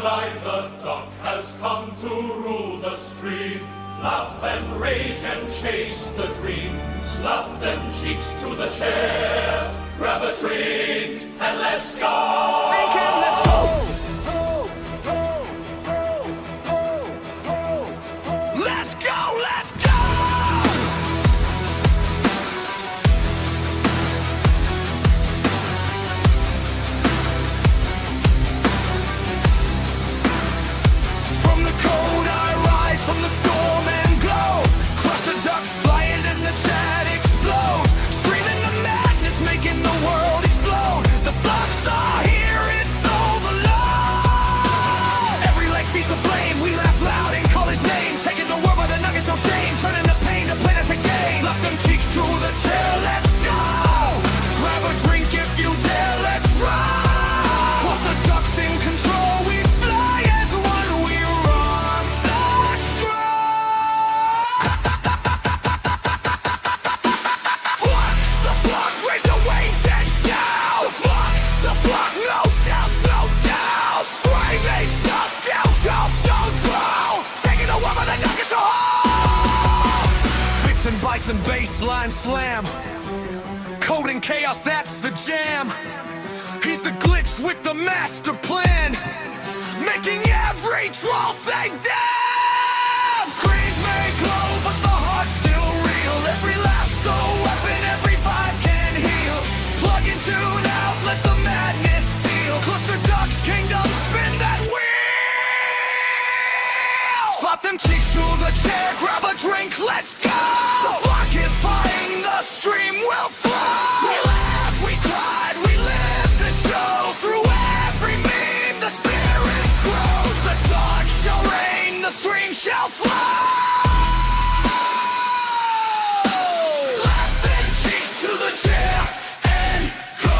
twilight the duck has come to rule the stream. Laugh and rage and chase the dream. Slap them cheeks to the chair. Grab a drink and let's go. Drink and let's go. Let's go, let's go. From the cold I rise, from the storm and glow. Crush the ducks flying and the chat explodes. Screaming the madness, making the world explode. The flocks are here, it's overload. Every lake feeds the flame, we laugh loud and call his name. Taking the world by the nuggets, no shame. Turning the pain to play us a game. Slap them cheeks to the chair, let's go. Grab a drink if you dare, let's ride. Cross the ducks in control, we fly as one, we rock the scroll. Flock, the flock, raise your wings and shout. The flock, no doubts, no doubts. Swing they stop down, don't drown. Taking the world by the nuggets to hold. Bits and bites and baseline slam. Code and chaos, that's the jam. He's the glitch with the master plan, making every troll say damn. Screens may glow, but the heart's still real. Every laugh's a weapon, every vibe can heal. Plug and tune out, let the madness seal. Cluster ducks, kingdom, spin that wheel. Slap them cheeks to the chair, grab a drink, let's go. The flock is flying, the stream will flow. We laugh, we cried, we live the show. Through every meme, the spirit grows. The dark shall reign, the stream shall flow. Slap them cheeks to the chair and go.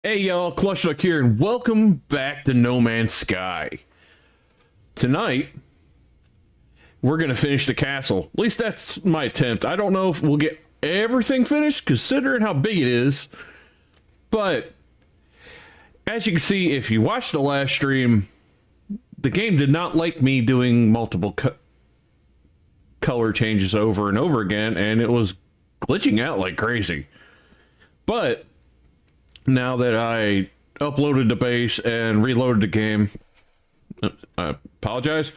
Hey y'all, Clutchduck here, and welcome back to No Man's Sky. Tonight, we're gonna finish the castle. At least that's my attempt. I don't know if we'll get everything finished, considering how big it is. But, as you can see, if you watched the last stream, the game did not like me doing multiple color changes over and over again, and it was glitching out like crazy. But now that I uploaded the base and reloaded the game, I apologize.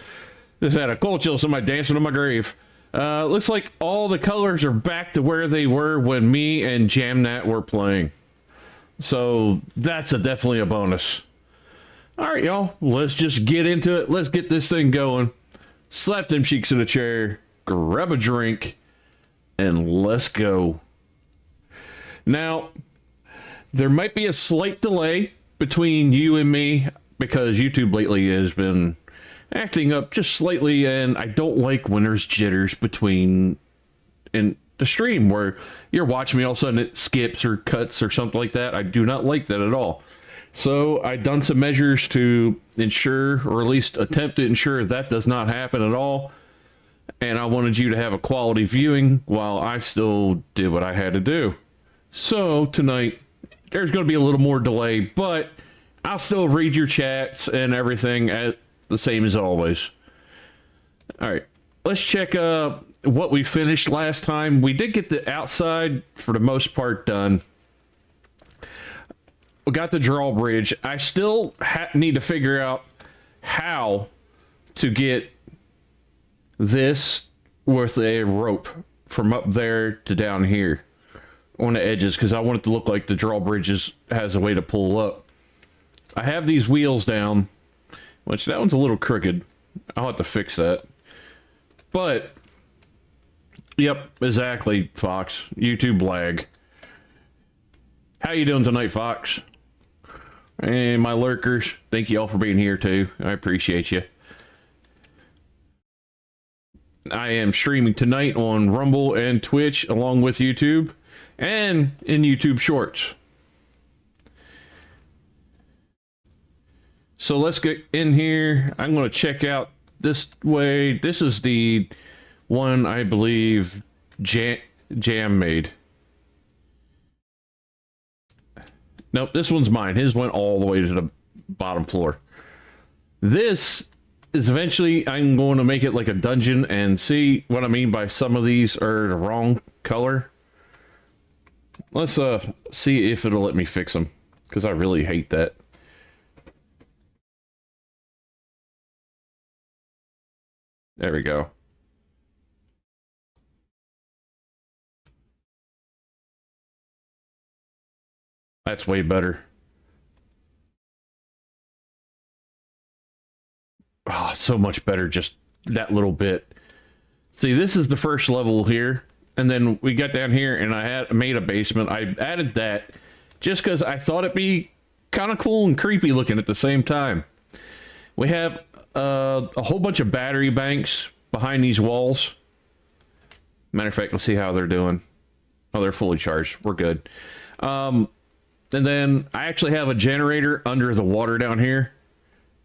Just had a cold chill, somebody dancing on my grave. Looks like all the colors are back to where they were when me and Jamnat were playing. So that's definitely a bonus. Alright, y'all, let's just get into it. Let's get this thing going. Slap them cheeks in a chair, grab a drink, and let's go. Now, there might be a slight delay between you and me because YouTube lately has been acting up just slightly, and I don't like when there's jitters between in the stream where you're watching me, all of a sudden it skips or cuts or something like that. I do not like that at all. So I've done some measures to ensure, or at least attempt to ensure, that does not happen at all. And I wanted you to have a quality viewing while I still did what I had to do. So tonight, there's going to be a little more delay, but I'll still read your chats and everything at the same as always. Alright, let's check what we finished last time. We did get the outside, for the most part, done. We got the drawbridge. I still need to figure out how to get this with a rope from up there to down here on the edges, because I want it to look like the drawbridge has a way to pull up. I have these wheels down, which that one's a little crooked. I'll have to fix that. But, yep, exactly, Fox. YouTube lag. How you doing tonight, Fox? And my lurkers, thank you all for being here too. I appreciate you. I am streaming tonight on Rumble and Twitch along with YouTube and in YouTube Shorts. So let's get in here. I'm going to check out this way. This is the one I believe Jam made. Nope, this one's mine. His went all the way to the bottom floor. This is eventually, I'm going to make it like a dungeon and see what I mean by some of these are the wrong color. Let's see if it'll let me fix them, because I really hate that. There we go. That's way better. Oh, so much better, just that little bit. See, this is the first level here, and then we got down here, and I made a basement. I added that just because I thought it'd be kind of cool and creepy looking at the same time. We have a whole bunch of battery banks behind these walls. Matter of fact, let's see how they're doing. Oh, they're fully charged. We're good. And then I actually have a generator under the water down here,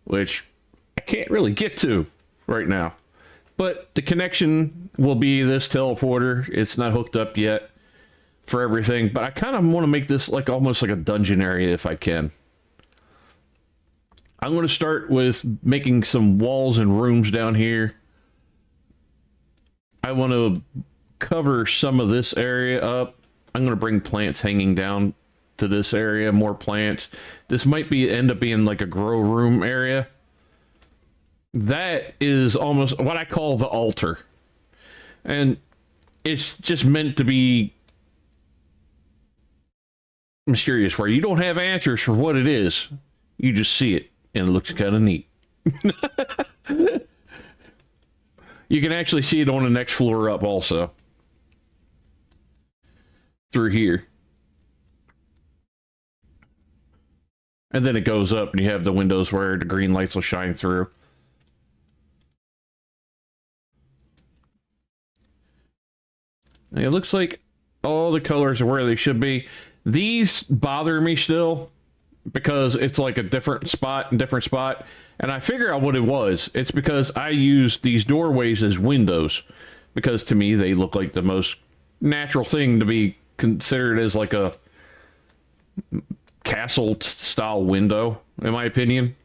which I can't really get to right now. But the connection will be this teleporter. It's not hooked up yet for everything, but I kind of want to make this like almost like a dungeon area if I can. I'm going to start with making some walls and rooms down here. I want to cover some of this area up. I'm going to bring plants hanging down to this area, more plants. This might end up being like a grow room area. That is almost what I call the altar. And it's just meant to be mysterious, where you don't have answers for what it is. You just see it. And it looks kind of neat. You can actually see it on the next floor up also. Through here. And then it goes up and you have the windows where the green lights will shine through. And it looks like all the colors are where they should be. These bother me still, because it's like a different spot. And I figure out what it was. It's because I use these doorways as windows, because to me they look like the most natural thing to be considered as like a castle style window, in my opinion.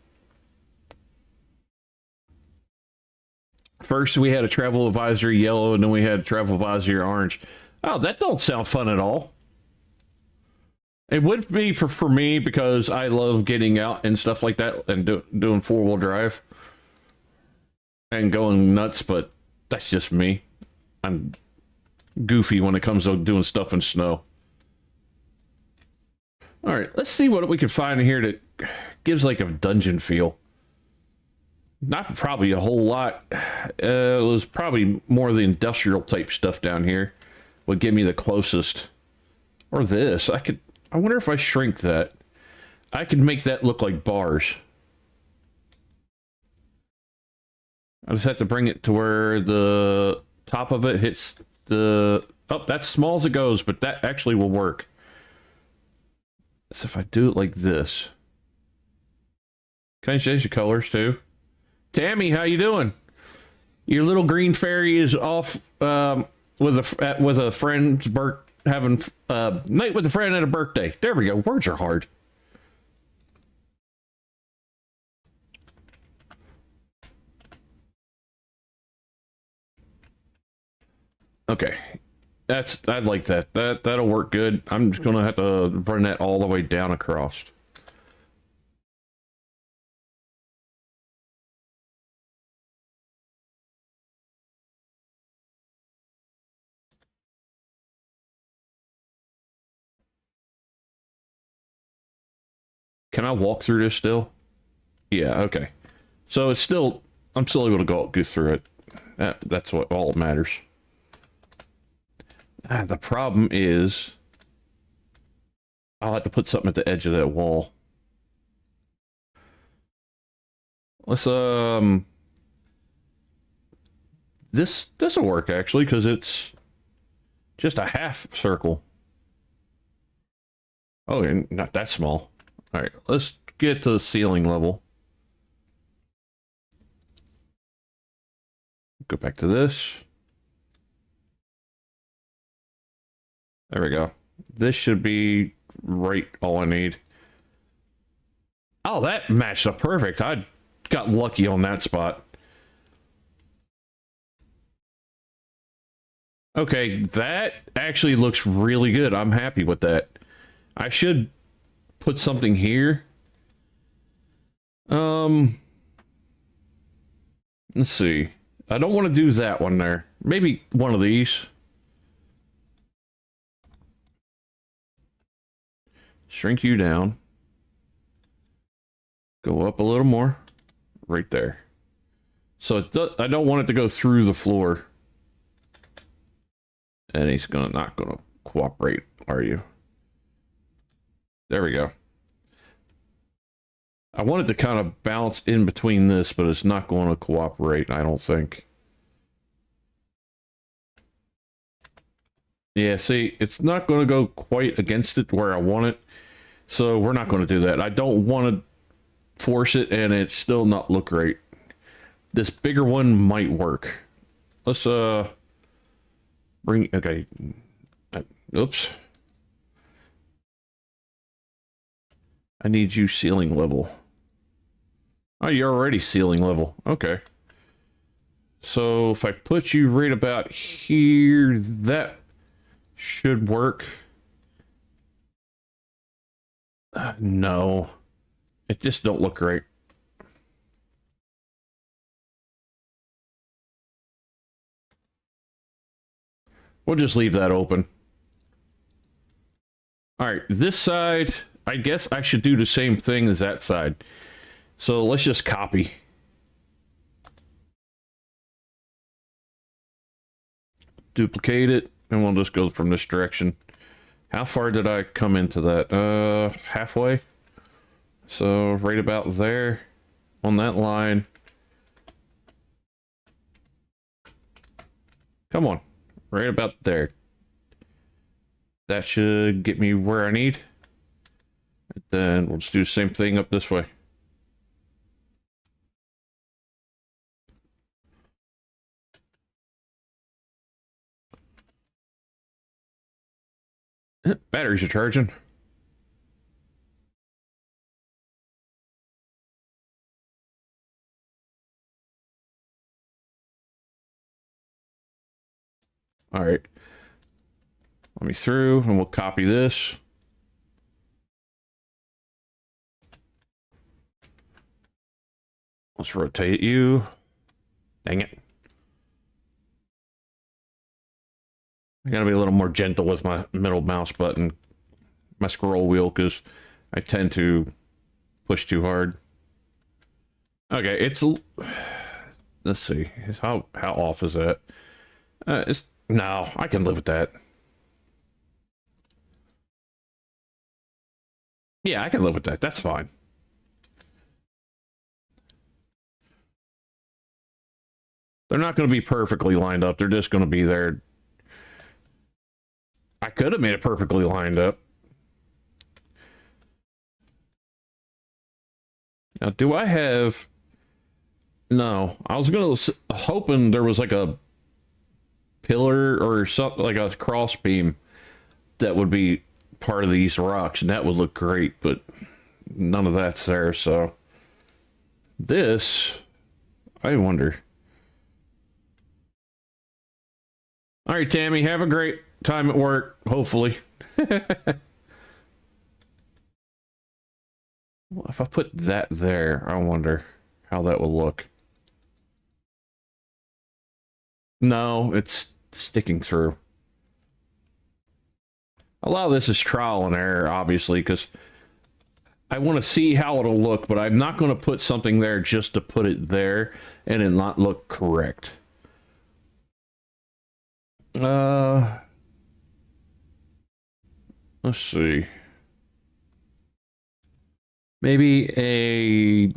First we had a travel advisory yellow, and then we had travel advisory orange. Oh, that don't sound fun at all. It would be for me, because I love getting out and stuff like that and doing four-wheel drive and going nuts, but that's just me. I'm goofy when it comes to doing stuff in snow. All right, let's see what we can find in here that gives like a dungeon feel. Not probably a whole lot. It was probably more the industrial type stuff down here would give me the closest. Or this. I wonder if I shrink that. I could make that look like bars. I just have to bring it to where the top of it hits the... Oh, that's small as it goes, but that actually will work. So if I do it like this... Can I change the colors too? Tammy, how you doing? Your little green fairy is off with a friend's having night with a friend at a birthday. There we go. Words are hard. Okay. I'd like that. That'll work good. I'm just gonna have to run that all the way down across. Can I walk through this still? Yeah, okay. So it's still, I'm still able to go through it. That's what all that matters. The problem is I'll have to put something at the edge of that wall. Let's This'll work actually, because it's just a half circle. Oh, and not that small. All right, let's get to the ceiling level. Go back to this. There we go. This should be right all I need. Oh, that matched up perfect. I got lucky on that spot. Okay, that actually looks really good. I'm happy with that. I should put something here. Let's see. I don't want to do that one there. Maybe one of these. Shrink you down. Go up a little more. Right there. So I don't want it to go through the floor. And he's not gonna cooperate, are you? There we go. I wanted to kind of bounce in between this, but it's not going to cooperate, I don't think. Yeah, see, it's not going to go quite against it where I want it. So we're not going to do that. I don't want to force it and it still not look right. This bigger one might work. Let's, bring, okay. Oops. I need you ceiling level. Oh, you're already ceiling level. Okay. So if I put you right about here, that should work. No. It just don't look right. We'll just leave that open. All right, this side, I guess I should do the same thing as that side. So let's just copy. Duplicate it, and we'll just go from this direction. How far did I come into that? Halfway. So right about there on that line. Come on. Right about there. That should get me where I need. And then we'll just do the same thing up this way. Batteries are charging. All right. Let me through and we'll copy this. Let's rotate you. Dang it. I gotta be a little more gentle with my middle mouse button, my scroll wheel, because I tend to push too hard. Okay, it's, let's see, how off is that? No, I can live with that. Yeah, I can live with that. That's fine. They're not going to be perfectly lined up. They're just going to be there. I could have made it perfectly lined up. Now, do I have... No, I was going to... hoping there was like a pillar or something, like a cross beam that would be part of these rocks, and that would look great, but none of that's there, so... This... I wonder... All right, Tammy, have a great time at work, hopefully. Well, if I put that there, I wonder how that will look. No, it's sticking through. A lot of this is trial and error, obviously, because I want to see how it'll look, but I'm not going to put something there just to put it there and it not look correct. Let's see. Maybe a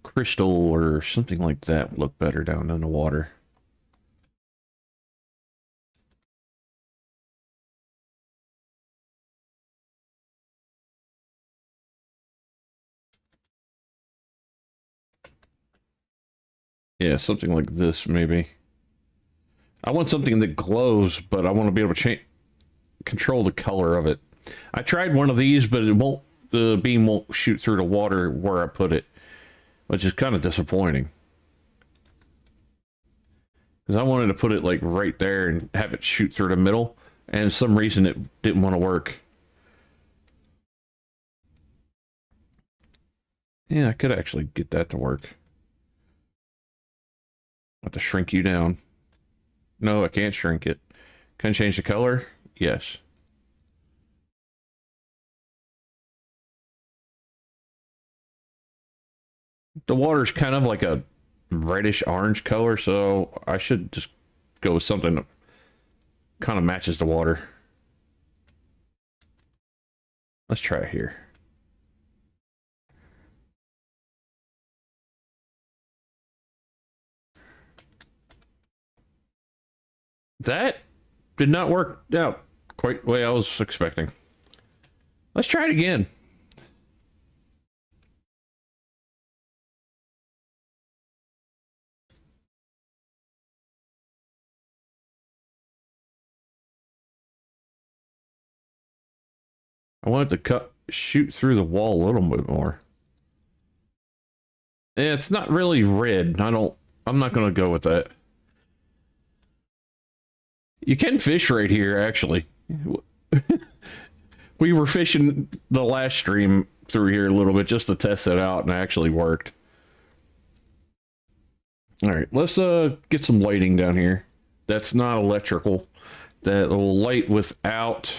crystal or something like that would look better down in the water. Yeah, something like this, maybe. I want something that glows, but I want to be able to control the color of it. I tried one of these, but it won't. The beam won't shoot through the water where I put it, which is kind of disappointing. Because I wanted to put it like right there and have it shoot through the middle, and for some reason it didn't want to work. Yeah, I could actually get that to work. I have to shrink you down. No, I can't shrink it. Can I change the color? Yes. The water's kind of like a reddish orange color, so I should just go with something that kind of matches the water. Let's try it here. That did not work out quite the way I was expecting. Let's try it again. I wanted to shoot through the wall a little bit more. Yeah, it's not really red. I'm not going to go with that. You can fish right here, actually. We were fishing the last stream through here a little bit just to test it out, and it actually worked. All right, let's get some lighting down here. That's not electrical. That will light without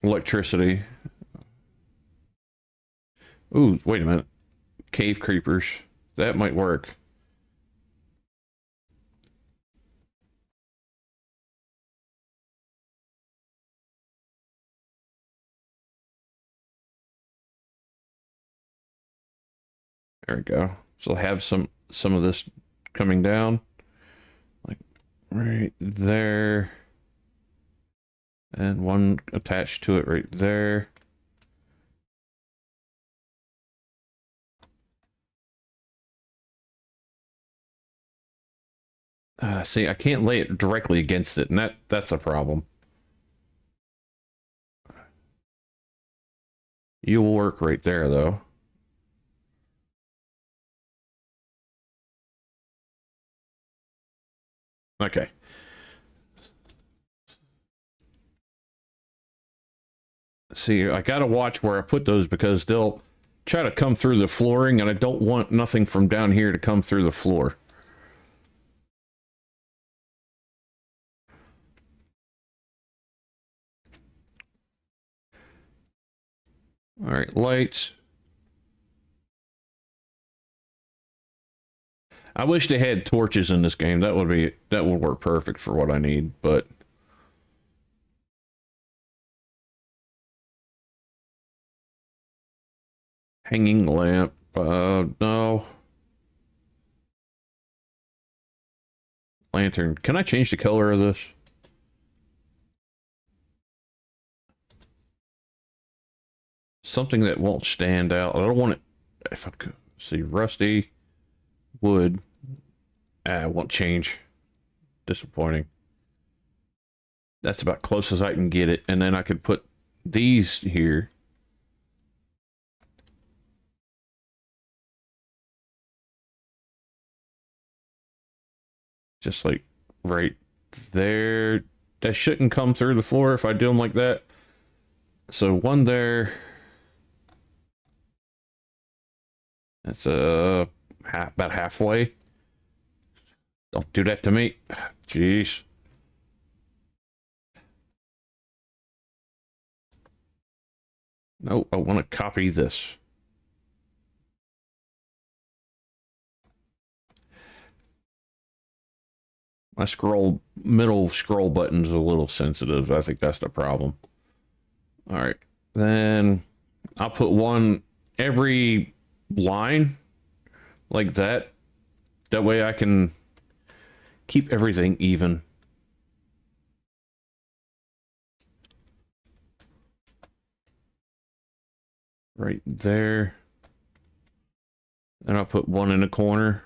electricity. Ooh, wait a minute. Cave creepers. That might work. There we go. So I have some of this coming down, like right there, and one attached to it right there. See, I can't lay it directly against it, and that's a problem. You'll work right there, though. Okay. See, I gotta watch where I put those because they'll try to come through the flooring, and I don't want nothing from down here to come through the floor. All right, lights. I wish they had torches in this game. That would work perfect for what I need, but hanging lamp. No. Lantern. Can I change the color of this? Something that won't stand out. I don't want it. If I could see rusty wood, it won't change. Disappointing. That's about close as I can get it, and then I could put these here. Just like right there. That shouldn't come through the floor if I do them like that. So one there. That's about halfway. Don't do that to me. Jeez. No, I want to copy this. My middle scroll button's a little sensitive. I think that's the problem. All right. Then I'll put one every line like that. That way I can keep everything even. Right there. And I'll put one in the corner.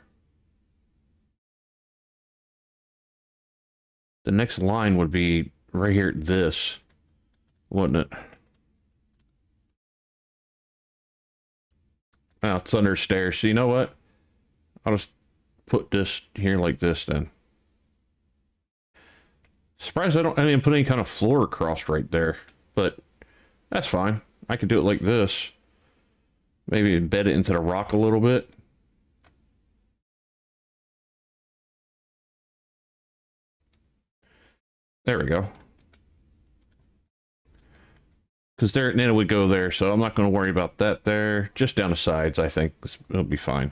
The next line would be right here at this, wouldn't it? Oh, it's under stairs. So you know what? I'll just put this here like this then. Surprised I didn't put any kind of floor across right there, but that's fine. I could do it like this. Maybe embed it into the rock a little bit. There we go. Because then it would go there, so I'm not going to worry about that there. Just down the sides, I think it'll be fine.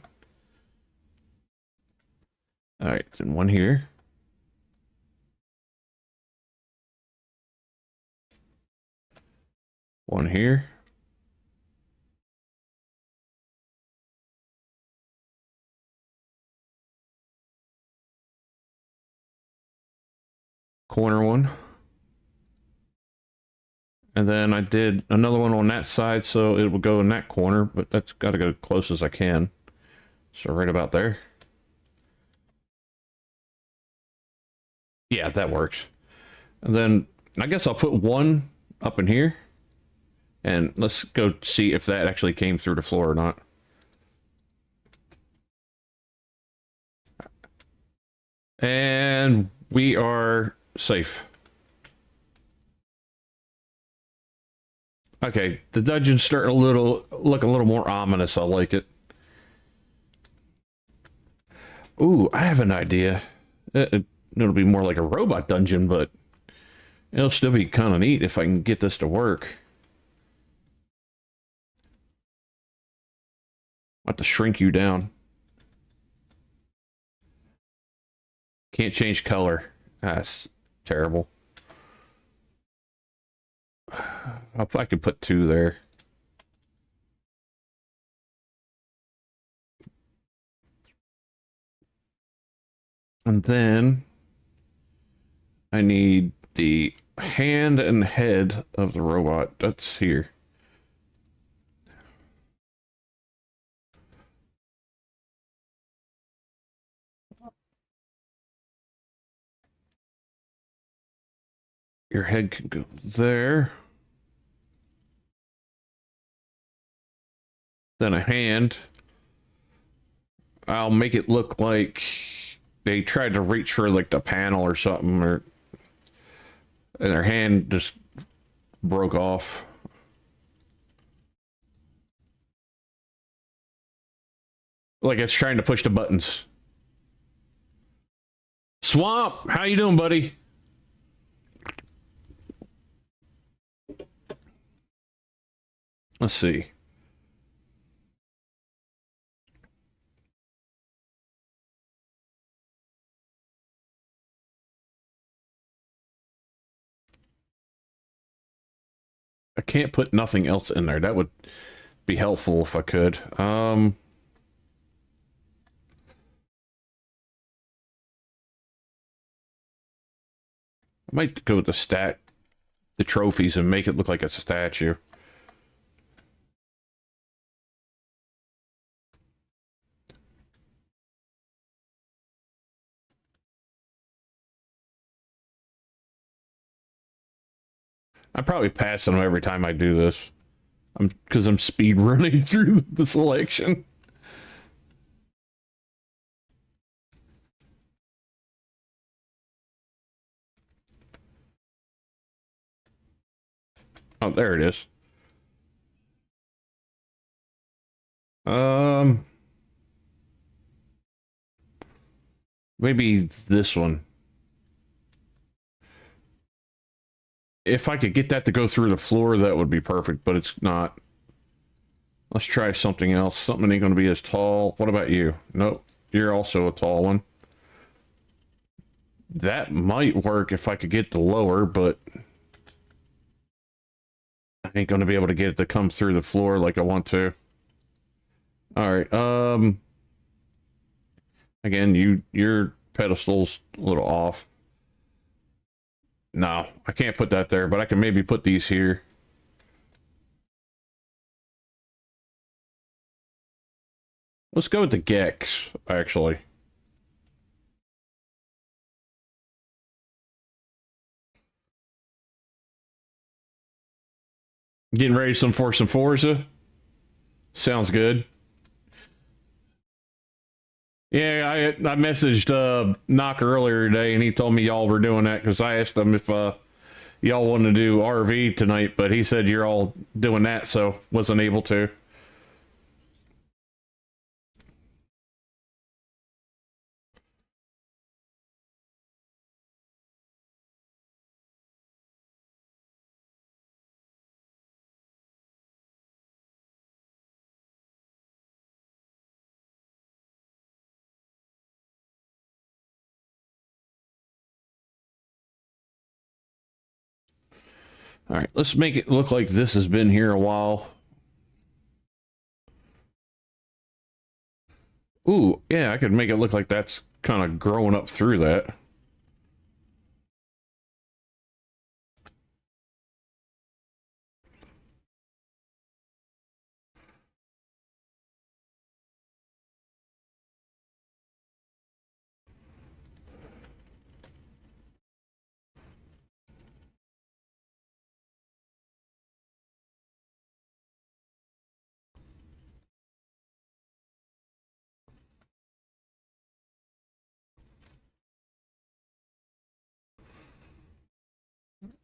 All right, then one here. One here. Corner one. And then I did another one on that side, so it will go in that corner, but that's got to go as close as I can. So right about there. Yeah, that works. And then I guess I'll put one up in here. And let's go see if that actually came through the floor or not. And we are safe. Okay, the dungeon's starting look a little more ominous. I like it. Ooh, I have an idea. It'll be more like a robot dungeon, but it'll still be kind of neat if I can get this to work. I have to shrink you down. Can't change color. That's terrible. I could put two there. And then I need the hand and head of the robot. That's here. Your head can go there. Then a hand. I'll make it look like they tried to reach for like the panel or something, and their hand just broke off. Like it's trying to push the buttons. Swamp, how you doing, buddy? Let's see. I can't put nothing else in there. That would be helpful if I could. I might go with the trophies and make it look like it's a statue. I probably pass them every time I do this. Because I'm speed running through the selection. Oh, there it is. Maybe this one. If I could get that to go through the floor, that would be perfect, but it's not. Let's try something else. Something ain't going to be as tall. What about you? Nope. You're also a tall one. That might work if I could get the lower, but I ain't going to be able to get it to come through the floor like I want to. Alright, again, your pedestal's a little off. No, I can't put that there, but I can maybe put these here. Let's go with the Gex, actually. Getting ready for some Forza? Sounds good. Yeah, I messaged Knock earlier today, and he told me y'all were doing that, because I asked him if y'all wanted to do RV tonight, but he said you're all doing that, so wasn't able to. All right, let's make it look like this has been here a while. Ooh, yeah, I could make it look like that's kind of growing up through that.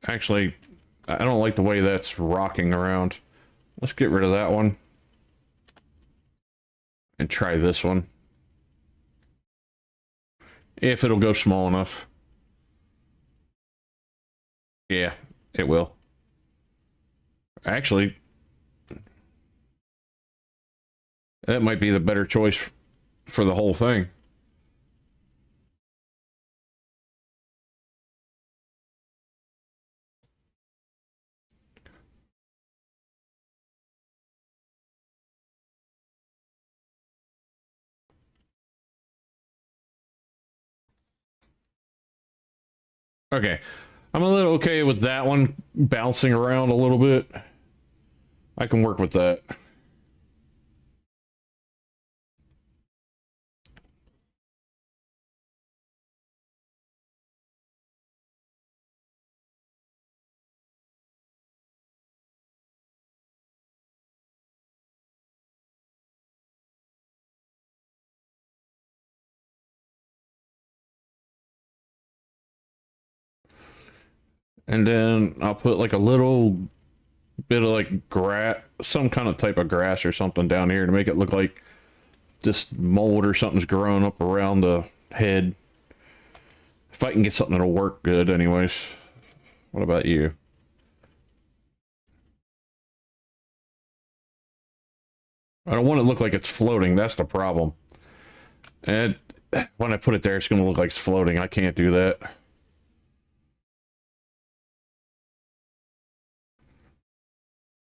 Actually, I don't like the way that's rocking around. Let's get rid of that one. And try this one. If it'll go small enough. Yeah, it will. Actually, that might be the better choice for the whole thing. Okay, I'm a little okay with that one bouncing around a little bit. I can work with that. And then I'll put like a little bit of like grass, some kind of type of grass or something down here to make it look like this mold or something's growing up around the head. If I can get something that'll work good anyways. What about you? I don't want it to look like it's floating. That's the problem. And when I put it there, it's going to look like it's floating. I can't do that.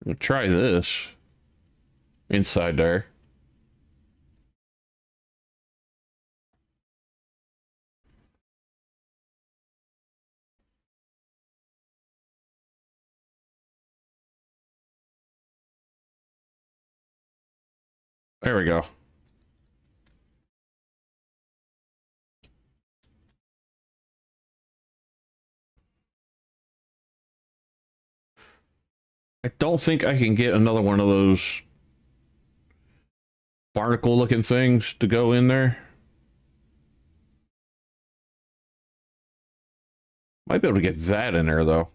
We'll try this inside there. There we go. I don't think I can get another one of those barnacle looking things to go in there. Might be able to get that in there though.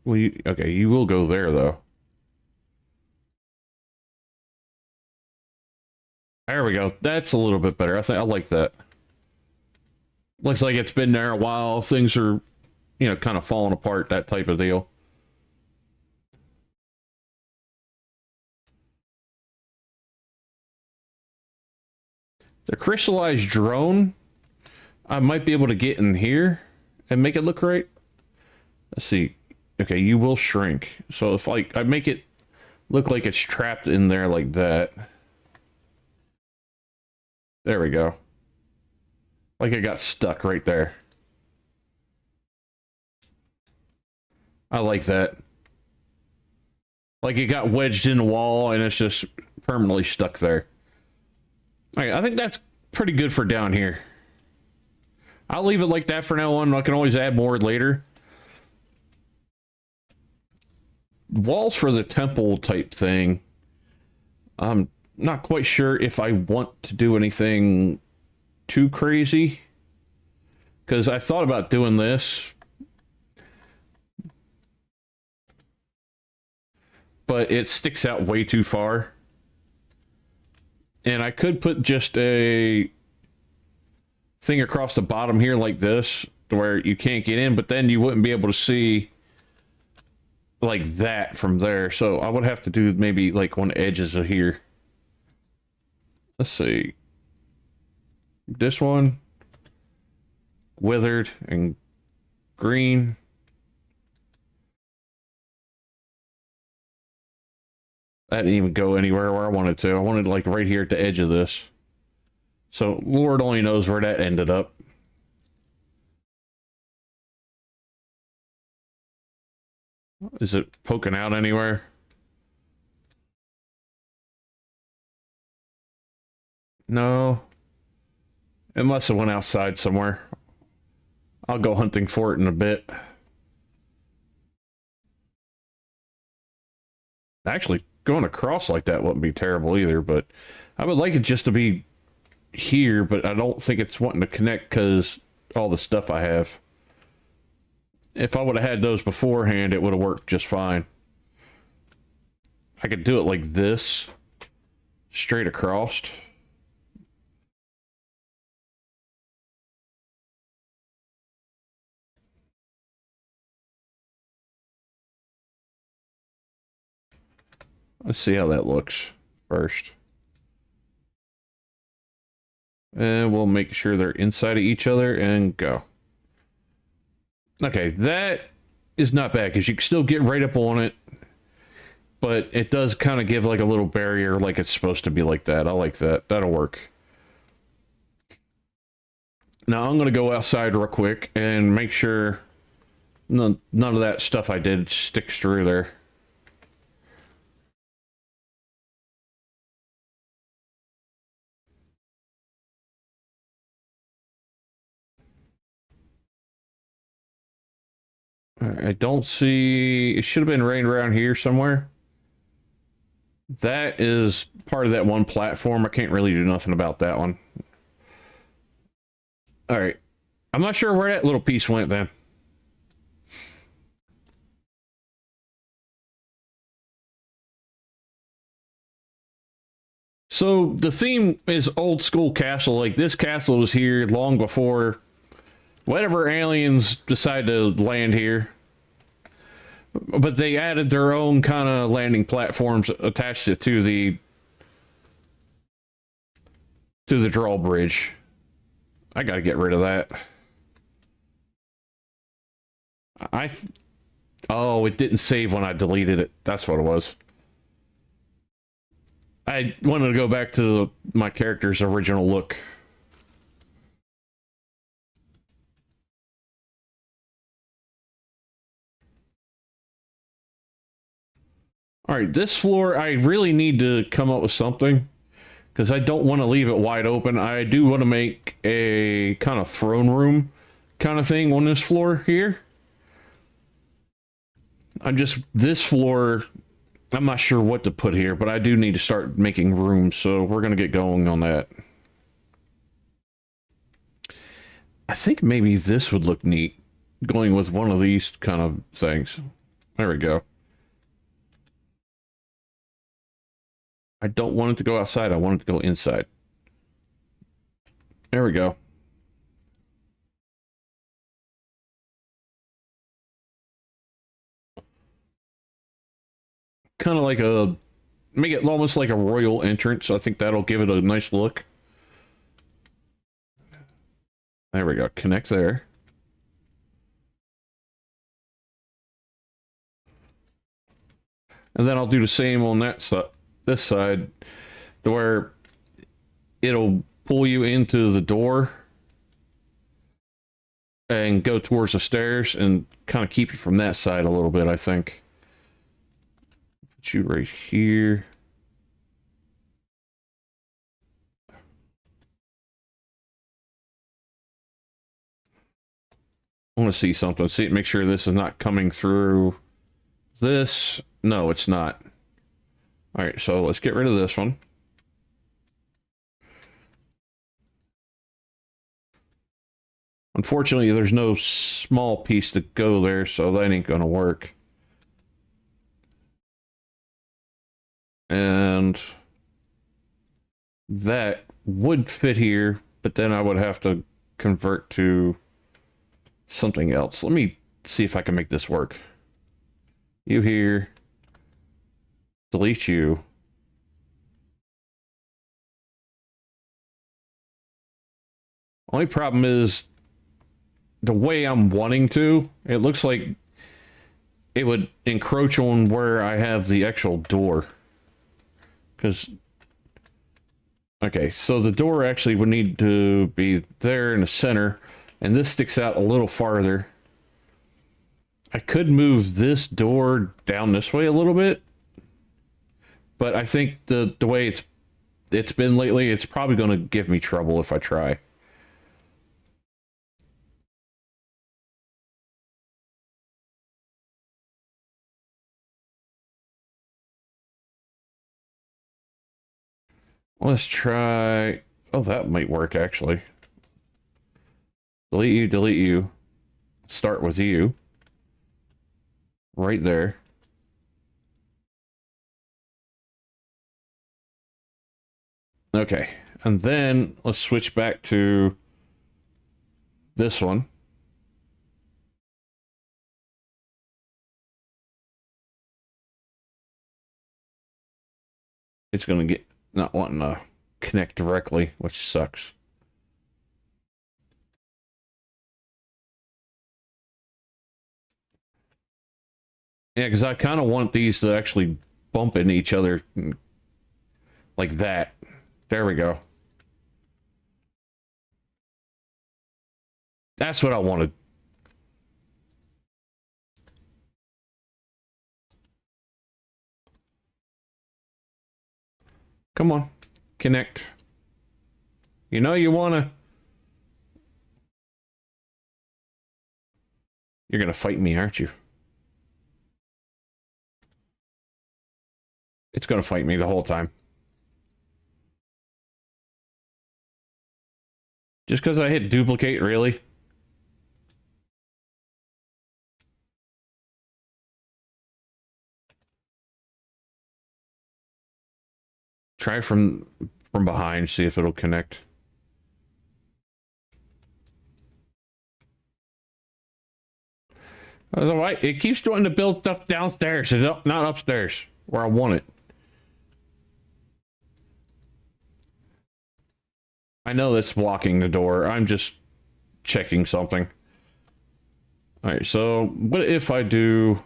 Well, okay, you will go there though. There we go. That's a little bit better. I like that. Looks like it's been there a while. Things are, kind of falling apart, that type of deal. The crystallized drone, I might be able to get in here and make it look right. Let's see. Okay, you will shrink. So if I make it look like it's trapped in there like that. There we go. Like it got stuck right there. I like that. Like it got wedged in the wall and it's just permanently stuck there. Alright, I think that's pretty good for down here. I'll leave it like that for now on. I can always add more later. Walls for the temple type thing. I'm not quite sure if I want to do anything too crazy. Because I thought about doing this. But it sticks out way too far. And I could put just a thing across the bottom here like this, to where you can't get in, but then you wouldn't be able to see like that from there. So I would have to do maybe like on edges of here. Let's see. This one, withered and green. That didn't even go anywhere where I wanted to. I wanted like right here at the edge of this. So Lord only knows where that ended up. Is it poking out anywhere? No. Unless it went outside somewhere. I'll go hunting for it in a bit. Actually, going across like that wouldn't be terrible either, but I would like it just to be here, but I don't think it's wanting to connect because all the stuff I have. If I would have had those beforehand, it would have worked just fine. I could do it like this, straight across. Let's see how that looks first. And we'll make sure they're inside of each other and go. Okay, that is not bad because you can still get right up on it. But it does kind of give like a little barrier like it's supposed to be like that. I like that. That'll work. Now I'm going to go outside real quick and make sure none of that stuff I did sticks through there. I don't see... It should have been right around here somewhere. That is part of that one platform. I can't really do nothing about that one. Alright. I'm not sure where that little piece went then. So the theme is old school castle. Like this castle was here long before whatever aliens decide to land here. But they added their own kind of landing platforms, attached it to the drawbridge. I gotta get rid of that. Oh, it didn't save when I deleted it. That's what it was. I wanted to go back to my character's original look. Alright, this floor, I really need to come up with something. Because I don't want to leave it wide open. I do want to make a kind of throne room kind of thing on this floor here. This floor, I'm not sure what to put here, but I do need to start making rooms, so we're going to get going on that. I think maybe this would look neat, going with one of these kind of things. There we go. I don't want it to go outside, I want it to go inside. There we go. Kind of like make it almost like a royal entrance. I think that'll give it a nice look. There we go, connect there. And then I'll do the same on that side. This side, to where it'll pull you into the door and go towards the stairs and kind of keep you from that side a little bit, I think. Put you right here. I want to see something. See, make sure this is not coming through this. No, it's not. All right, so let's get rid of this one. Unfortunately, there's no small piece to go there, so that ain't gonna work. And that would fit here, but then I would have to convert to something else. Let me see if I can make this work. You here. Delete you. Only problem is the way I'm wanting to, it looks like it would encroach on where I have the actual door. Because, okay, so the door actually would need to be there in the center, and this sticks out a little farther. I could move this door down this way a little bit, but I think the way it's been lately, it's probably going to give me trouble if I try. Let's try... Oh, that might work, actually. Delete you, delete you. Start with you. Right there. Okay, and then let's switch back to this one. It's going to get not wanting to connect directly, which sucks. Yeah, because I kind of want these to actually bump into each other like that. There we go. That's what I wanted. Come on. Connect. You know you want to... You're going to fight me, aren't you? It's going to fight me the whole time. Just because I hit duplicate, really? Try from behind, see if it'll connect. Otherwise, it keeps wanting to build stuff downstairs, not upstairs, where I want it. I know that's blocking the door. I'm just checking something. Alright, so what if I do...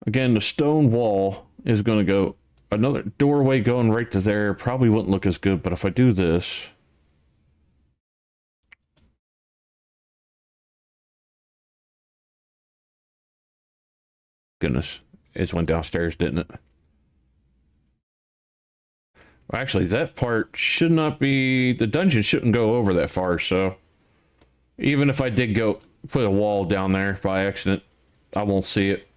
Again, the stone wall is going to go... Another doorway going right to there probably wouldn't look as good, but if I do this... Goodness, it went downstairs, didn't it? Actually, that part should not be... The dungeon shouldn't go over that far, so... Even if I did go put a wall down there by accident, I won't see it.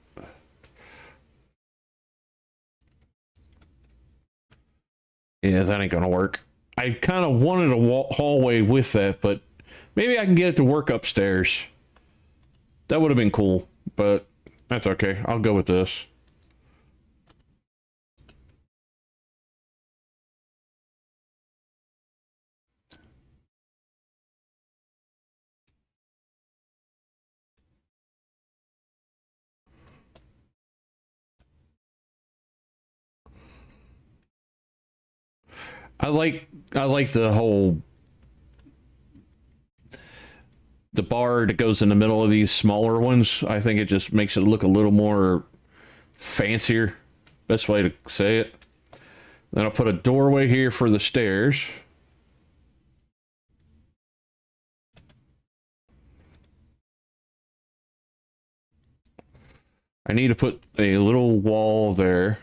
Yeah, that ain't gonna work. I kind of wanted a hallway with that, but maybe I can get it to work upstairs. That would have been cool, but that's okay. I'll go with this. I like the whole the bar that goes in the middle of these smaller ones. I think it just makes it look a little more fancier. Best way to say it. Then I'll put a doorway here for the stairs. I need to put a little wall there.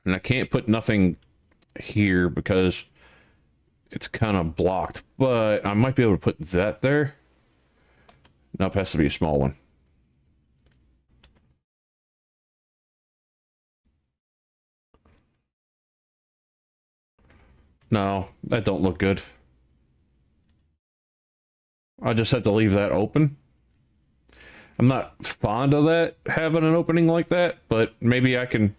And I can't put nothing here because it's kind of blocked. But I might be able to put that there. Nope, has to be a small one. No, that don't look good. I just have to leave that open. I'm not fond of that, having an opening like that, but maybe I can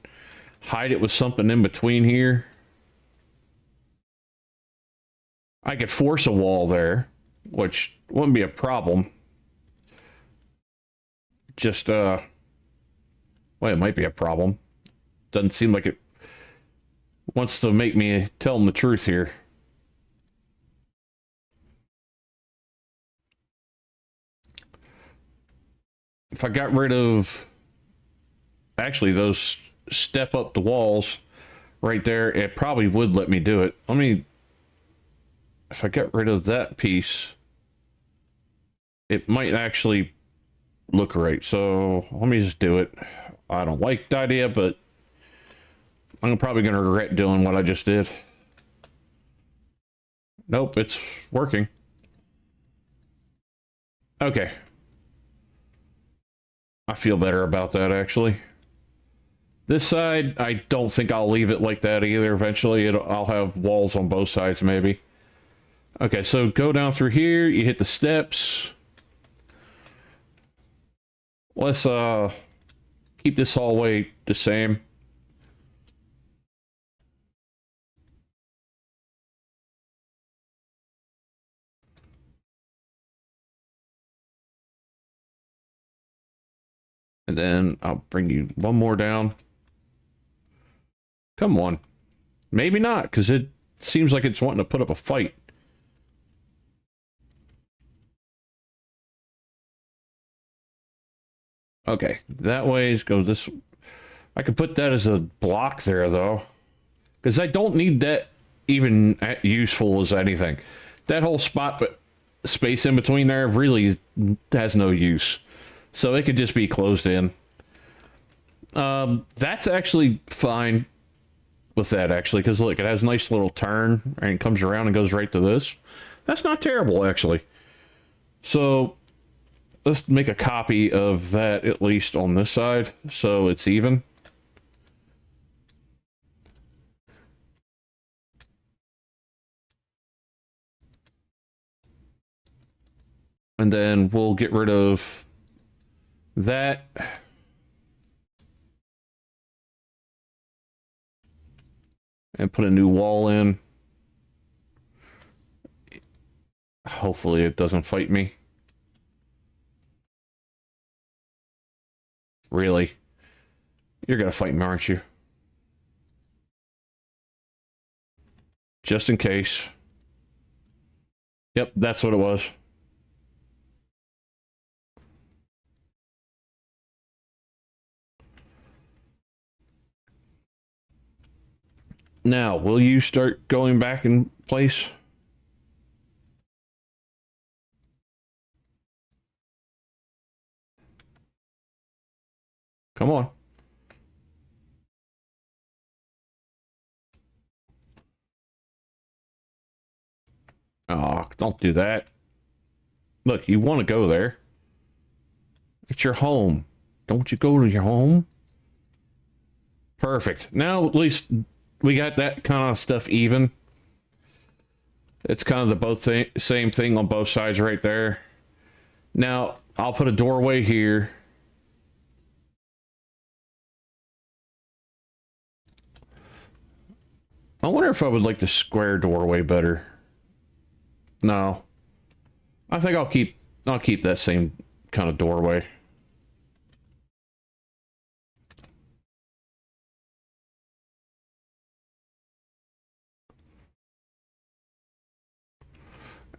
hide it with something in between here. I could force a wall there, which wouldn't be a problem. Just, well, it might be a problem. Doesn't seem like it wants to make me tell him the truth here. If I got rid of, actually, those step up the walls right there, it probably would let me do it. Let me, if I get rid of that piece, it might actually look right. So let me just do it. I don't like the idea, but I'm probably going to regret doing what I just did. Nope, it's working. Okay. I feel better about that, actually. This side, I don't think I'll leave it like that either. Eventually, I'll have walls on both sides, maybe. Okay, so go down through here. You hit the steps. Let's keep this hallway the same. And then I'll bring you one more down. Come on. Maybe not, because it seems like it's wanting to put up a fight. Okay, that way goes this. I could put that as a block there, though. Because I don't need that even useful as anything. That whole spot, but space in between there really has no use. So it could just be closed in. That's actually fine with that, actually, because look, it has a nice little turn, and it comes around and goes right to this. That's not terrible, actually. So let's make a copy of that, at least on this side, so it's even. And then we'll get rid of that. And put a new wall in. Hopefully it doesn't fight me. Really? You're gonna fight me, aren't you? Just in case. Yep, that's what it was. Now, will you start going back in place? Come on. Oh, don't do that. Look, you want to go there. It's your home. Don't you go to your home? Perfect. Now, at least we got that kind of stuff even. It's kind of the same thing on both sides right there. Now, I'll put a doorway here. I wonder if I would like the square doorway better. No. I think I'll keep that same kind of doorway.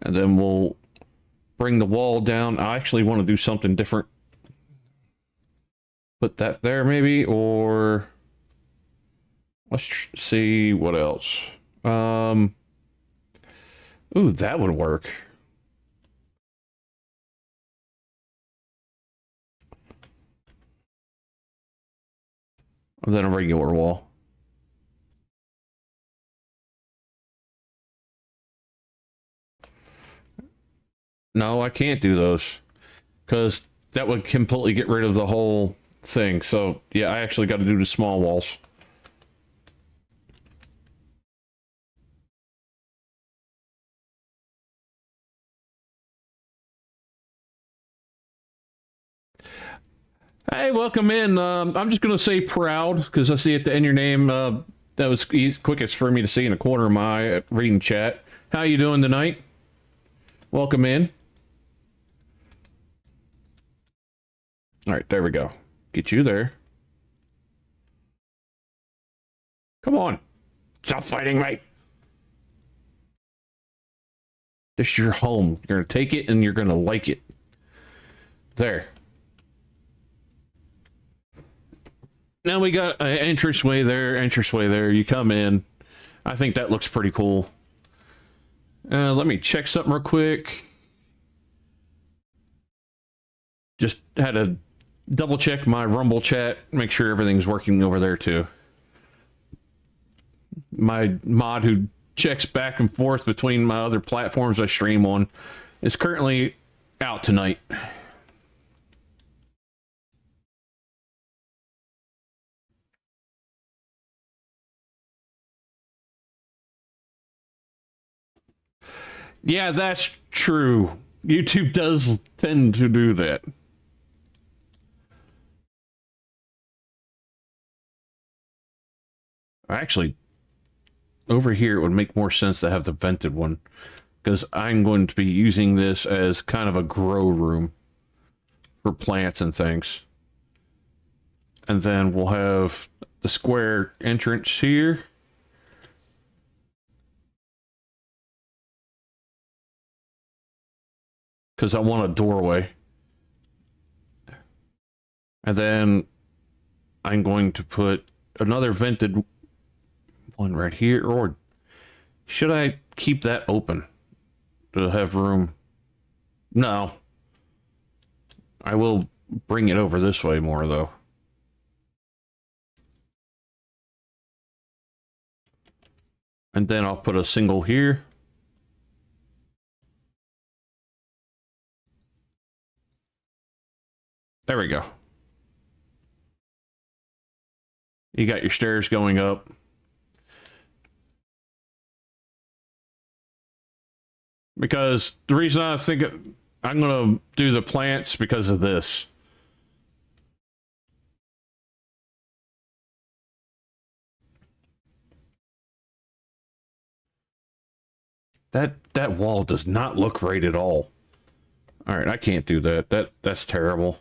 And then we'll bring the wall down. I actually want to do something different. Put that there maybe, or let's see what else. Ooh, that would work. And then a regular wall. No, I can't do those. Because that would completely get rid of the whole thing. So, yeah, I actually got to do the small walls. Hey, welcome in. I'm just going to say proud, because I see at the end of your name, that was quickest for me to see in a corner of my eye reading chat. How you doing tonight? Welcome in. All right, there we go. Get you there. Come on. Stop fighting me. This is your home. You're going to take it and you're going to like it. There. Now we got an entranceway there. You come in. I think that looks pretty cool. Let me check something real quick. Just had to double check my Rumble chat, make sure everything's working over there too. My mod who checks back and forth between my other platforms I stream on is currently out tonight. Yeah, that's true. YouTube does tend to do that. Actually, over here it would make more sense to have the vented one, because I'm going to be using this as kind of a grow room for plants and things. And then we'll have the square entrance here. Because I want a doorway. And then I'm going to put another vented one right here. Or should I keep that open to have room? No. I will bring it over this way more, though. And then I'll put a single here. There we go. You got your stairs going up. Because the reason I think I'm going to do the plants because of this. That wall does not look right at all. All right, I can't do that. That's terrible.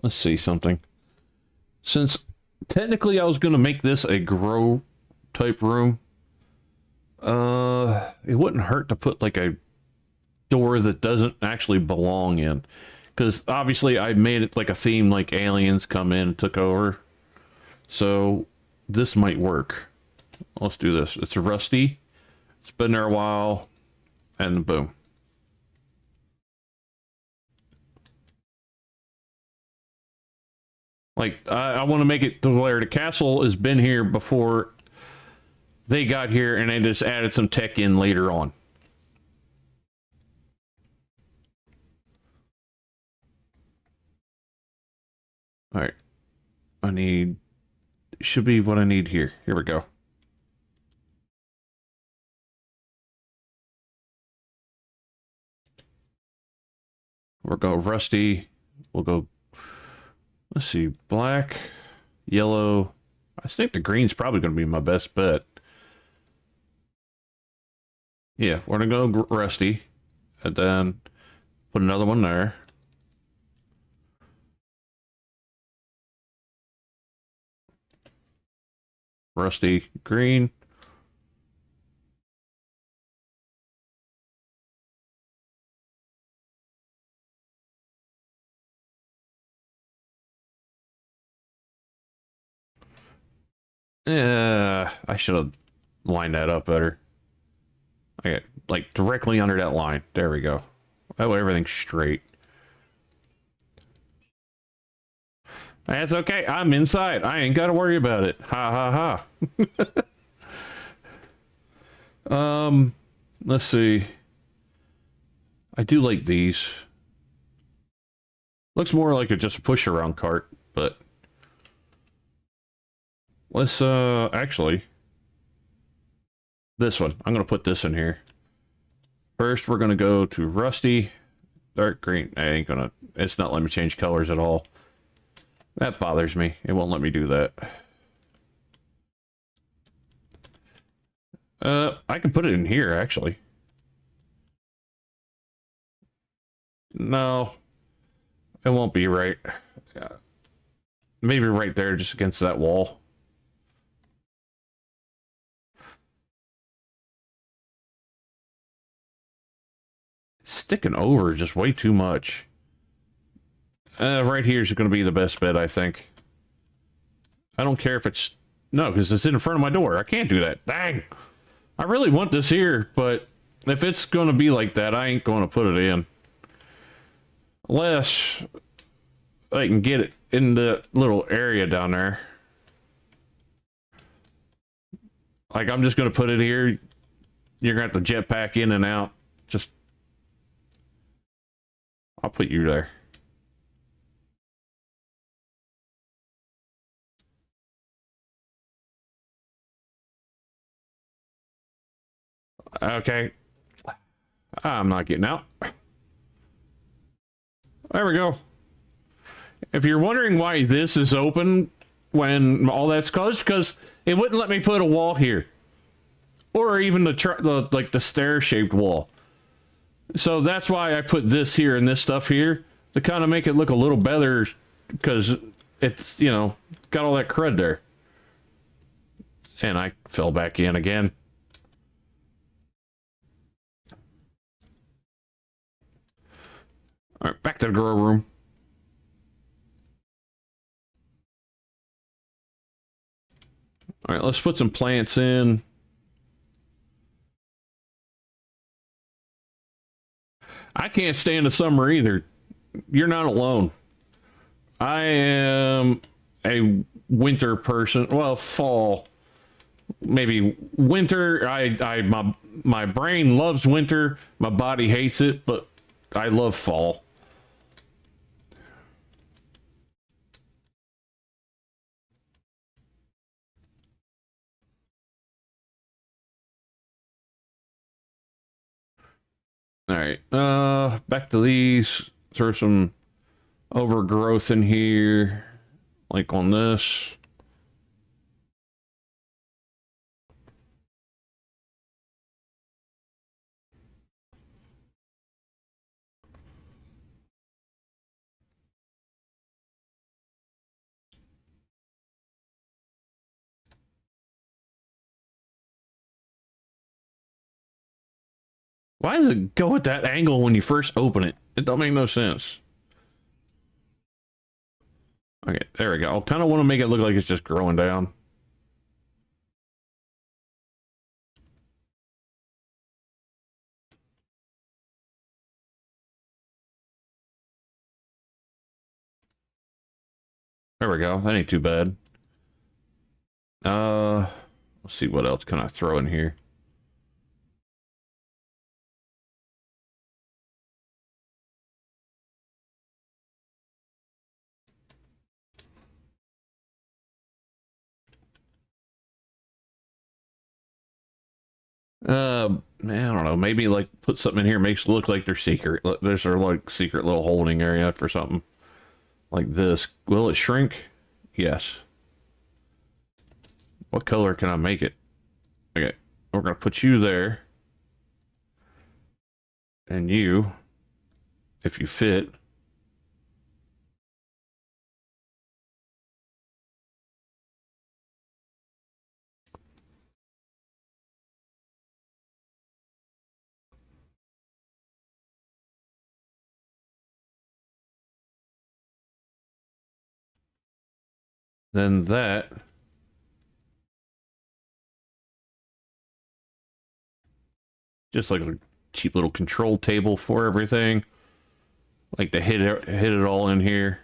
Let's see something. Since technically I was going to make this a grow type room, it wouldn't hurt to put like a door that doesn't actually belong in, because obviously I made it like a theme, like aliens come in and took over. So this might work. Let's do this. It's rusty. It's been there a while, and boom. Like, I want to make it to where the castle has been here before they got here, and they just added some tech in later on. All right. I need... should be what I need here. Here we go. We'll go rusty. We'll go... let's see, black, yellow. I think the green's probably going to be my best bet. Yeah, we're going to go rusty. And then put another one there. Rusty, green. I should have lined that up better. I got like directly under that line. There we go. That way everything's straight. That's okay. I'm inside. I ain't got to worry about it. Ha ha ha. Let's see. I do like these. Looks more like just a push around cart, but let's actually this one. I'm gonna put this in here. First we're gonna go to rusty, dark green. I ain't gonna, it's not letting me change colors at all. That bothers me. It won't let me do that. I can put it in here actually. No, it won't be right. Maybe right there, just against that wall. Sticking over just way too much. Right here is going to be the best bet, I think. I don't care if it's... No, because it's in front of my door. I can't do that. Dang! I really want this here, but if it's going to be like that, I ain't going to put it in. Unless I can get it in the little area down there. Like, I'm just going to put it here. You're going to have to jetpack in and out. Just... I'll put you there. Okay. I'm not getting out. There we go. If you're wondering why this is open when all that's closed, because it wouldn't let me put a wall here. Or even the stair-shaped wall. So that's why I put this here and this stuff here to kind of make it look a little better, because it's, you know, got all that crud there. And I fell back in again. All right, back to the grow room. All right, let's put some plants in. I can't stand the summer either. You're not alone. I am a winter person. Well, fall. Maybe winter. My brain loves winter. My body hates it, but I love fall. All right, back to these. Throw some overgrowth in here, like on this. Why does it go at that angle when you first open it? It don't make no sense. Okay, there we go. I kind of want to make it look like it's just growing down. There we go. That ain't too bad. Let's see, what else can I throw in here? Man, I don't know. Maybe like put something in here makes it look like they're secret. There's their like secret little holding area for something like this. Will it shrink? Yes. What color can I make it? Okay, we're gonna put you there, and you, if you fit. Then that Just like a cheap little control table for everything. Like to hit it all in here.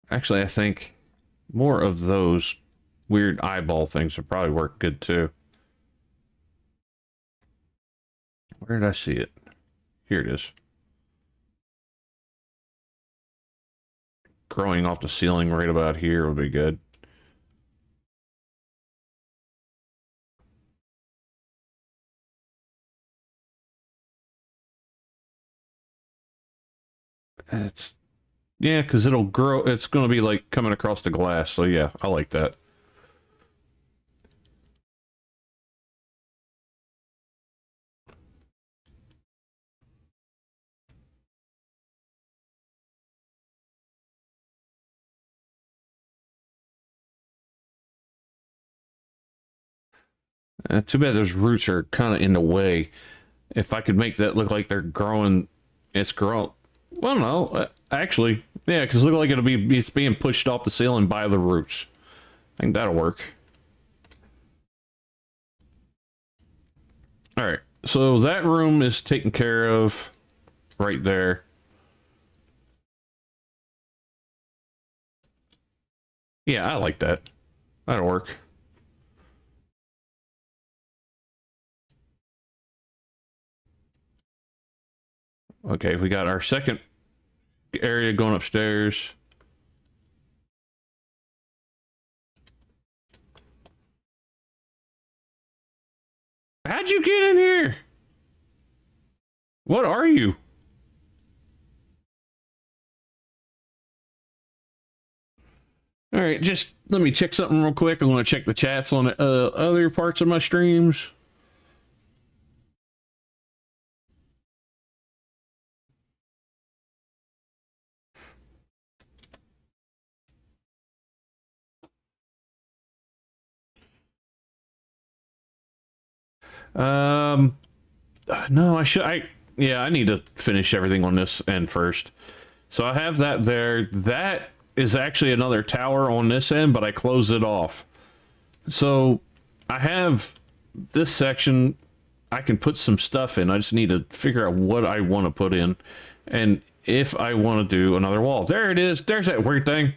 Actually, I think more of those weird eyeball things would probably work good too. Where did I see it? Here it is. Growing off the ceiling right about here would be good. It's, yeah, because it'll grow. It's going to be like coming across the glass. So yeah, I like that. Too bad those roots are kind of in the way. If I could make that look like they're growing, it's growing. Well, no, actually, yeah, because it look like it's being pushed off the ceiling by the roots. I think that'll work. All right, so that room is taken care of right there. Yeah, I like that. That'll work. Okay, we got our second area going upstairs. How'd you get in here? What are you? All right, just let me check something real quick. I'm going to check the chats on the other parts of my streams. No, yeah, I need to finish everything on this end first. So I have that there. That is actually another tower on this end, but I closed it off. So I have this section I can put some stuff in. I just need to figure out what I want to put in. And if I want to do another wall. There it is. There's that weird thing.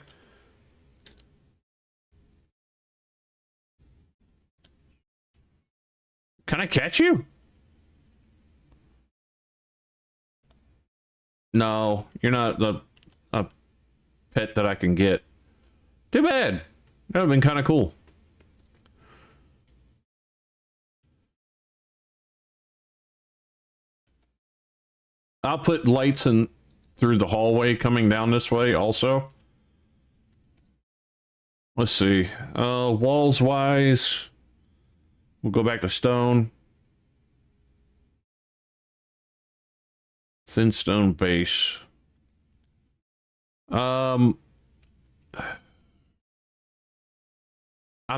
Can I catch you? No, you're not a pet that I can get. Too bad. That would have been kind of cool. I'll put lights in through the hallway coming down this way also. Let's see. Walls wise, we'll go back to stone. Thin stone base. I'm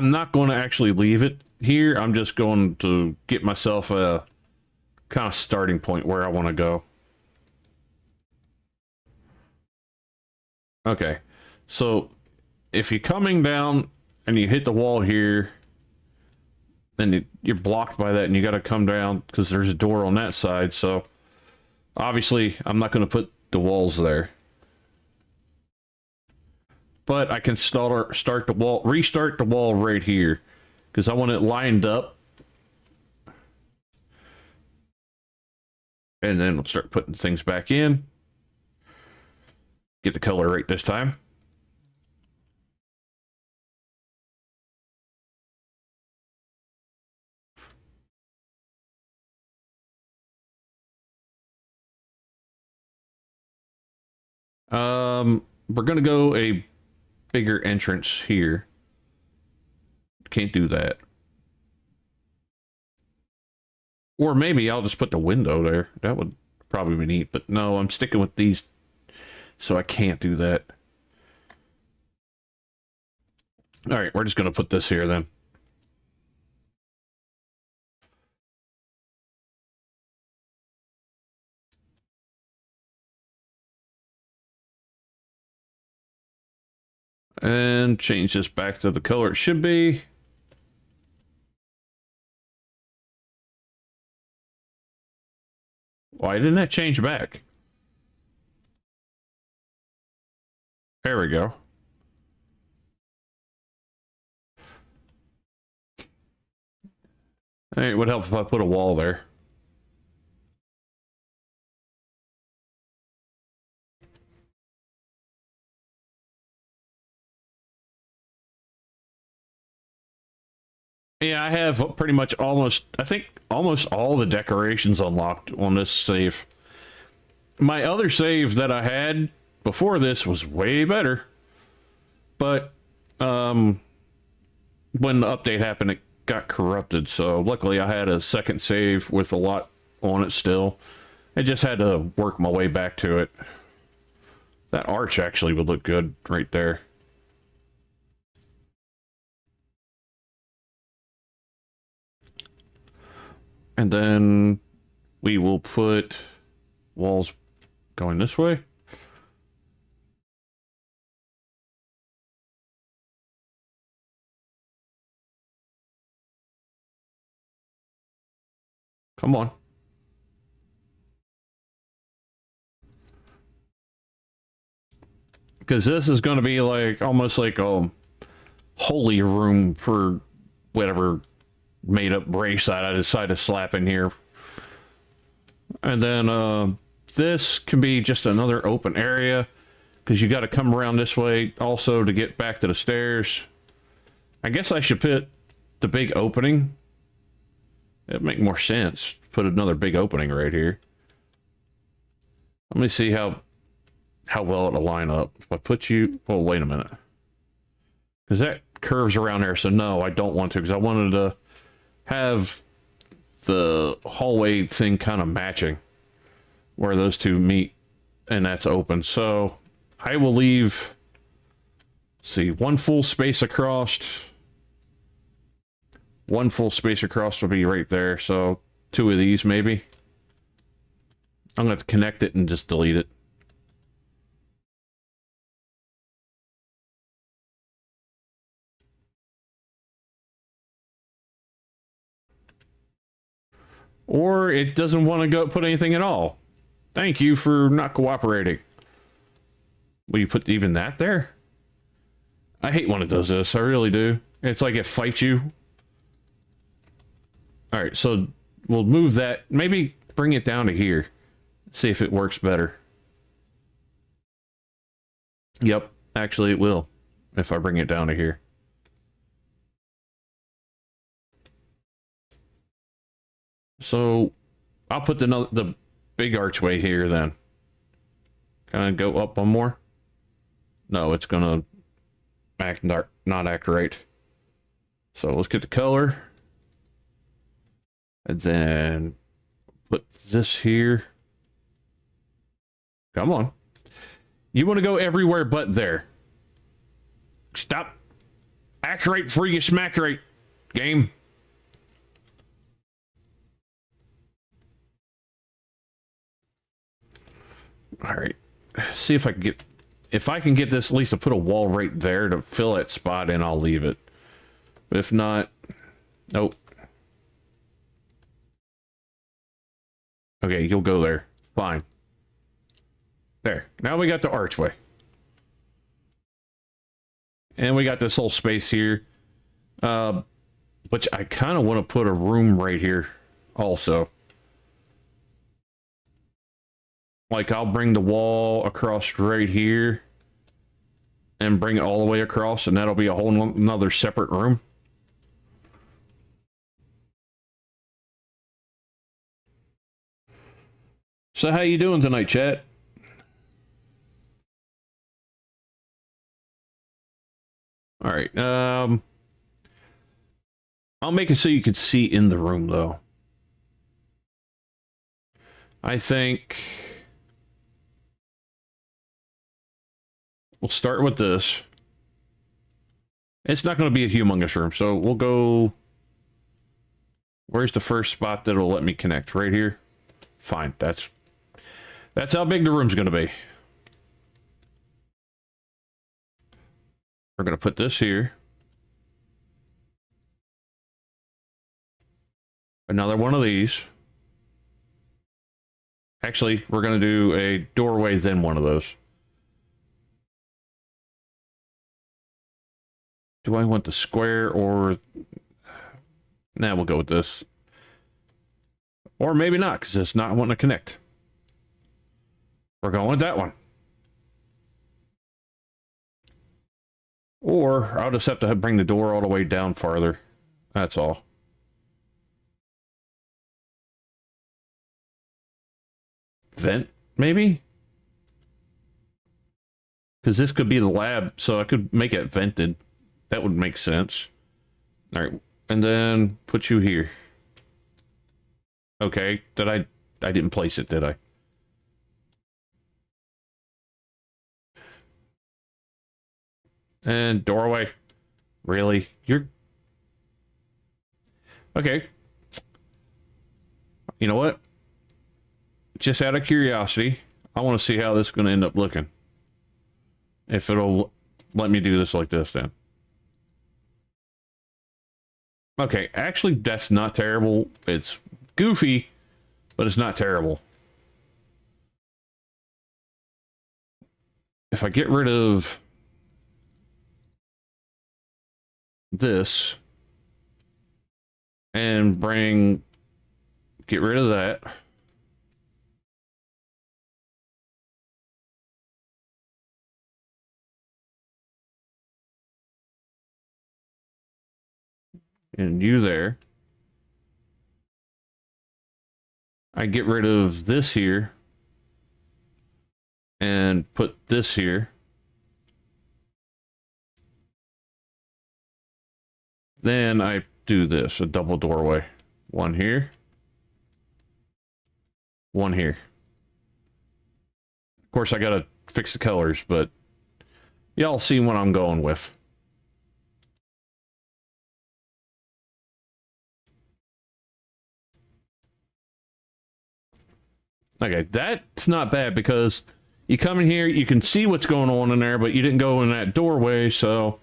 not going to actually leave it here. I'm just going to get myself a kind of starting point where I want to go. Okay, so if you're coming down and you hit the wall here, then you're blocked by that and you got to come down because there's a door on that side. So obviously I'm not going to put the walls there. But I can start the wall, restart the wall right here because I want it lined up. And then we'll start putting things back in. Get the color right this time. We're gonna go a bigger entrance here. Can't do that. Or maybe I'll just put the window there. That would probably be neat. But no, I'm sticking with these, so I can't do that. All right, we're just gonna put this here then. And change this back to the color it should be. Why didn't that change back? There we go. Hey, it would help if I put a wall there. Yeah, I have pretty much almost, I think almost all the decorations unlocked on this save. My other save that I had before this was way better. But when the update happened, it got corrupted. So luckily I had a second save with a lot on it still. I just had to work my way back to it. That arch actually would look good right there. And then we will put walls going this way. Come on. Because this is going to be like almost like a holy room for whatever made up race that I decided to slap in here. And then this can be just another open area because you got to come around this way also to get back to the stairs. I guess I should put the big opening. It'd make more sense. Put another big opening right here. Let me see how well it'll line up. If I put you... Oh, wait a minute. Because that curves around there, so no, I don't want to. Because I wanted to have the hallway thing kind of matching. Where those two meet. And that's open. So, I will leave... See, one full space across. One full space across will be right there. So, two of these maybe. I'm going to have to connect it and just delete it. Or it doesn't want to go put anything at all. Thank you for not cooperating. Will you put even that there? I hate when it does this. I really do. It's like it fights you. Alright, so we'll move that. Maybe bring it down to here. See if it works better. Yep, actually it will. If I bring it down to here. So, I'll put the big archway here then. Can I go up one more? No, it's gonna not act right. So let's get the color. And then put this here. Come on. You want to go everywhere but there. Stop. Act right before you get smacked right, game. All right. See if I can get... If I can get this at least to put a wall right there to fill that spot in, I'll leave it. But if not... Nope. Okay, you'll go there. Fine. There. Now we got the archway. And we got this whole space here. Which I kind of want to put a room right here also. Like, I'll bring the wall across right here. And bring it all the way across. And that'll be a whole another separate room. So how you doing tonight, chat? All right. I'll make it so you can see in the room, though. I think we'll start with this. It's not going to be a humongous room, so we'll go... Where's the first spot that'll let me connect? Right here? Fine, that's how big the room's going to be. We're going to put this here. Another one of these. Actually, we're going to do a doorway, then one of those. Do I want the square or... Nah, we'll go with this. Or maybe not, because it's not wanting to connect. We're going with that one. Or I'll just have to bring the door all the way down farther. That's all. Vent, maybe? Because this could be the lab, so I could make it vented. That would make sense. All right, and then put you here. Okay, I didn't place it, did I? And doorway. Really? You're... Okay. You know what? Just out of curiosity, I want to see how this is going to end up looking. If it'll let me do this like this, then. Okay, actually, that's not terrible. It's goofy, but it's not terrible. If I get rid of this and get rid of that. And you there. I get rid of this here and put this here. Then I do this, a double doorway. One here. One here. Of course, I gotta fix the colors, but y'all see what I'm going with. Okay, that's not bad because you come in here, you can see what's going on in there, but you didn't go in that doorway, so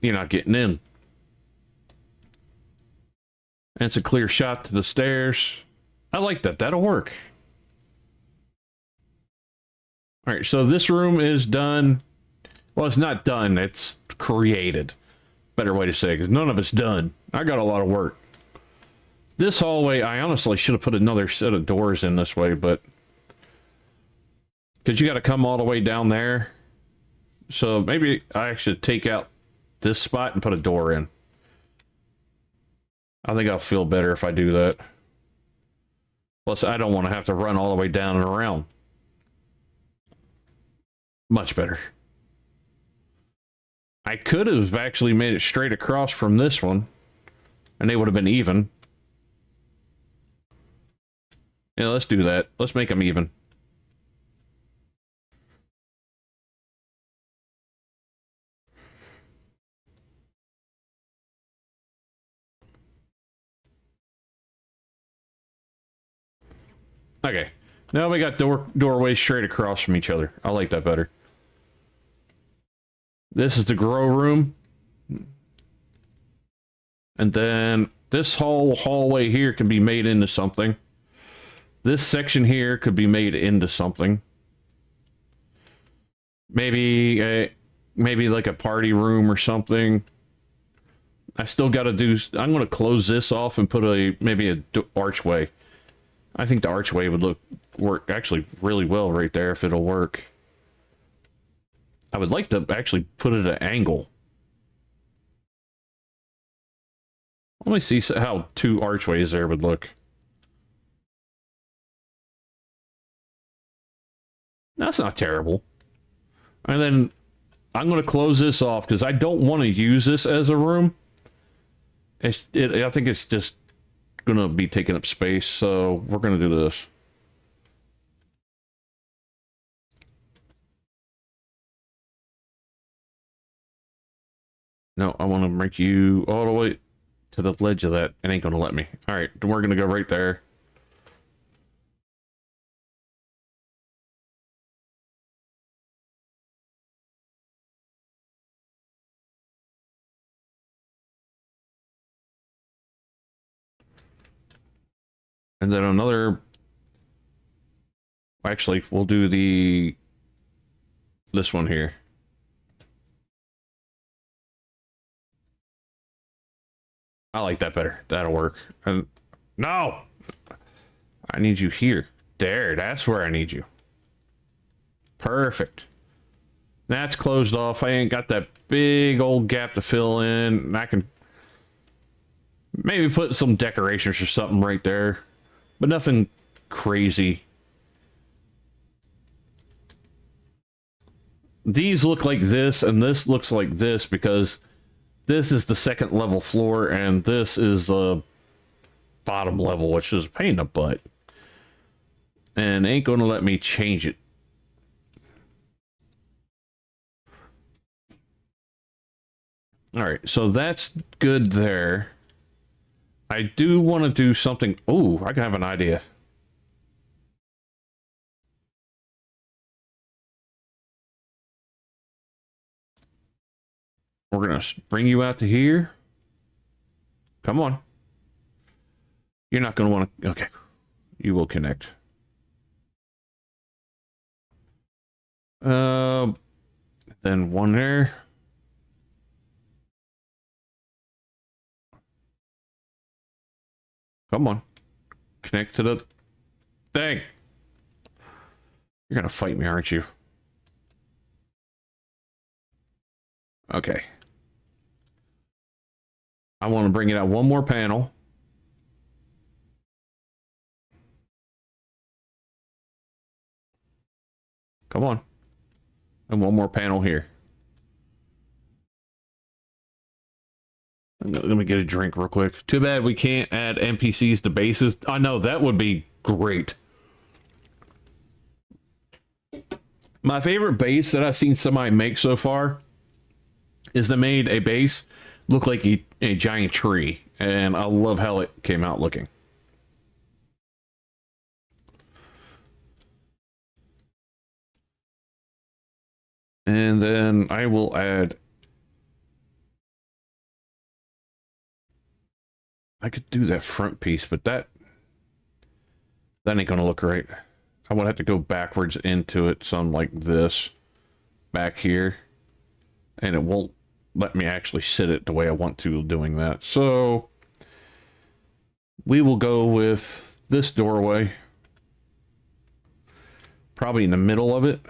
you're not getting in. And it's a clear shot to the stairs. I like that. That'll work. All right, so this room is done. Well, it's not done. It's created. Better way to say it, because none of it's done. I got a lot of work. This hallway, I honestly should have put another set of doors in this way, but... Because you got to come all the way down there. So maybe I should take out this spot and put a door in. I think I'll feel better if I do that. Plus, I don't want to have to run all the way down and around. Much better. I could have actually made it straight across from this one, and they would have been even. Yeah, let's do that. Let's make them even. Okay. Now we got doorways straight across from each other. I like that better. This is the grow room. And then this whole hallway here can be made into something. This section here could be made into something. Maybe like a party room or something. I still got to do... I'm going to close this off and put maybe a archway. I think the archway would work actually really well right there if it'll work. I would like to actually put it at an angle. Let me see how two archways there would look. That's not terrible. And then I'm going to close this off because I don't want to use this as a room. I think it's just going to be taking up space, so we're going to do this. No, I want to make you all the way to the ledge of that. It ain't going to let me. All right, we're going to go right there. And then another... Actually, we'll do this one here. I like that better. That'll work. And no! I need you here. There, that's where I need you. Perfect. That's closed off. I ain't got that big old gap to fill in. And I can maybe put some decorations or something right there. But nothing crazy. These look like this, and this looks like this because this is the second level floor, and this is the bottom level, which is a pain in the butt. And ain't gonna let me change it. Alright, so that's good there. I do want to do something... Ooh, I can have an idea. We're gonna bring you out to here. Come on. You're not gonna want to... Okay. You will connect. Then one there. Come on. Connect to the thing. You're gonna fight me, aren't you? Okay. I want to bring it out one more panel. Come on. And one more panel here. Let me get a drink real quick. Too bad we can't add NPCs to bases. I know, that would be great. My favorite base that I've seen somebody make so far is they made a base look like a giant tree. And I love how it came out looking. And then I will add... I could do that front piece, but that ain't gonna look right. I would have to go backwards into it, some like this, back here, and it won't let me actually sit it the way I want to doing that. So we will go with this doorway, probably in the middle of it.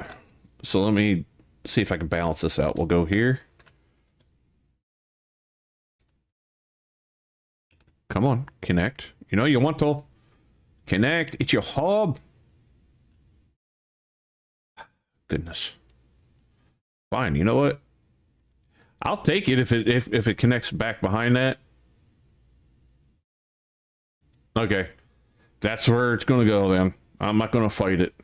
So let me see if I can balance this out. We'll go here. Come on, connect. You know you want to connect. It's your hub. Goodness. Fine. You know what? I'll take it if it connects back behind that. Okay, that's where it's gonna go then. I'm not gonna fight it.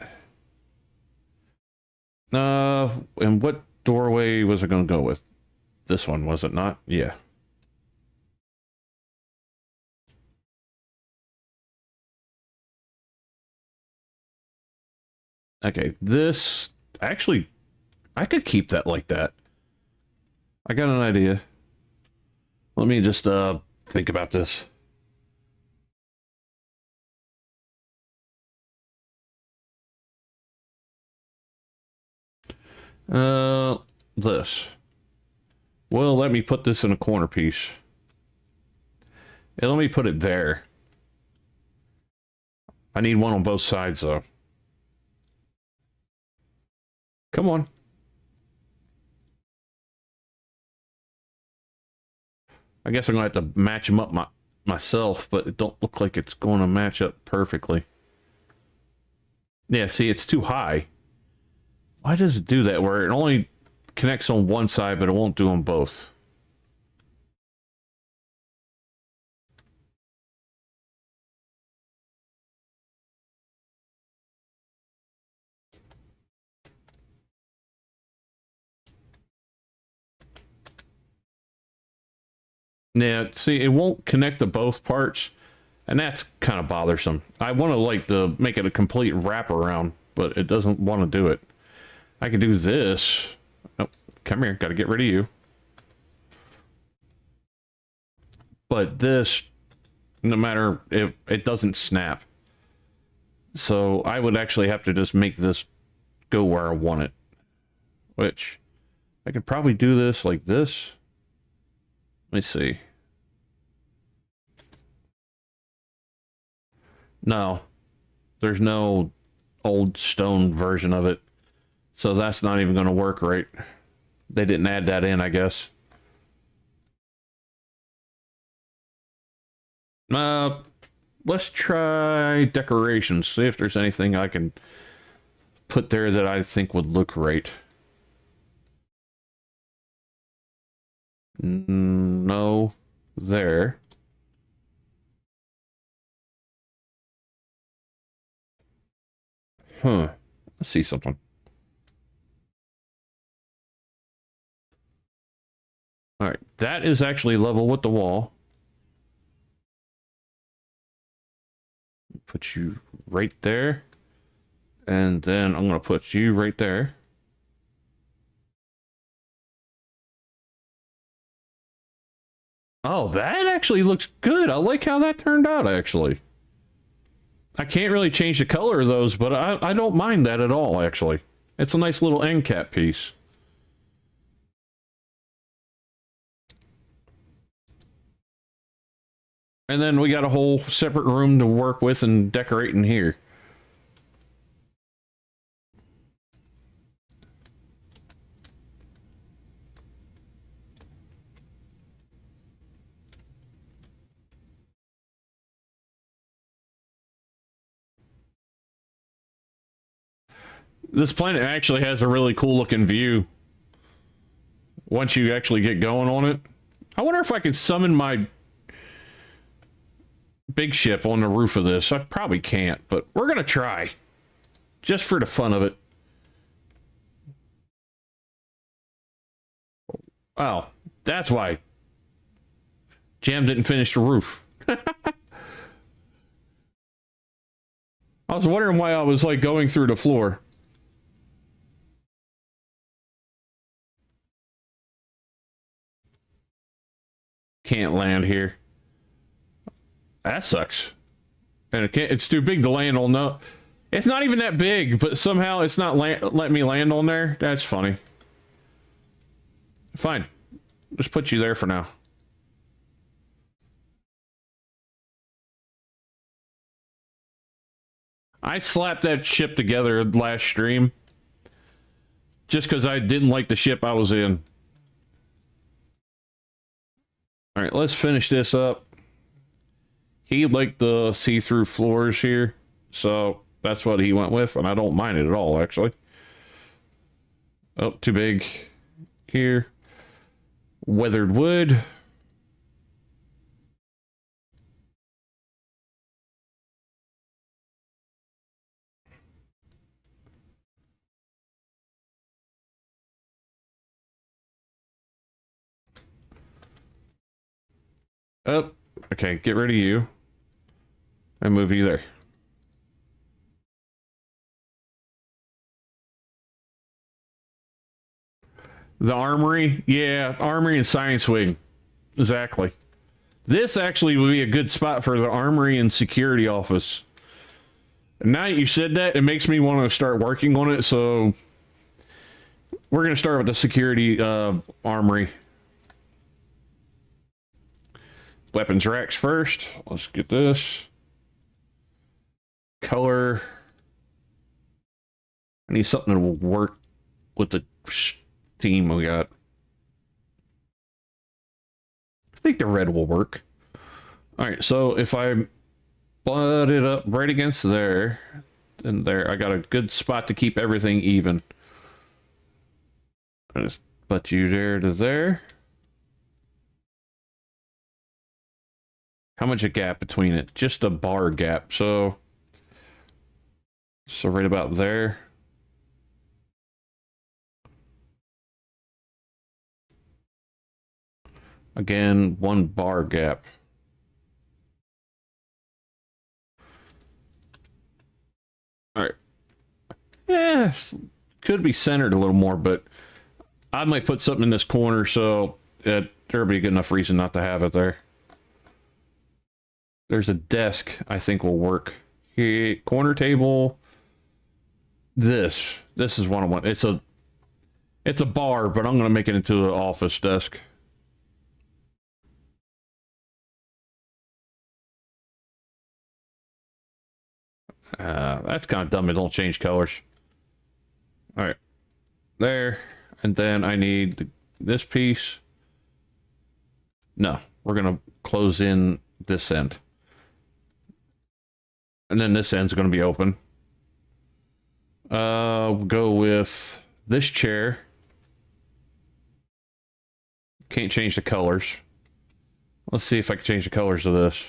And what doorway was it gonna go with? This one, was it not? Yeah. Okay, this... Actually, I could keep that like that. I got an idea. Let me just, think about this. This. Well, let me put this in a corner piece. And let me put it there. I need one on both sides, though. Come on. I guess I'm gonna have to match them up myself, but it don't look like it's going to match up perfectly. Yeah, see, it's too high. Why does it do that? Where it only connects on one side, but it won't do on both. Yeah, see, it won't connect to both parts, and that's kind of bothersome. I want to like to make it a complete wraparound, but it doesn't want to do it. I could do this. Oh, come here, got to get rid of you. But this, no matter if it doesn't snap. So I would actually have to just make this go where I want it. Which, I could probably do this like this. Let me see. No. There's no old stone version of it. So that's not even going to work right. They didn't add that in, I guess. Let's try decorations. See if there's anything I can put there that I think would look right. No, there. Huh. Let's see something. All right, that is actually level with the wall. Put you right there. And then I'm going to put you right there. Oh, that actually looks good. I like how that turned out, actually. I can't really change the color of those, but I don't mind that at all, actually. It's a nice little end cap piece. And then we got a whole separate room to work with and decorate in here. This planet actually has a really cool looking view once you actually get going on it. I wonder if I could summon my big ship on the roof of this. I probably can't, but we're gonna try. Just for the fun of it. Oh, that's why Jam didn't finish the roof. I was wondering why I was like going through the floor. Can't land here. That sucks. And it's too big to land on. No, it's not even that big, but somehow it's not letting me land on there. That's funny. Fine. Just put you there for now. I slapped that ship together last stream just because I didn't like the ship I was in. All right, let's finish this up. He liked the see-through floors here, so that's what he went with, and I don't mind it at all, actually. Oh, too big here. Weathered wood. Oh, okay, get rid of you. And move you there. The armory? Yeah, armory and science wing. Exactly. This actually would be a good spot for the armory and security office. Now that you said that, it makes me want to start working on it, so we're going to start with the security armory. Weapons racks first. Let's get this. Color. I need something that will work with the theme we got. I think the red will work. Alright, so if I butt it up right against there, and there, I got a good spot to keep everything even. I just butt you there to there. How much a gap between it? Just a bar gap. So right about there. Again, one bar gap. All right. Yeah, could be centered a little more, but I might put something in this corner so there'll be a good enough reason not to have it there. There's a desk I think will work Here, corner table. This is what I want. It's a bar, but I'm gonna make it into an office desk. That's kind of dumb. It don't change colors. All right, there, and then I need this piece. No, we're gonna close in this end, and then this end's gonna be open. We'll go with this chair. Can't change the colors. Let's see if I can change the colors of this.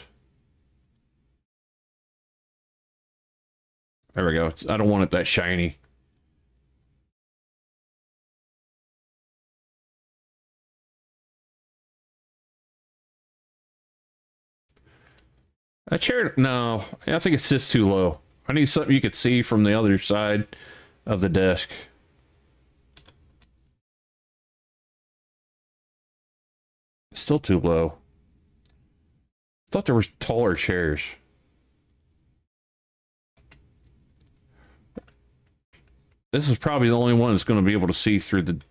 There we go. I don't want it that shiny. That chair, no, I think it sits too low. I need something you could see from the other side of the desk. Still too low. Thought there was taller chairs. This is probably the only one that's going to be able to see through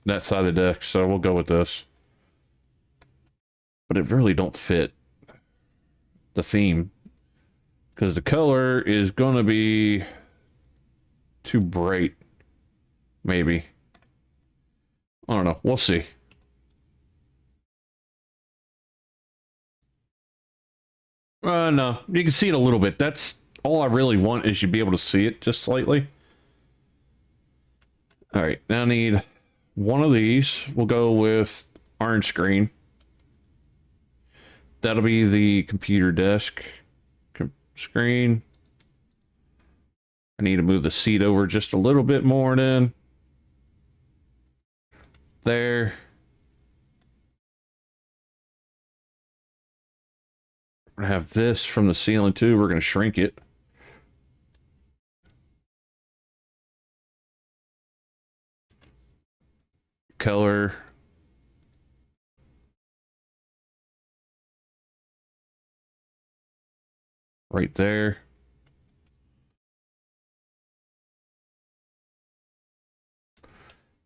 that side of the desk, so we'll go with this. But it really don't fit the theme, because the color is going to be too bright. Maybe. I don't know. We'll see. No. You can see it a little bit. That's all I really want, is you be able to see it just slightly. Alright, now I need one of these. We'll go with orange screen. That'll be the computer desk screen. I need to move the seat over just a little bit more then. There. We're gonna have this from the ceiling too. We're gonna shrink it. Color. Right there.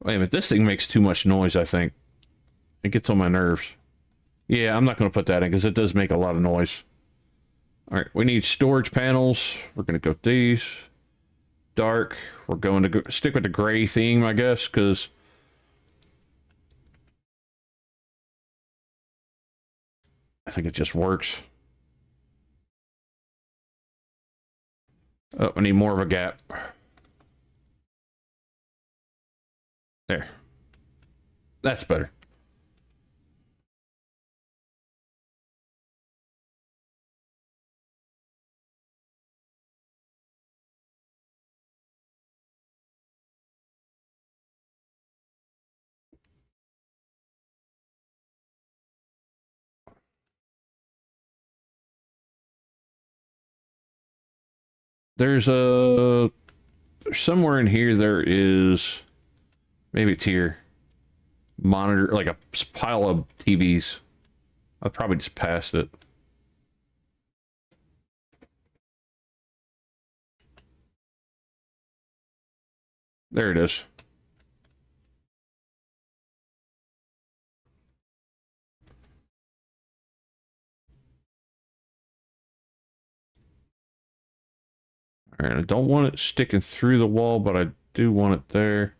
Wait a minute, this thing makes too much noise, I think. It gets on my nerves. Yeah, I'm not going to put that in because it does make a lot of noise. Alright, we need storage panels. We're going to go with these. Dark. We're going to stick with the gray theme, I guess, because I think it just works. Oh, I need more of a gap. There. That's better. There's somewhere in here there is, maybe it's here, monitor, like a pile of TVs. I probably just passed it. There it is. All right, I don't want it sticking through the wall, but I do want it there.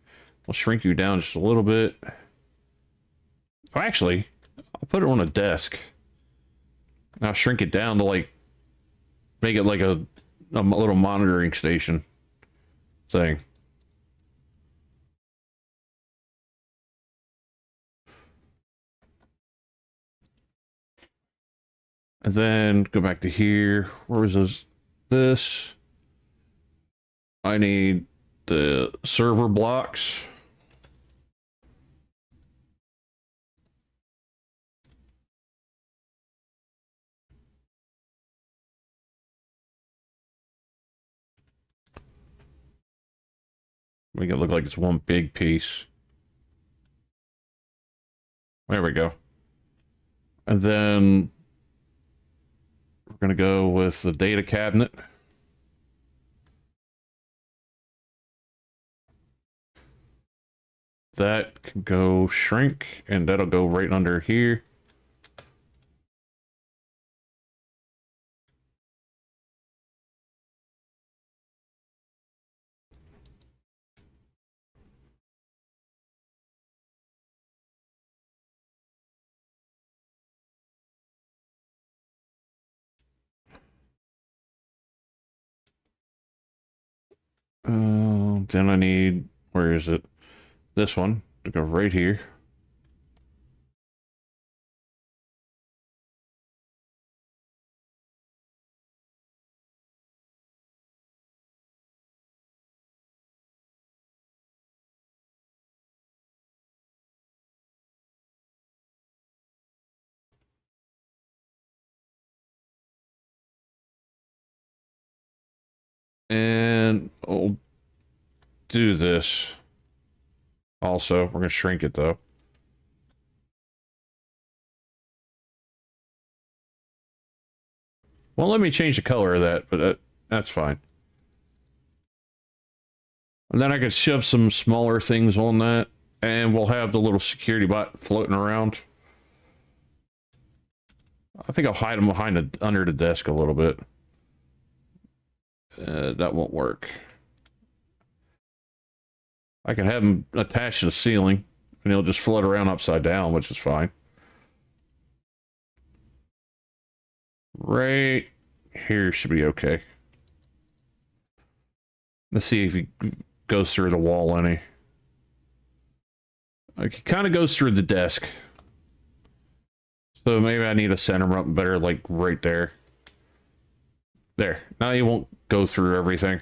I'll shrink you down just a little bit. Oh, actually, I'll put it on a desk. I'll shrink it down to like, make it like a little monitoring station thing. And then go back to here. Where was this? I need the server blocks. Make it look like it's one big piece. There we go. And then we're going to go with the data cabinet. That can go shrink, and that'll go right under here. Then I need, where is it? This one to go right here. And I'll do this. Also, we're going to shrink it though. Well, let me change the color of that, but that's fine. And then I could shove some smaller things on that, and we'll have the little security bot floating around. I think I'll hide them behind under the desk a little bit. That won't work. I can have them attached to the ceiling, and he'll just float around upside down, which is fine. Right here should be okay. Let's see if he goes through the wall any. Like, he kind of goes through the desk. So maybe I need to center him up better, like right there. There. Now he won't go through everything.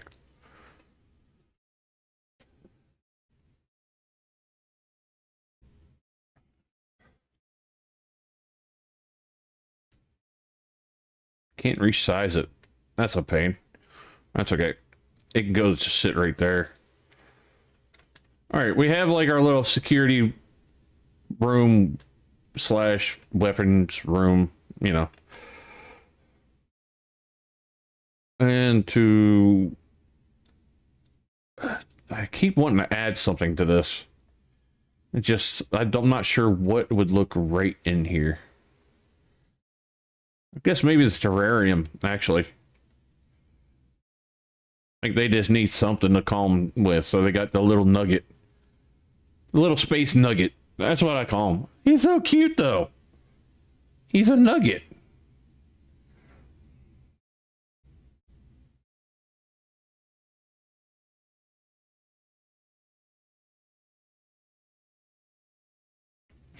Can't resize it. That's a pain. That's okay. It can go just sit right there. Alright, we have like our little security room slash weapons room, you know. And to... I keep wanting to add something to this. It just... I'm not sure what would look right in here. I guess maybe it's terrarium, actually. Like they just need something to calm with, so they got the little nugget. The little space nugget. That's what I call him. He's so cute, though. He's a nugget.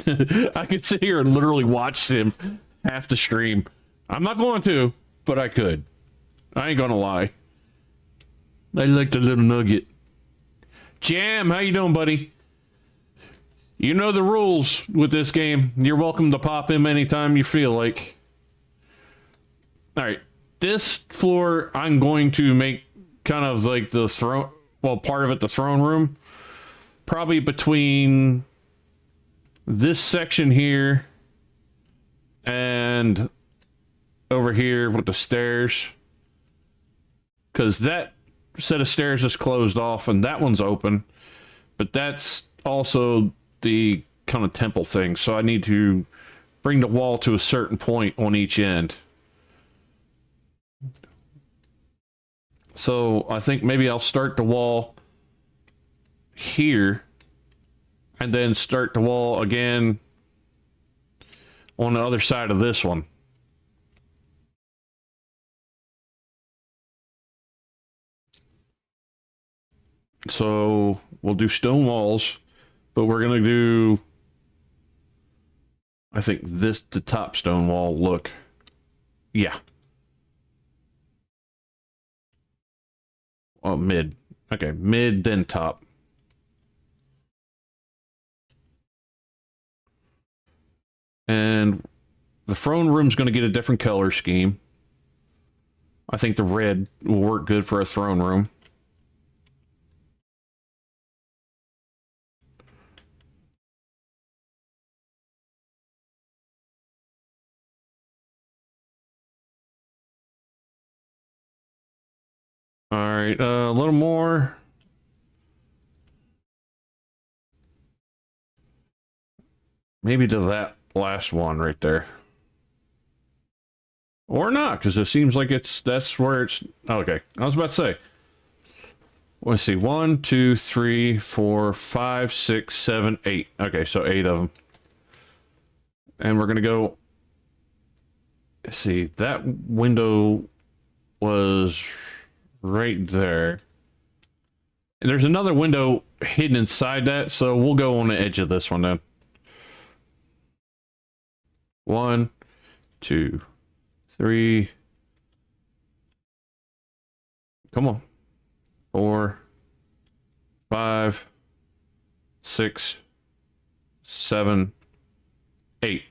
I could sit here and literally watch him half the stream. I'm not going to, but I could. I ain't gonna lie. I like the little nugget. Jam, how you doing, buddy? You know the rules with this game. You're welcome to pop in anytime you feel like. Alright. This floor, I'm going to make kind of like the throne... Well, part of it, the throne room. Probably between this section here and over here with the stairs. Because that set of stairs is closed off and that one's open. But that's also the kind of temple thing. So I need to bring the wall to a certain point on each end. So I think maybe I'll start the wall here and then start the wall again on the other side of this one. So we'll do stone walls, but we're going to do, I think this, the top stone wall look. Yeah. Oh, mid. Okay, mid, then top. And the throne room's going to get a different color scheme. I think the red will work good for a throne room. All right, a little more. Maybe to that last one right there. Or not, because it seems like that's where it's... Okay, I was about to say. Let's see. 1, 2, 3, 4, 5, 6, 7, 8. Okay, so 8 of them. And we're going to go... Let's see. That window was right there. And there's another window hidden inside that, so we'll go on the edge of this one then. 1, 2, 3. Come on. 4, 5, 6, 7, 8.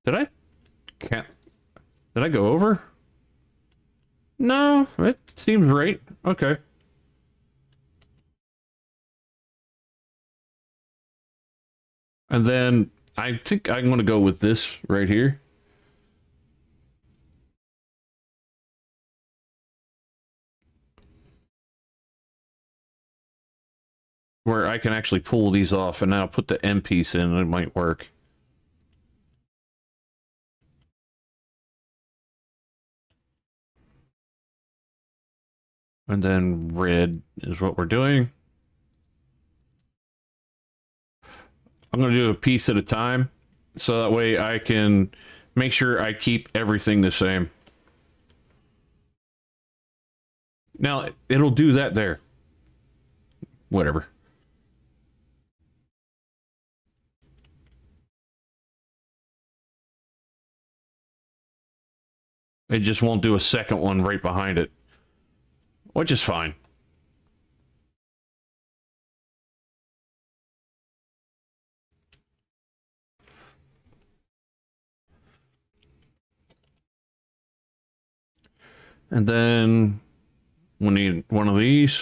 Did I go over? No, it seems right. Okay. And then I think I'm going to go with this right here. Where I can actually pull these off, and now put the end piece in, and it might work. And then red is what we're doing. I'm going to do a piece at a time, so that way I can make sure I keep everything the same. Now, it'll do that there. Whatever. It just won't do a second one right behind it, which is fine. And then we need one of these.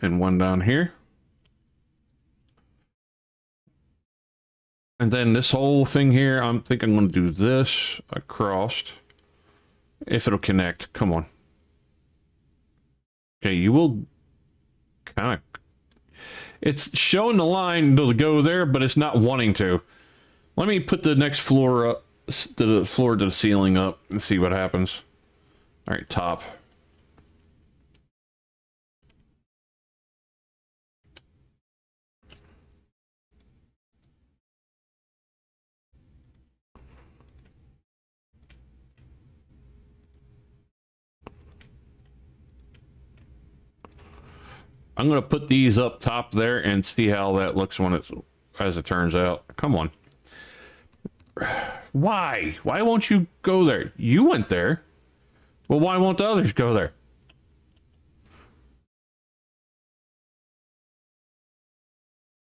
And one down here. And then this whole thing here, I think I'm going to do this across. If it'll connect. Come on. Okay, you will kind of... It's showing the line to go there, but it's not wanting to. Let me put the next floor up, the floor to the ceiling up, and see what happens. All right, top. I'm going to put these up top there and see how that looks when it's, as it turns out. Come on. Why? Why won't you go there? You went there. Well, why won't the others go there?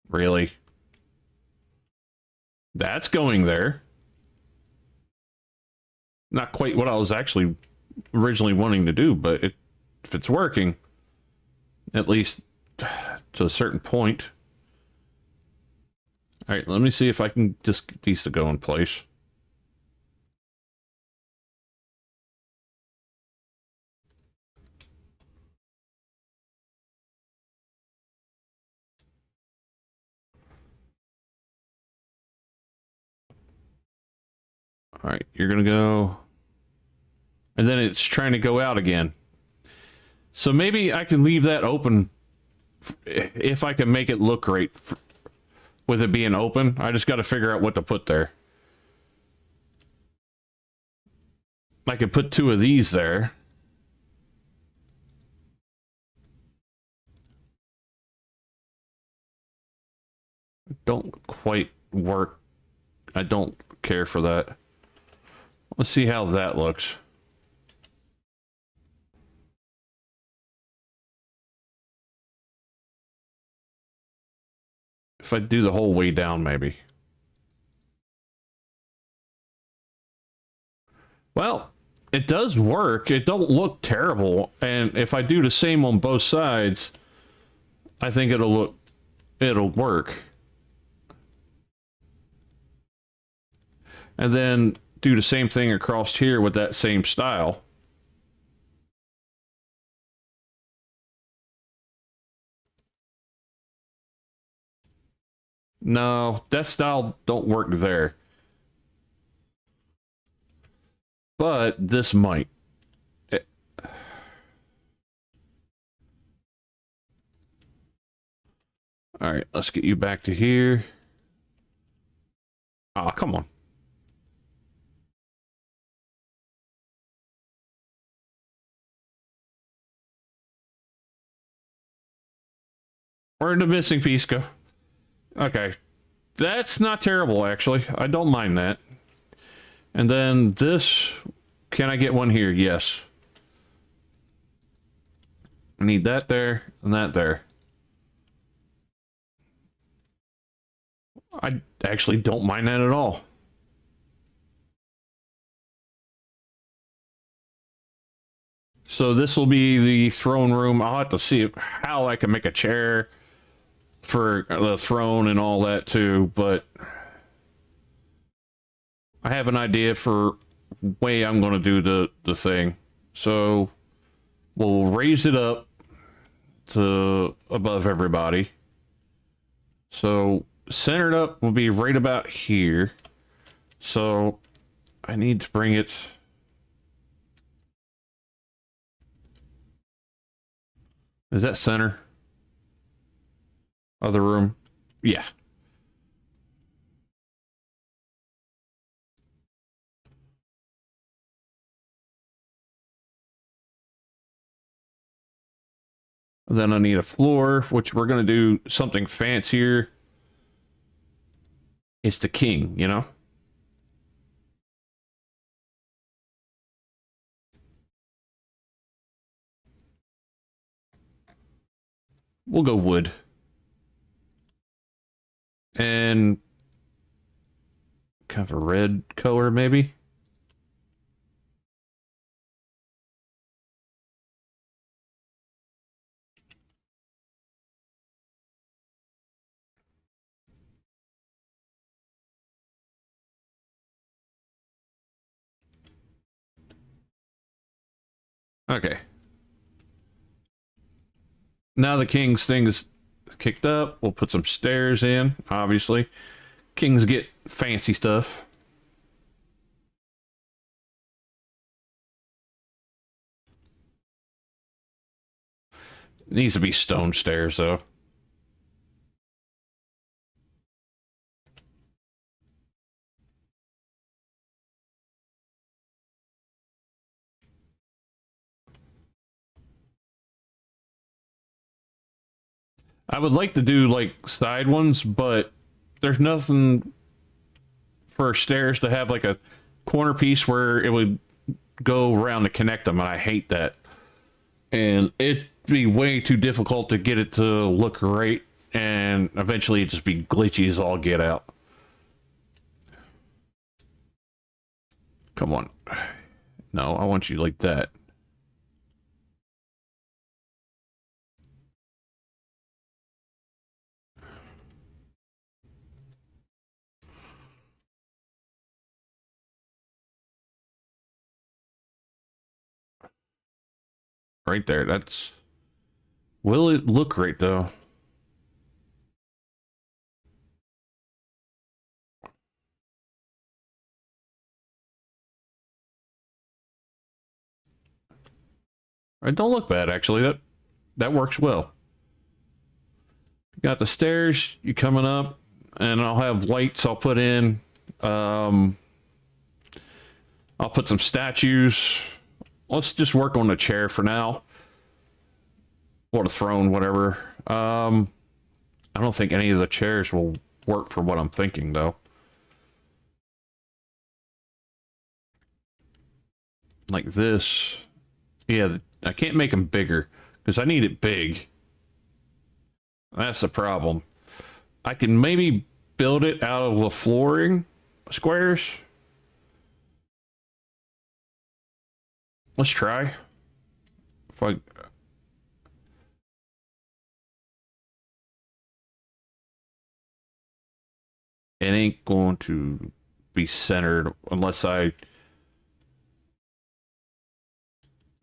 Really? That's going there. Not quite what I was actually originally wanting to do, but if it's working... At least to a certain point. All right, let me see if I can just get these to go in place. All right, you're going to go. And then it's trying to go out again. So maybe I can leave that open if I can make it look great with it being open. I just got to figure out what to put there. I could put 2 of these there. Don't quite work. I don't care for that. Let's see how that looks. If I do the whole way down, maybe. Well, it does work. It don't look terrible. And if I do the same on both sides, I think it'll work. And then do the same thing across here with that same style. No, that style don't work there. But this might. All right, let's get you back to here. Oh, come on. Where'd the missing piece go? Okay. That's not terrible, actually. I don't mind that. And then this... Can I get one here? Yes. I need that there and that there. I actually don't mind that at all. So this will be the throne room. I'll have to see how I can make a chair for the throne and all that too, but I have an idea for way I'm going to do the thing. So we'll raise it up to above everybody. So centered up will be right about here. So I need to bring it... Is that center? Other room? Yeah. Then I need a floor, which we're going to do something fancier. It's the king, you know? We'll go wood. And kind of a red color, maybe? Okay. Now the king's thing is kicked up. We'll put some stairs in, obviously. Kings get fancy stuff. It needs to be stone stairs, though. I would like to do like side ones, but there's nothing for stairs to have like a corner piece where it would go around to connect them, and I hate that. And it'd be way too difficult to get it to look right, and eventually it'd just be glitchy as all get out. Come on. No, I want you like that. Right there, that's... Will it look right, though? It don't look bad, actually. That works well. Got the stairs, you coming up, and I'll have lights I'll put in. I'll put some statues. Let's just work on the chair for now. Or the throne, whatever. I don't think any of the chairs will work for what I'm thinking, though. Like this. Yeah, I can't make them bigger, because I need it big. That's the problem. I can maybe build it out of the flooring squares. Let's try. If I... It ain't going to be centered unless I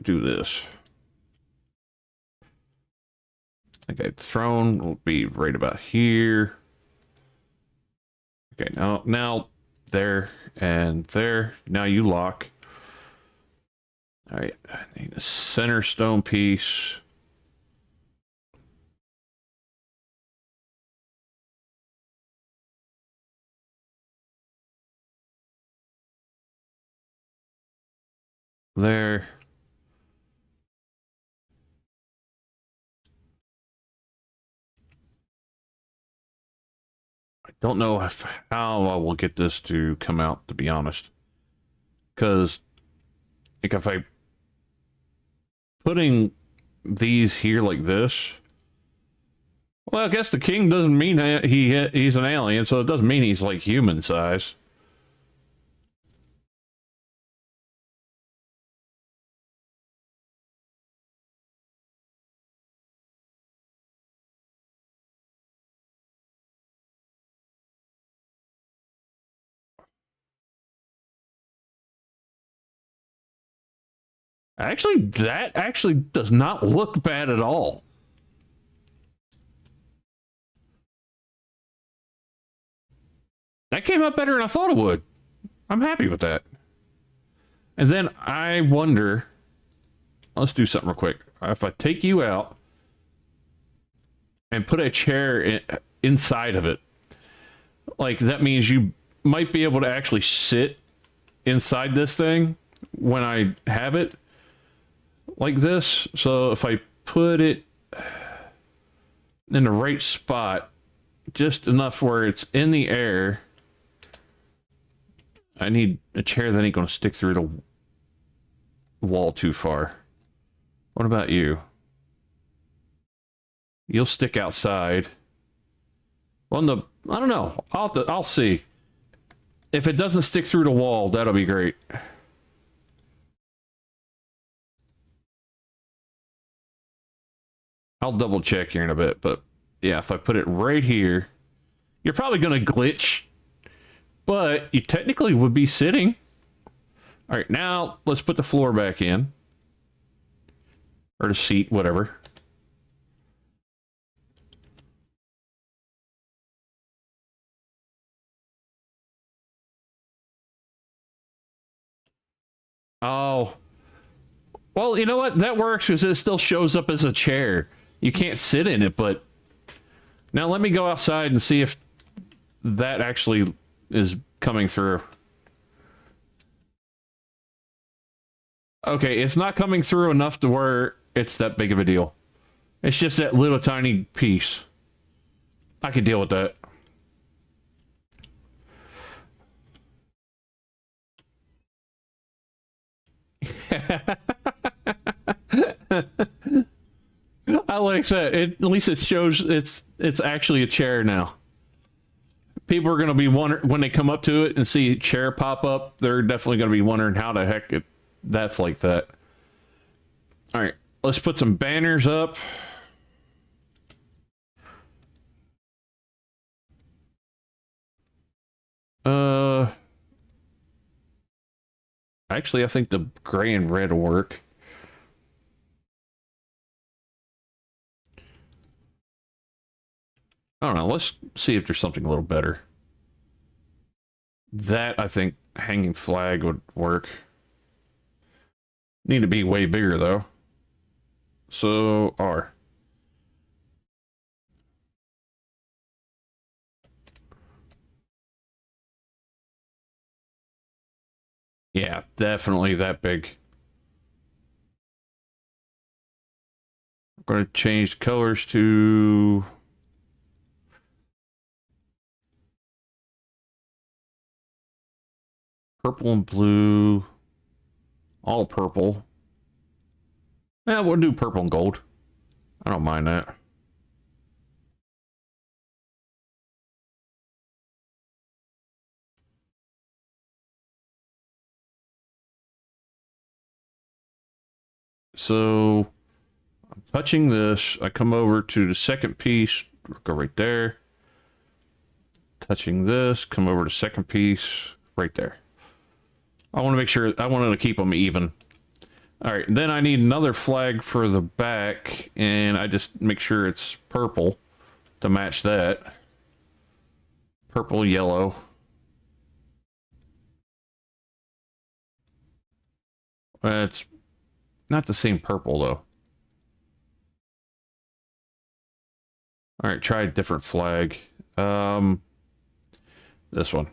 do this. Okay, the throne will be right about here. Okay, now there and there. Now you lock. All right, I need a center stone piece. There. I don't know how I will get this to come out, to be honest. Because, like, if I putting these here like this, well, I guess the king doesn't mean he's an alien, so it doesn't mean he's like human size. Actually, that actually does not look bad at all. That came out better than I thought it would. I'm happy with that. And then I wonder, let's do something real quick. If I take you out and put a chair inside of it, like that means you might be able to actually sit inside this thing when I have it like this. So if I put it in the right spot, just enough where it's in the air, I need a chair that ain't going to stick through the wall too far. What about you? You'll stick outside. Well, I don't know. I'll see. If it doesn't stick through the wall, that'll be great. I'll double check here in a bit, but yeah, if I put it right here, you're probably going to glitch, but you technically would be sitting. All right, now let's put the floor back in. Or the seat, whatever. Oh. Well, you know what? That works because it still shows up as a chair. You can't sit in it, but... Now let me go outside and see if that actually is coming through. Okay, it's not coming through enough to where it's that big of a deal. It's just that little tiny piece. I can deal with that. I like that. At least it shows it's actually a chair now. People are going to be wondering when they come up to it and see a chair pop up. They're definitely going to be wondering how the heck that's like that. All right, let's put some banners up. Actually, I think the gray and red will work. I don't know. Let's see if there's something a little better. That, I think, hanging flag would work. Need to be way bigger, though. So, R. Yeah, definitely that big. I'm going to change colors to... purple and blue. All purple. Yeah, we'll do purple and gold. I don't mind that. So, I'm touching this. I come over to the second piece. Go right there. Touching this. Come over to second piece. Right there. I want to make sure. I wanted to keep them even. All right. Then I need another flag for the back. And I just make sure it's purple to match that. Purple, yellow. It's not the same purple, though. Alright, try a different flag. This one.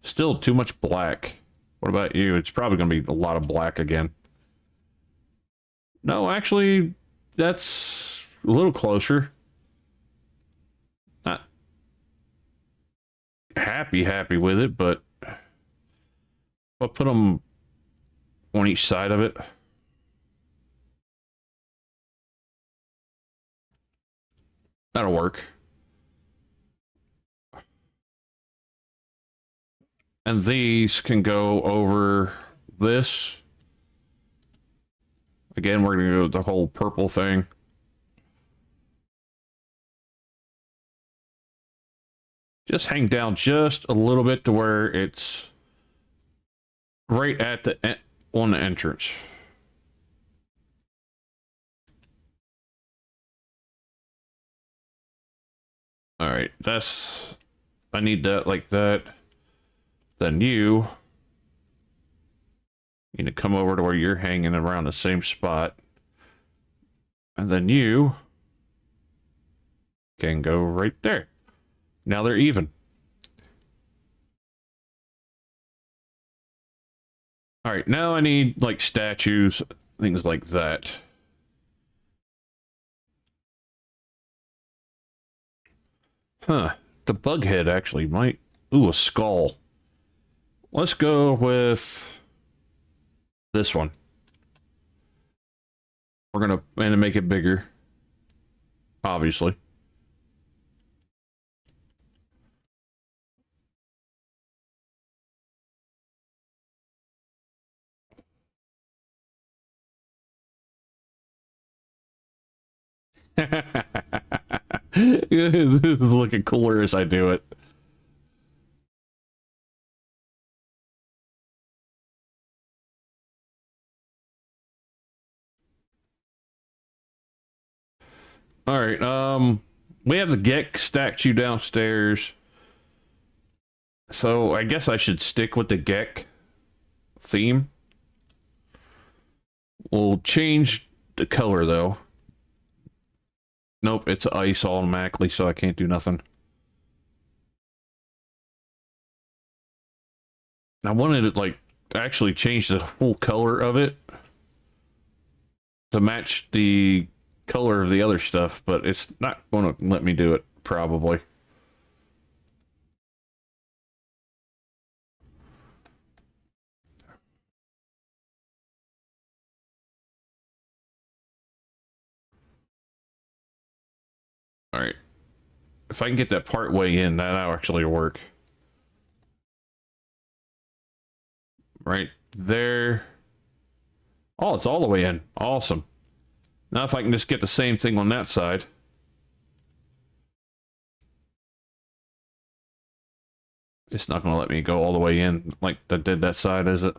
Still too much black. What about you? It's probably going to be a lot of black again. No, actually, that's a little closer. Not happy with it, but I'll put them on each side of it. That'll work. And these can go over this. Again, we're going to go with the whole purple thing. Just hang down just a little bit to where it's right at the on the entrance. All right, I need that like that. Then you need to come over to where you're hanging around the same spot. And then you can go right there. Now they're even. All right, now I need like statues, things like that. Huh, the bug head actually might... Ooh, a skull. Let's go with this one. We're gonna make it bigger, obviously. This is looking cooler as I do it. All right, we have the Gek statue downstairs. So I guess I should stick with the Gek theme. We'll change the color though. Nope, it's ice automatically, so I can't do nothing. I wanted to like actually change the whole color of it to match the color of the other stuff, but it's not going to let me do it, probably. All right. If I can get that part way in, that'll actually work. Right there. Oh, it's all the way in. Awesome. Now if I can just get the same thing on that side. It's not going to let me go all the way in like that did that side, is it?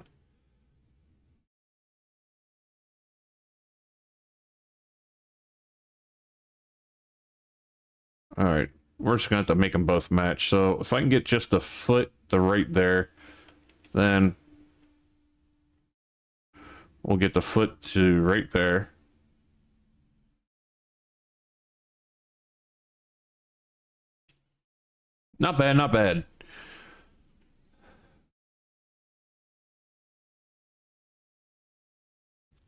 All right. We're just going to have to make them both match. So if I can get just the foot to right there, then we'll get the foot to right there. Not bad, not bad.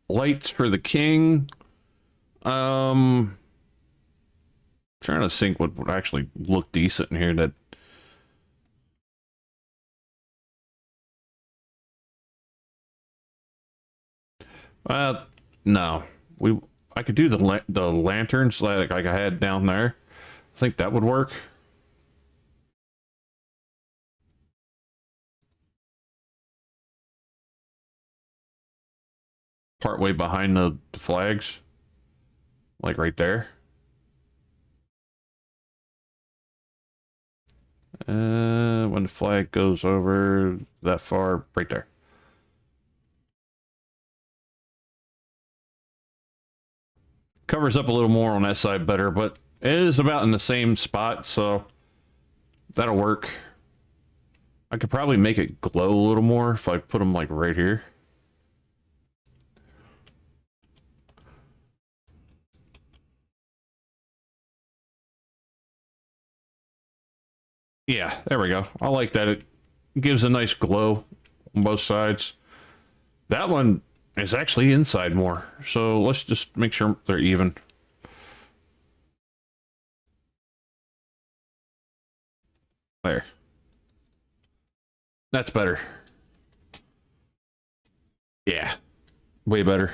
Lights for the king. Trying to think what would actually look decent in here that... no. I could do the lanterns like I had down there. I think that would work. Part way behind the flags. Like right there. When the flag goes over that far, right there. Covers up a little more on that side better, but It is about in the same spot, so that'll work. I could probably make it glow a little more if I put them like right here. Yeah, there we go. I like that. It gives a nice glow on both sides. That one is actually inside more, so let's just make sure they're even. There. That's better. Yeah, way better.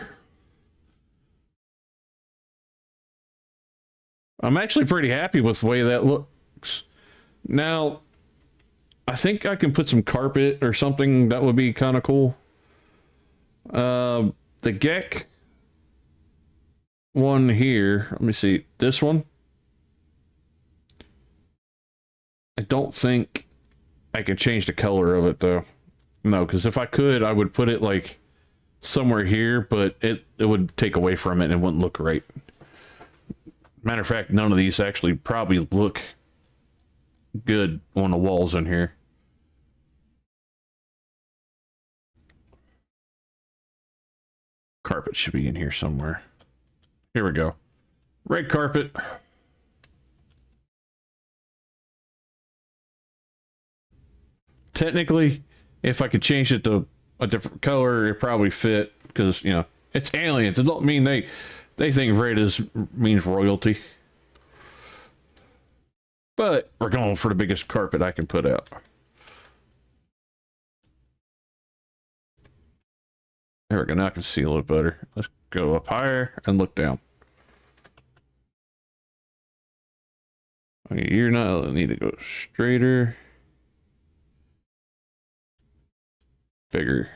I'm actually pretty happy with the way that looks. Now, I think I can put some carpet or something that would be kind of cool. The Gek one here, let me see, this one. I don't think I can change the color of it though. No, because if I could, I would put it like somewhere here, but it would take away from it and it wouldn't look right. Matter of fact, none of these actually probably look good on the walls in here. Carpet should be in here somewhere. Here we go. Red carpet. Technically, if I could change it to a different color, it probably fit because, you know, it's aliens. It don't mean they think red means royalty. But we're going for the biggest carpet I can put out. There we go. Now I can see a little better. Let's go up higher and look down. Okay, you're not need to go straighter. Bigger.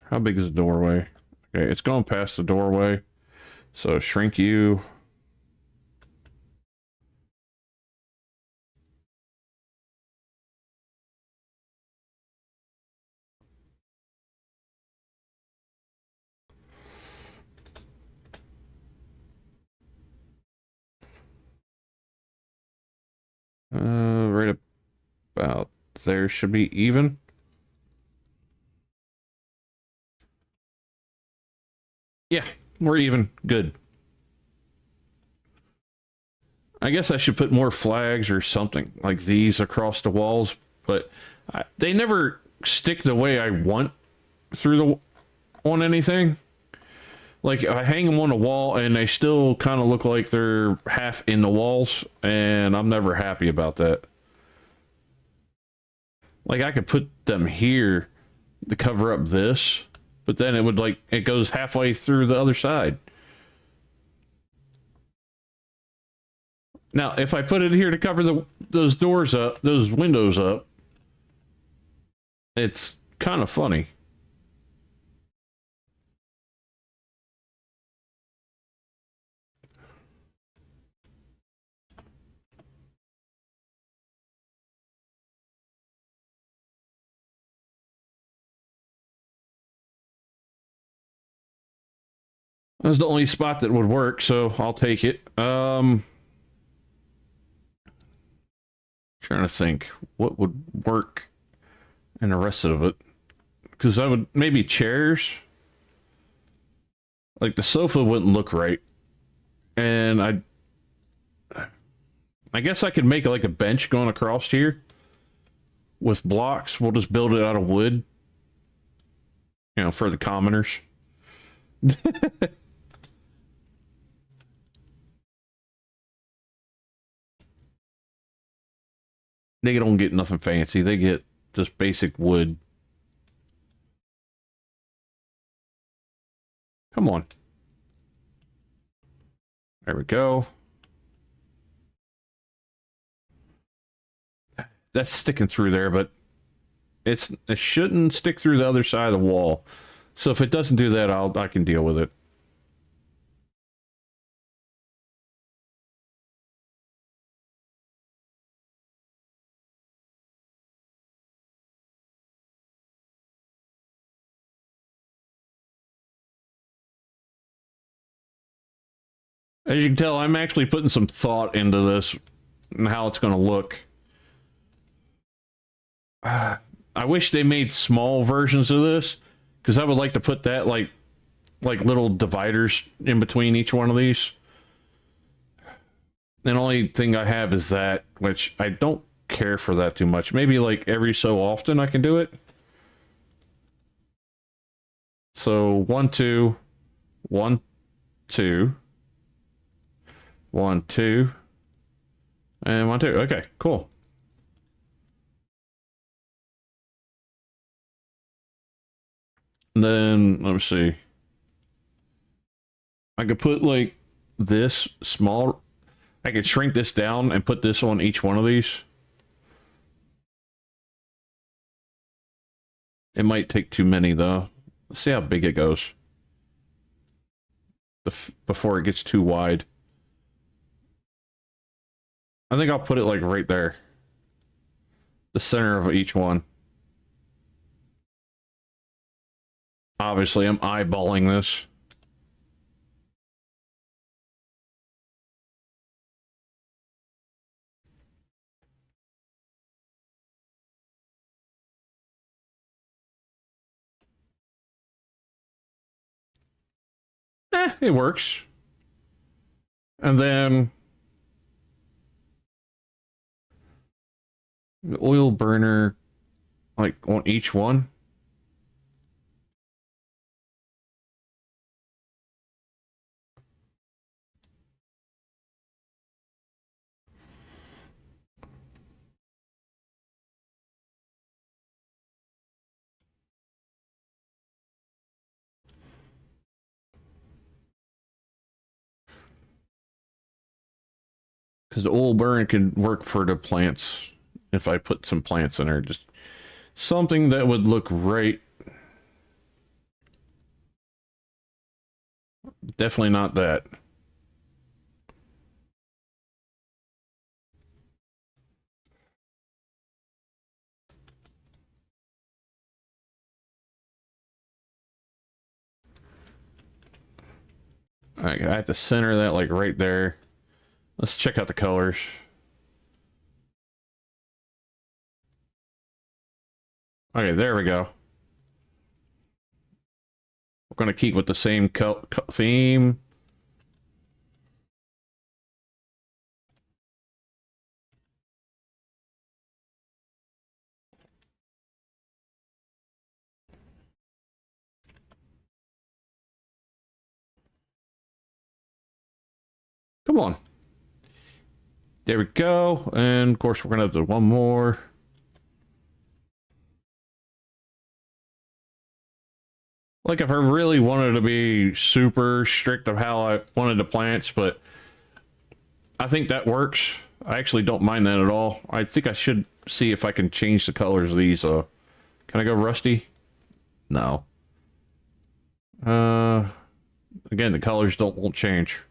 How big is the doorway? Okay, it's going past the doorway. So shrink you. Right about there should be even. Yeah, we're even. Good. I guess I should put more flags or something like these across the walls, but they never stick the way I want through the on anything. Like I hang them on the wall and they still kind of look like they're half in the walls, and I'm never happy about that. Like I could put them here to cover up this, but then it would like it goes halfway through the other side. Now, if I put it here to cover those doors up, those windows up, it's kind of funny. That's the only spot that would work, so I'll take it. Trying to think what would work in the rest of it. Because I would maybe chairs. Like the sofa wouldn't look right. And I guess I could make like a bench going across here with blocks. We'll just build it out of wood. You know, for the commoners. They don't get nothing fancy. They get just basic wood. Come on. There we go. That's sticking through there, but it shouldn't stick through the other side of the wall. So if it doesn't do that, I can deal with it. As you can tell, I'm actually putting some thought into this and how it's going to look. I wish they made small versions of this, because I would like to put that like little dividers in between each one of these. And the only thing I have is that, which I don't care for that too much. Maybe like every so often I can do it. So 1, 2, 1, 2, 1, 2, and 1, 2. Okay, cool. And then let me see. I could put like this small. I could shrink this down and put this on each one of these. It might take too many though. Let's see how big it goes before it gets too wide. I think I'll put it like right there. The center of each one. Obviously, I'm eyeballing this. It works. And then the oil burner, like on each one. Because the oil burn can work for the plants if I put some plants in there. Just something that would look right. Definitely not that. Alright, I have to center that like right there. Let's check out the colors. Okay, there we go. We're going to keep with the same theme. Come on. There we go. And of course, we're going to have to do one more. Like if I really wanted to be super strict of how I wanted the plants, but I think that works. I actually don't mind that at all. I think I should see if I can change the colors of these. Can I go rusty? No. Again, the colors won't change.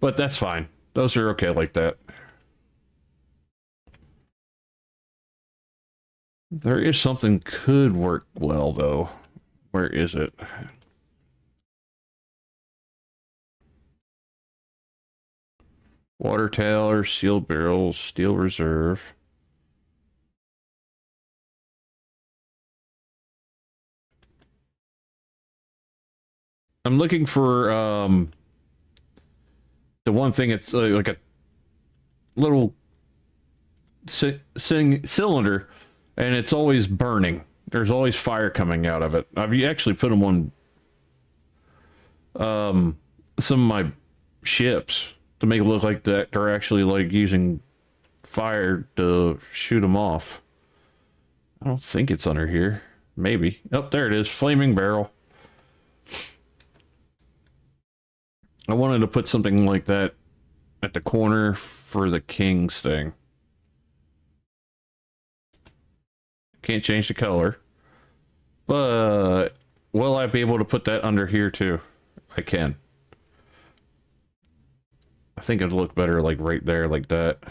But that's fine. Those are okay like that. There is something could work well, though. Where is it? Water tower, sealed barrels, steel reserve. I'm looking for the one thing. It's like a little cylinder, and it's always burning. There's always fire coming out of it. I've actually put them on some of my ships to make it look like that they're actually like using fire to shoot them off. I don't think it's under here. Maybe. Oh, there it is. Flaming barrel. I wanted to put something like that at the corner for the king's thing. Can't change the color. But will I be able to put that under here too? I can. I think it'd look better like right there like that.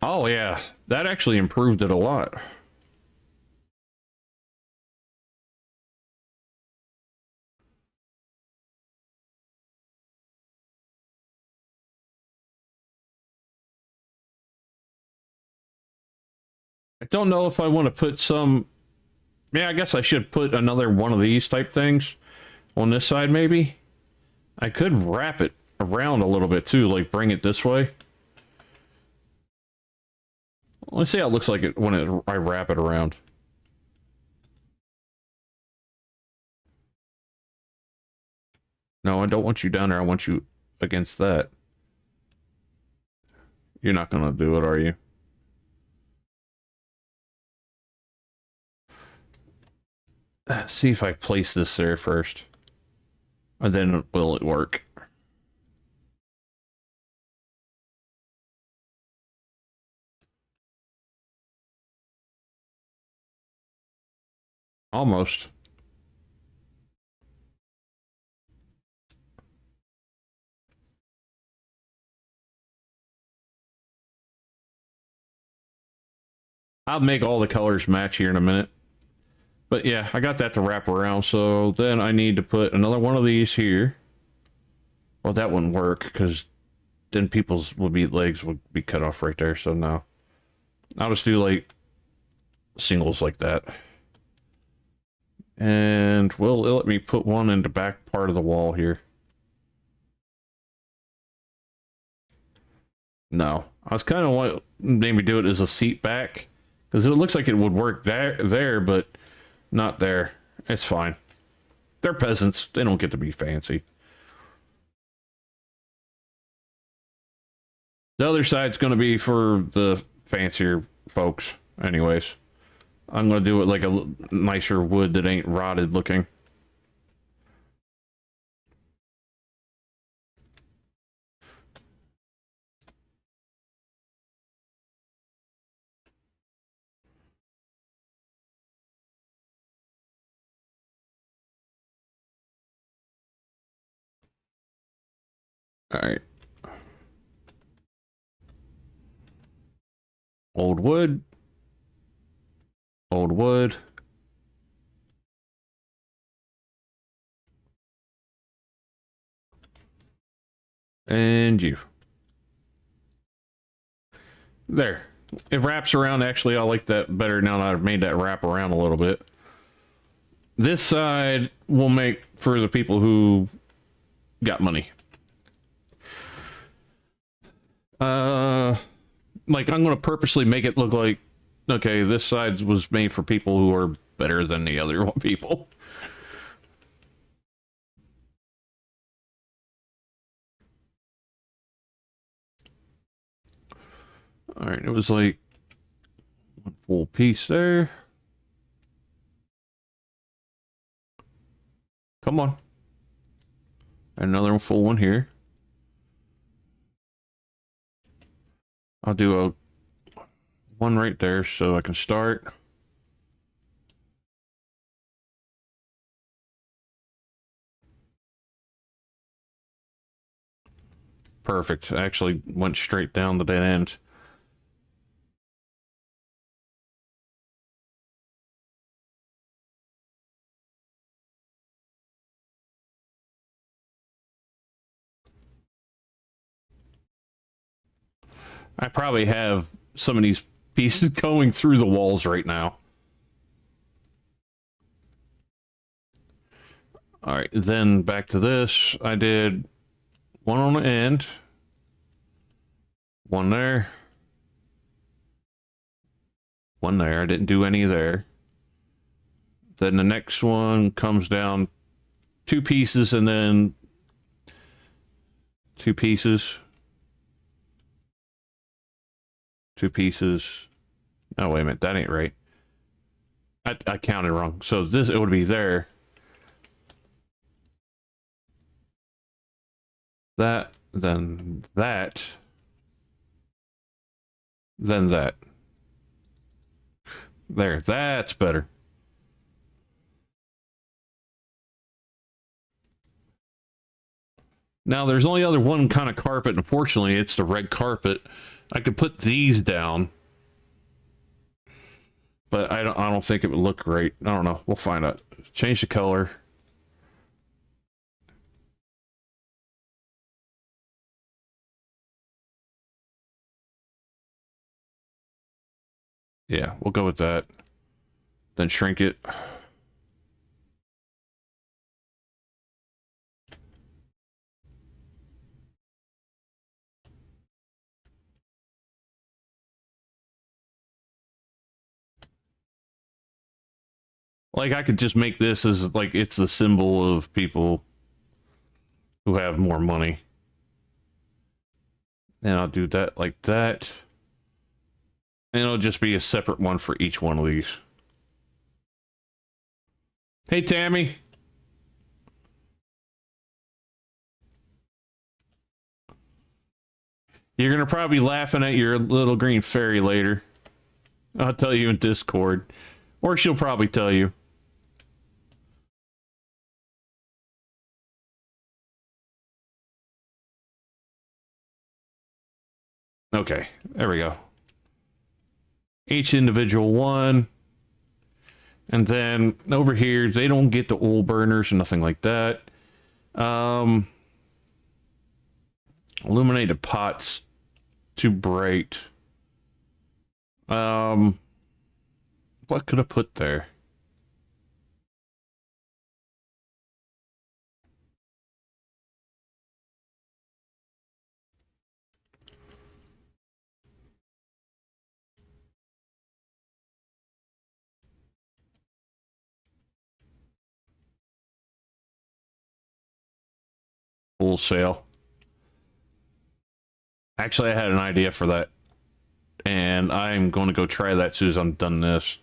Oh yeah, that actually improved it a lot. I don't know if I want to put some... Yeah, I guess I should put another one of these type things on this side, maybe. I could wrap it around a little bit too, like bring it this way. Let's see how it looks like it when I wrap it around. No, I don't want you down there. I want you against that. You're not gonna do it, are you? See if I place this there first. And then will it work? Almost. I'll make all the colors match here in a minute. But yeah, I got that to wrap around, so then I need to put another one of these here. Well, that wouldn't work, because then people's legs would be cut off right there, so no. I'll just do, like, singles like that. And, well, it'll let me put one in the back part of the wall here. No. I was kind of want maybe do it as a seat back, because it looks like it would work there, but not there. It's fine. They're peasants. They don't get to be fancy. The other side's going to be for the fancier folks, anyways. I'm going to do it like a nicer wood that ain't rotted looking. All right. Old wood. Old wood. And you. There. It wraps around. Actually, I like that better now that I've made that wrap around a little bit. This side will make for the people who got money. Like, I'm going to purposely make it look like, okay, this side was made for people who are better than the other people. All right, it was like one full piece there. Come on. Another full one here. I'll do a one right there so I can start. Perfect. I actually went straight down the dead end. I probably have some of these pieces going through the walls right now. All right, then back to this. I did one on the end, one there, one there. I didn't do any there. Then the next one comes down two pieces and then two pieces. Two pieces. Oh, wait a minute. That ain't right. I counted wrong. So this, it would be there. That, then that. Then that. There. That's better. Now, there's only other one kind of carpet. Unfortunately, it's the red carpet. I could put these down, but I don't think it would look great. I don't know. We'll find out. Change the color. Yeah, we'll go with that. Then shrink it. Like, I could just make this as, like, it's the symbol of people who have more money. And I'll do that like that. And it'll just be a separate one for each one of these. Hey, Tammy. You're going to probably be laughing at your little green fairy later. I'll tell you in Discord. Or she'll probably tell you. Okay, there we go. Each individual one. And then over here, they don't get the oil burners or nothing like that. Illuminated pots, too bright. What could I put there? Wholesale. Actually, I had an idea for that. And I'm going to go try that as soon as I'm done this.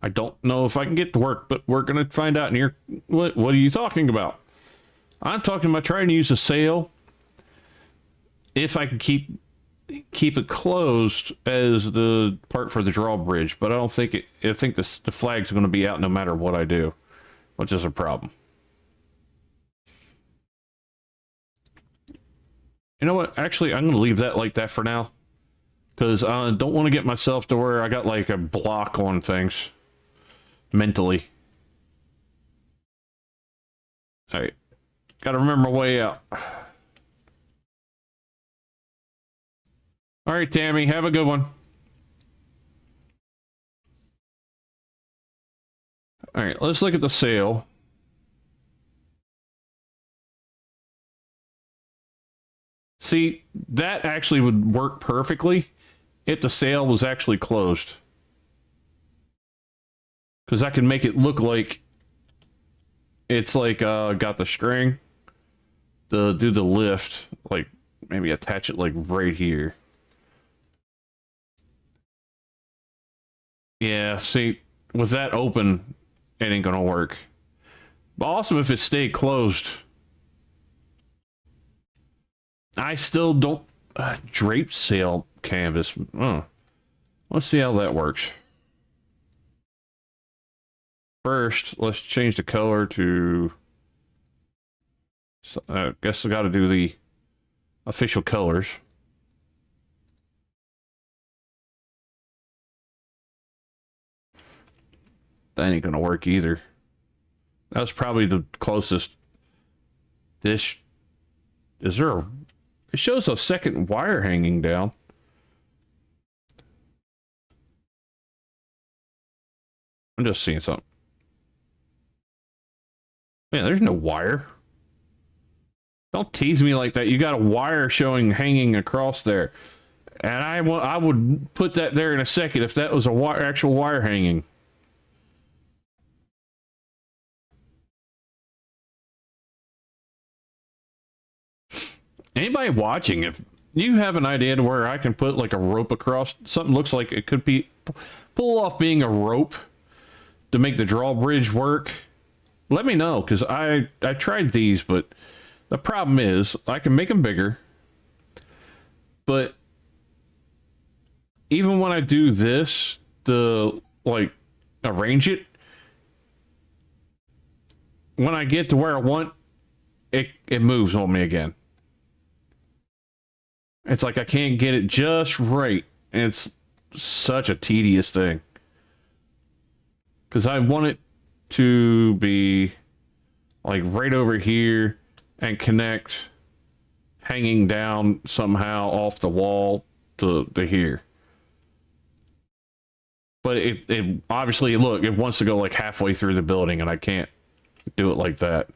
I don't know if I can get to work, but we're going to find out in here. What are you talking about? I'm talking about trying to use a sail. If I can keep it closed as the part for the drawbridge, but I don't think it. I think the flag's going to be out no matter what I do, which is a problem. You know what? Actually, I'm going to leave that like that for now. Because I don't want to get myself to where I got like a block on things. Mentally. Alright. Gotta remember my way out. Alright, Tammy. Have a good one. Alright, let's look at the sail. See, that actually would work perfectly if the sail was actually closed. Because I can make it look like it's like got the string to do the lift. Like, maybe attach it like right here. Yeah, see, with that open, it ain't gonna work. But awesome if it stayed closed. I still don't drape sail canvas. Let's see how that works. First, let's change the color to. I guess I got to do the official colors. That ain't gonna work either. That's probably the closest. This is there a. It shows a second wire hanging down. I'm just seeing something. Man, there's no wire. Don't tease me like that. You got a wire showing hanging across there. And I would put that there in a second if that was a actual wire hanging. Anybody watching, if you have an idea to where I can put like a rope across, something looks like it could be pull off being a rope to make the drawbridge work, let me know, because I tried these, but the problem is I can make them bigger, but even when I do this to like arrange it, when I get to where I want, it moves on me again. It's like I can't get it just right. And it's such a tedious thing. Because I want it to be like right over here and connect hanging down somehow off the wall to here. But it obviously, look, it wants to go like halfway through the building and I can't do it like that.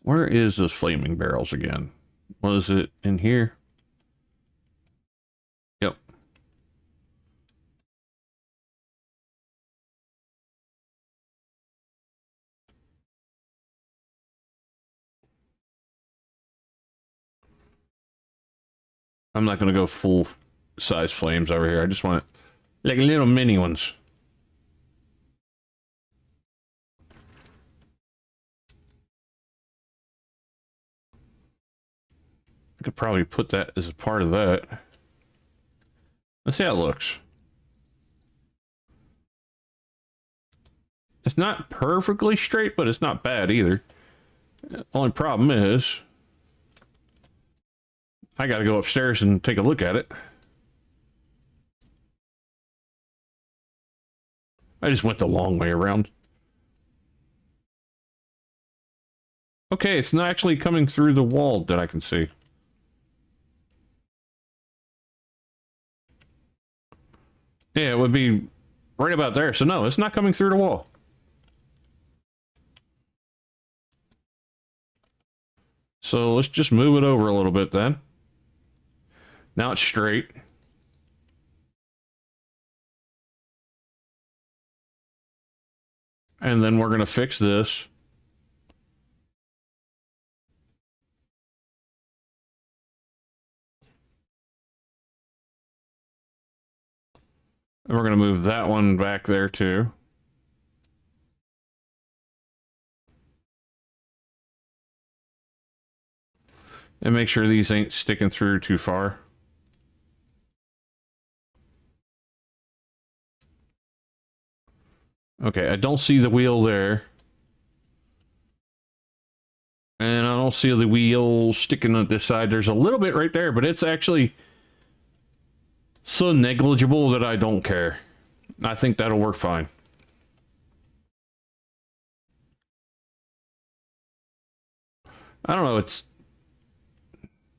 Where is those flaming barrels again? Was it in here? Yep. I'm not going to go full size flames over here. I just want like little mini ones. I could probably put that as a part of that. Let's see how it looks. It's not perfectly straight, but it's not bad either. Only problem is I gotta go upstairs and take a look at it. I just went the long way around. Okay, it's not actually coming through the wall that I can see. Yeah, it would be right about there. So no, it's not coming through the wall. So let's just move it over a little bit then. Now it's straight. And then we're going to fix this. And we're going to move that one back there too. And make sure these ain't sticking through too far. Okay, I don't see the wheel there. And I don't see the wheel sticking on this side. There's a little bit right there, but it's actually so negligible that I don't care. I think that'll work fine. I don't know, it's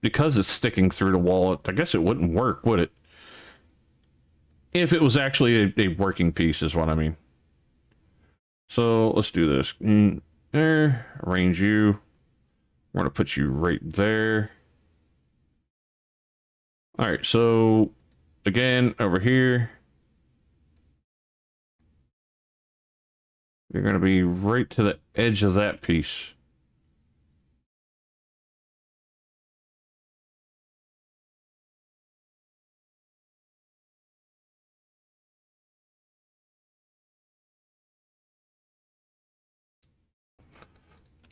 because it's sticking through the wall, I guess it wouldn't work, would it? If it was actually a working piece is what I mean. So let's do this. There, arrange you. We're going to put you right there. All right, so again, over here. You're going to be right to the edge of that piece.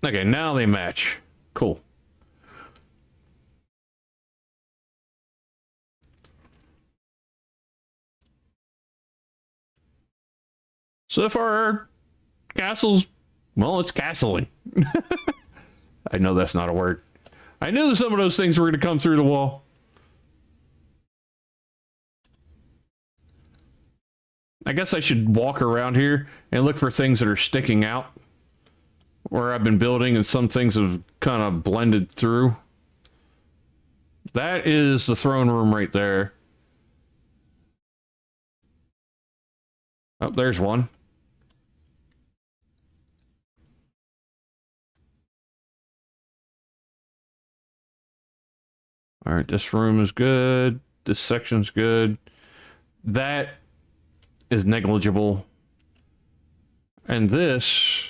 Okay, now they match. Cool. So far, our castle's, well, it's castling. I know that's not a word. I knew some of those things were going to come through the wall. I guess I should walk around here and look for things that are sticking out where I've been building, and some things have kind of blended through. That is the throne room right there. Oh, there's one. All right, this room is good. This section's good. That is negligible. And this,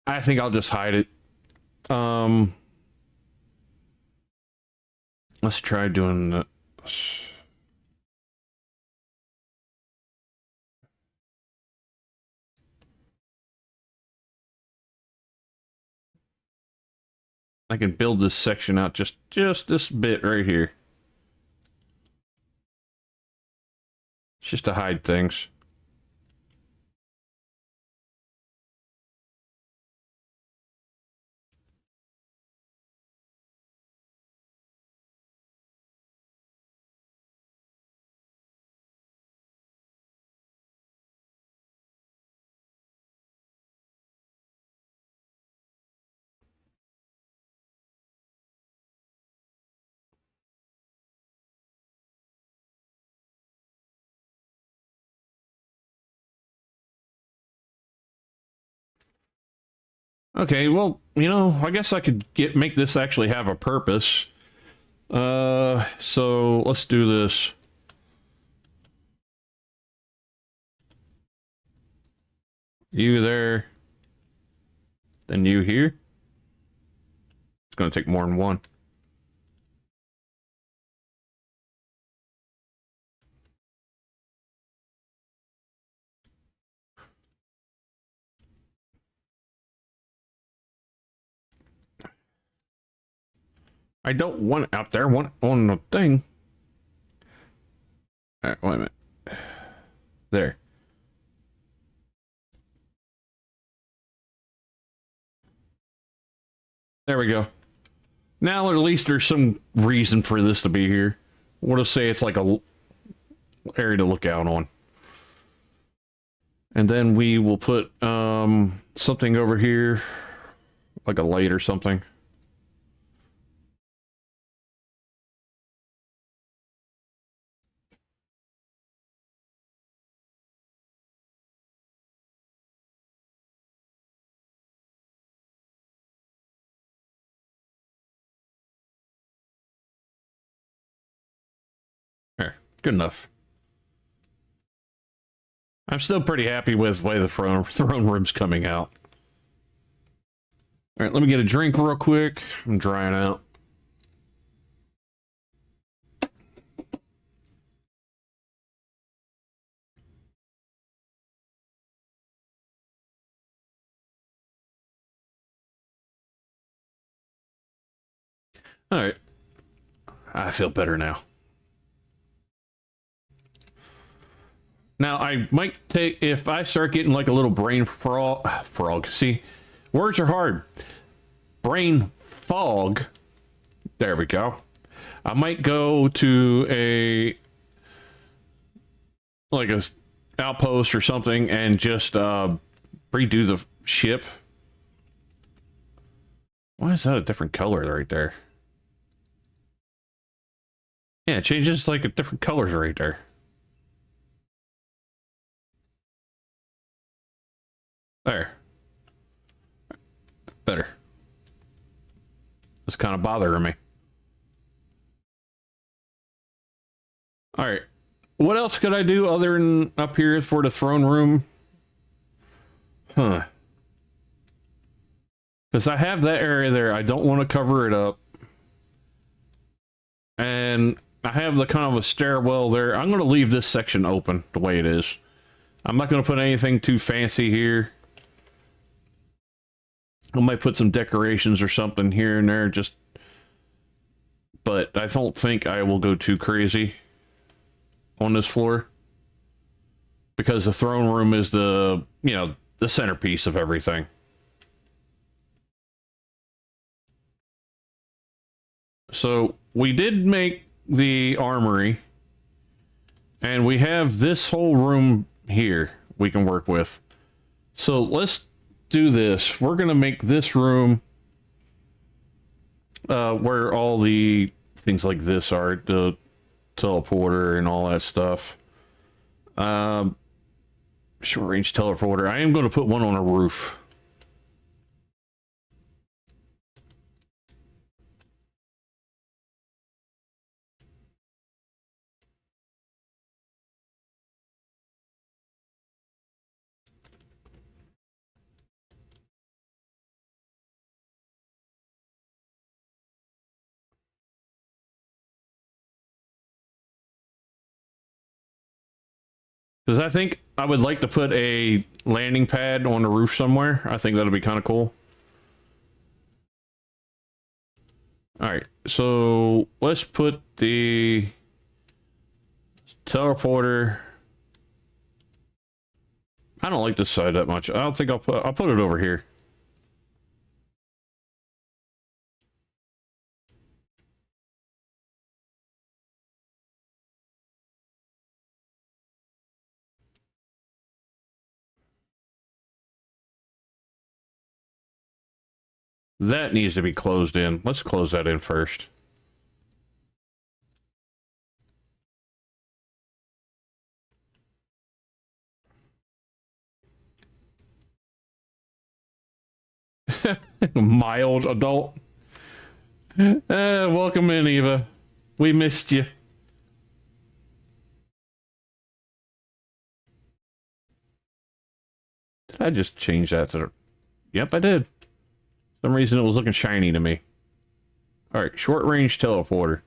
I think I'll just hide it. Let's try doing this. I can build this section out just this bit right here. It's just to hide things. Okay, well, you know, I guess I could make this actually have a purpose. So let's do this. You there, then you here. It's gonna take more than one. I don't want it out there. I want it on the thing. All right, wait a minute. There. There we go. Now at least there's some reason for this to be here. We'll just say it's like a area to look out on. And then we will put something over here, like a light or something. There, good enough. I'm still pretty happy with the way the throne room's coming out. All right, let me get a drink real quick. I'm drying out. All right. I feel better now. Now, I might take, if I start getting like a little brain frog, see, words are hard. Brain fog. There we go. I might go to like a outpost or something and just redo the ship. Why is that a different color right there? Yeah, it changes like a different colors right there. There. Better. It's kind of bothering me. Alright. What else could I do other than up here for the throne room? Huh. Because I have that area there. I don't want to cover it up. And I have the kind of a stairwell there. I'm going to leave this section open the way it is. I'm not going to put anything too fancy here. I might put some decorations or something here and there, just, but I don't think I will go too crazy on this floor because the throne room is the, you know, the centerpiece of everything. So we did make the armory and we have this whole room here we can work with. So let's do this. We're gonna make this room where all the things like this are, the teleporter and all that stuff. Short range teleporter. I am going to put one on a roof. Because I think I would like to put a landing pad on the roof somewhere. I think that'll be kind of cool. All right, so let's put the teleporter. I don't like this side that much. I don't think I'll put it over here. That needs to be closed in. Let's close that in first. Mild adult. Welcome in, Eva. We missed you. Did I just change that to... Yep, I did. For some reason it was looking shiny to me. Alright, short range teleporter.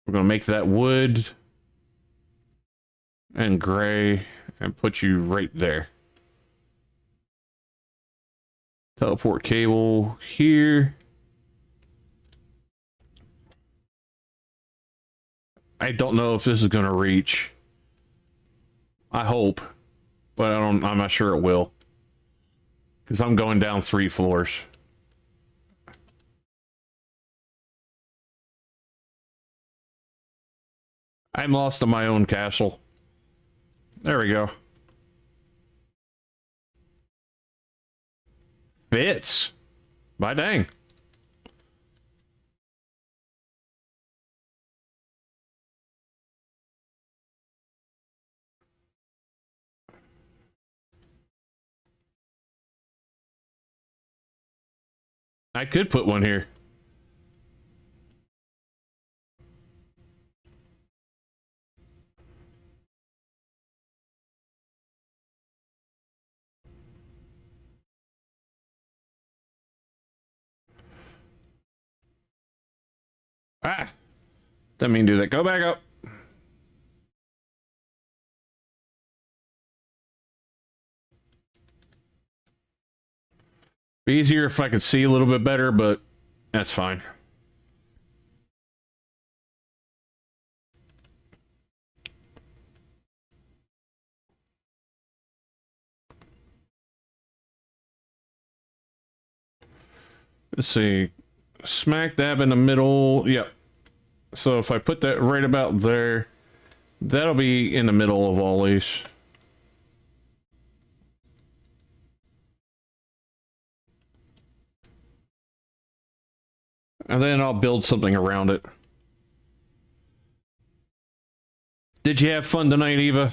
We're gonna make that wood and gray and put you right there. Teleport cable here. I don't know if this is gonna reach. I hope, but I'm not sure it will. Because I'm going down 3 floors. I'm lost in my own castle. There we go. Fits. By dang. I could put one here. Ah! Didn't mean to do that. Go back up. Be easier if I could see a little bit better, but that's fine. Let's see. Smack dab in the middle. Yep. So if I put that right about there, that'll be in the middle of all these. And then I'll build something around it. Did you have fun tonight, Eva?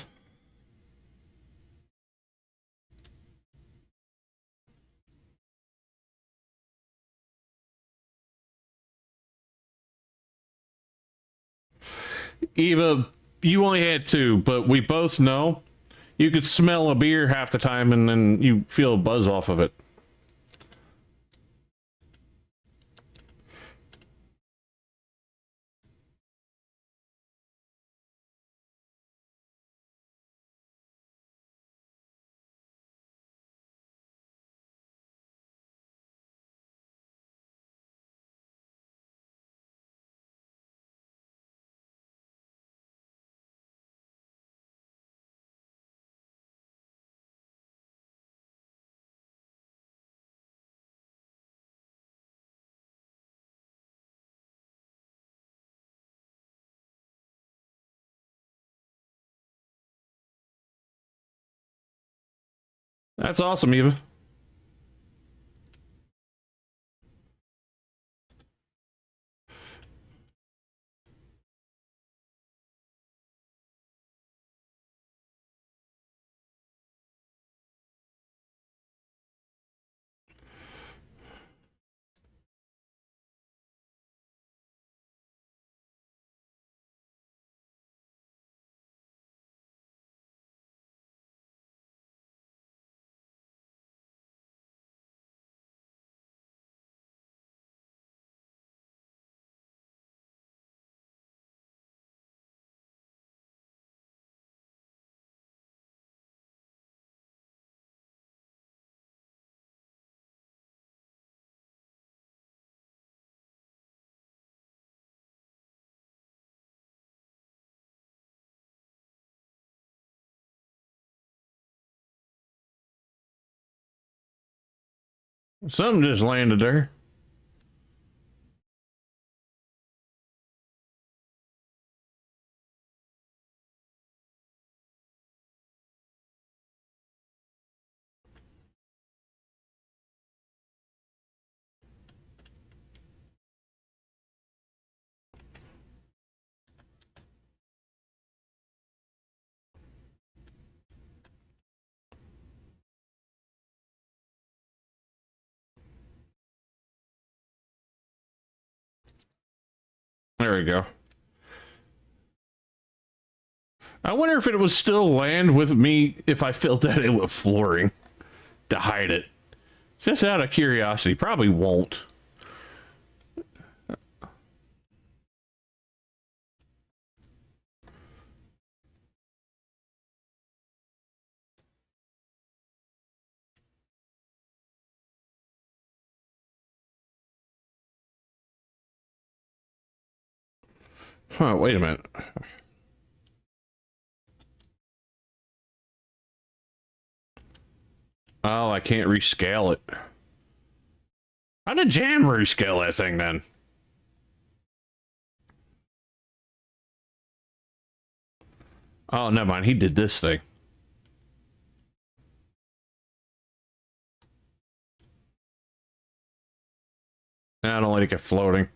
Eva, you only had 2, but we both know you could smell a beer half the time and then you feel a buzz off of it. That's awesome, Eva. Something just landed there. There we go. I wonder if it would still land with me if I filled that in with flooring to hide it. Just out of curiosity. Probably won't. Huh, wait a minute. Oh, I can't rescale it. How did Jam rescale that thing then? Oh, never mind. He did this thing. I don't let it get floating.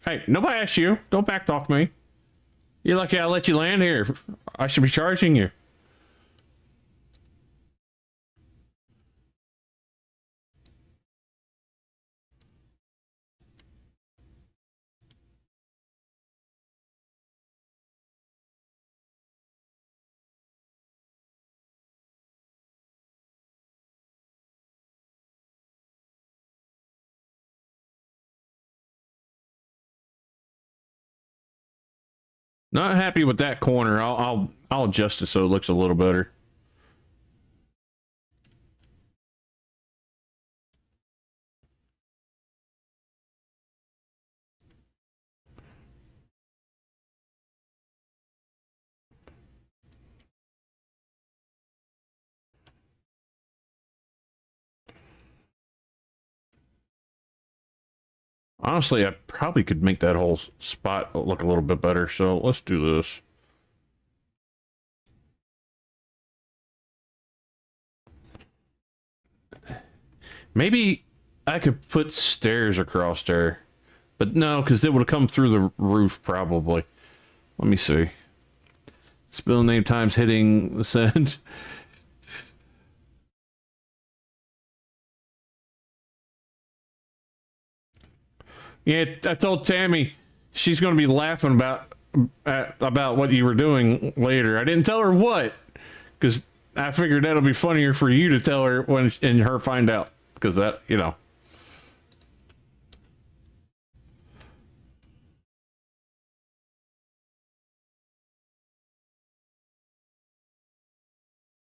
Hey, nobody asked you. Don't backtalk me. You're lucky I let you land here. I should be charging you. Not happy with that corner. I'll adjust it so it looks a little better. Honestly, I probably could make that whole spot look a little bit better, so let's do this. Maybe I could put stairs across there, but no, because it would have come through the roof probably. Let me see. Spill name times hitting the send. Yeah, I told Tammy she's going to be laughing about what you were doing later. I didn't tell her what, because I figured that'll be funnier for you to tell her when and her find out, because that, you know.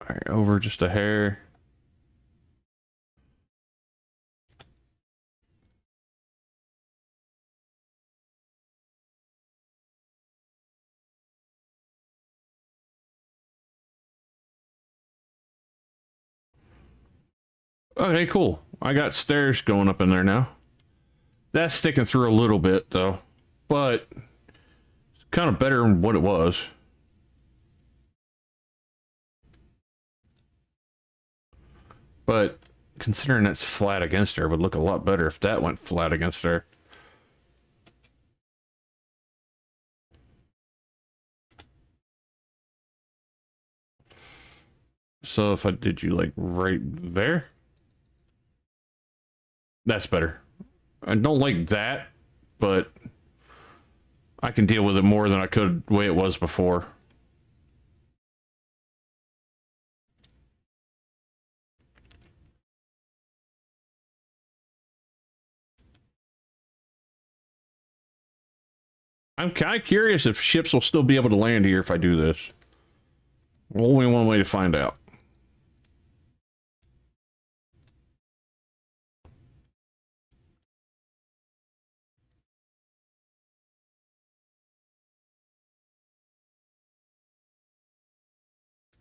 All right, over just a hair. Okay, cool. I got stairs going up in there now. That's sticking through a little bit, though. But it's kind of better than what it was. But considering that's flat against her, it would look a lot better if that went flat against her. So if I did you like right there? That's better. I don't like that, but I can deal with it more than I could the way it was before. I'm kind of curious if ships will still be able to land here if I do this. Only one way to find out.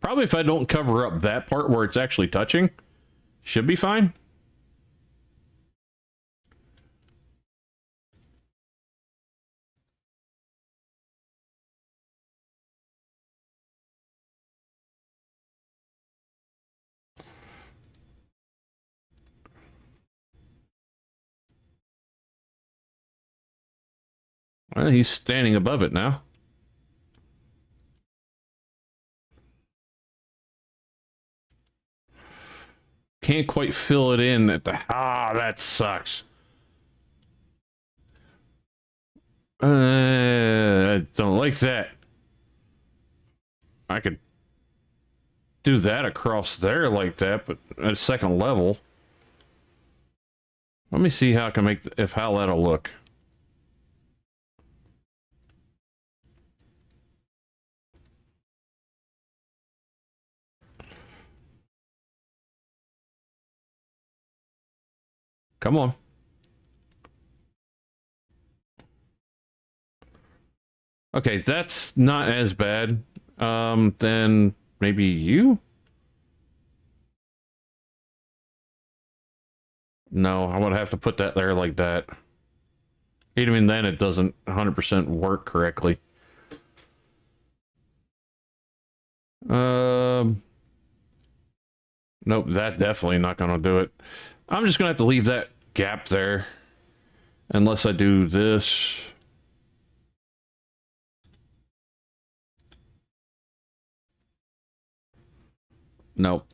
Probably if I don't cover up that part where it's actually touching, should be fine. Well, he's standing above it now. Can't quite fill it in at the... Ah, that sucks. I don't like that. I could do that across there like that, but at a second level. Let me see how I can make... how that'll look. Come on. Okay, that's not as bad. Then maybe you? No, I would have to put that there like that. Even then, it doesn't 100% work correctly. Nope, that definitely not gonna do it. I'm just gonna have to leave that gap there. Unless I do this. Nope.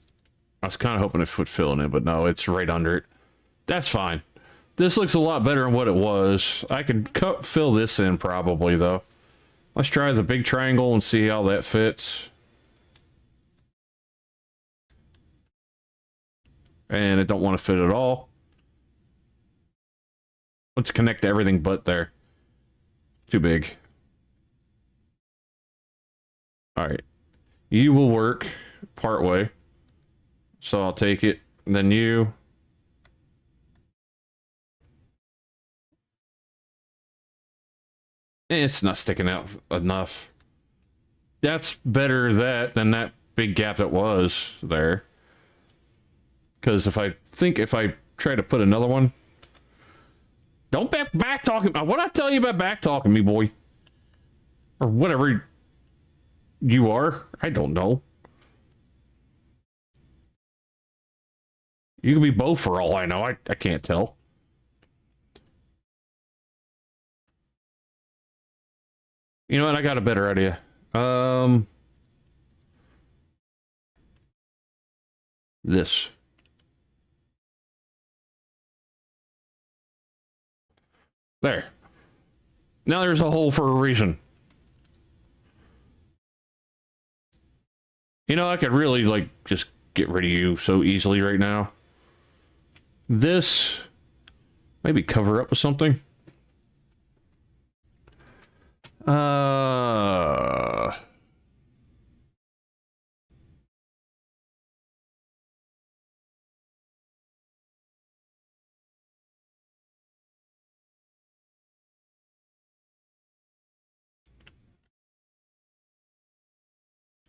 I was kind of hoping it would fill in it, but no, it's right under it. That's fine. This looks a lot better than what it was. I can fill this in probably, though. Let's try the big triangle and see how that fits. And it don't want to fit at all. Let's connect to everything but there. Too big. Alright. You will work part way. So I'll take it. And then you. It's not sticking out enough. That's better than that big gap that was there. Because if I try to put another one. Don't back talking. What I tell you about back talking me, boy? Or whatever you are. I don't know. You could be both for all I know. I can't tell. You know what? I got a better idea. This. There. Now there's a hole for a reason. You know, I could really, like, just get rid of you so easily right now. This. Maybe cover up with something.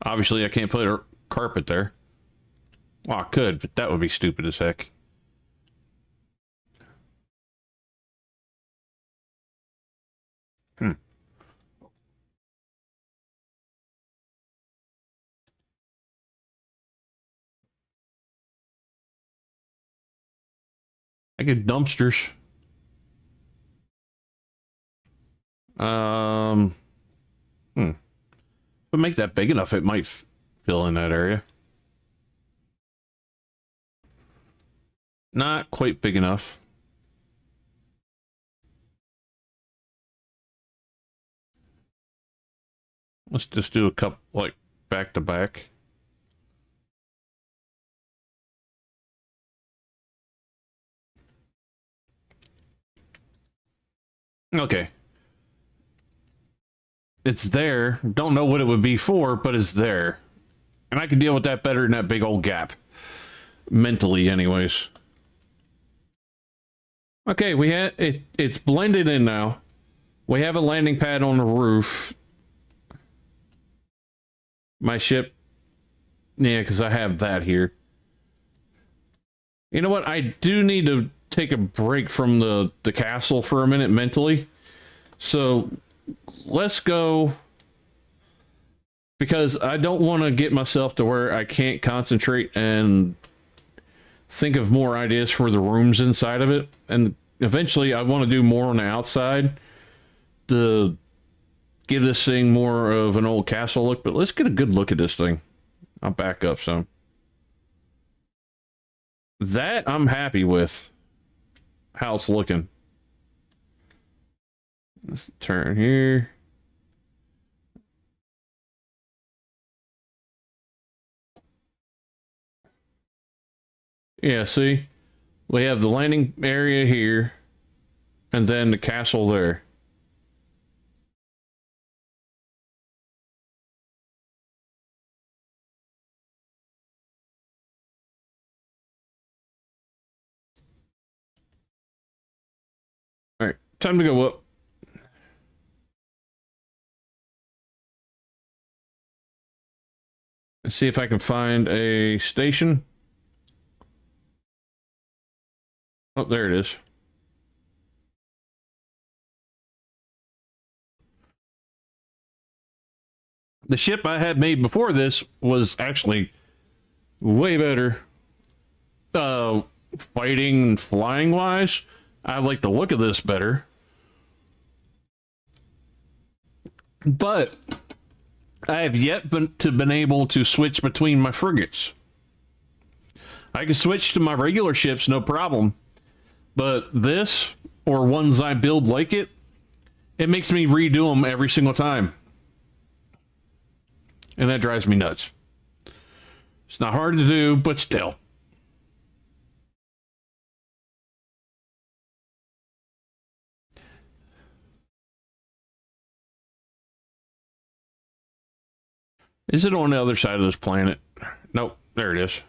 Obviously, I can't put a carpet there. Well, I could, but that would be stupid as heck. I get dumpsters. If I make that big enough, it might fill in that area. Not quite big enough. Let's just do a couple, like, back to back. Okay. It's there. Don't know what it would be for, but it's there. And I can deal with that better than that big old gap. Mentally, anyways. Okay, we had it's blended in now. We have a landing pad on the roof. My ship. Yeah, because I have that here. You know what? I do need to take a break from the castle for a minute mentally. So let's go, because I don't want to get myself to where I can't concentrate and think of more ideas for the rooms inside of it. And eventually I want to do more on the outside, to give this thing more of an old castle look, but let's get a good look at this thing. I'll back up some. That I'm happy with how it's looking. Let's turn here. Yeah, see? We have the landing area here, and then the castle there. Alright, time to go up. Let's see if I can find a station. Oh, there it is. The ship I had made before this was actually way better. Fighting and flying wise, I like the look of this better. But I have yet been able to switch between my frigates. I can switch to my regular ships, no problem. But this, or ones I build like it, it makes me redo them every single time. And that drives me nuts. It's not hard to do, but still. Is it on the other side of this planet? Nope, there it is.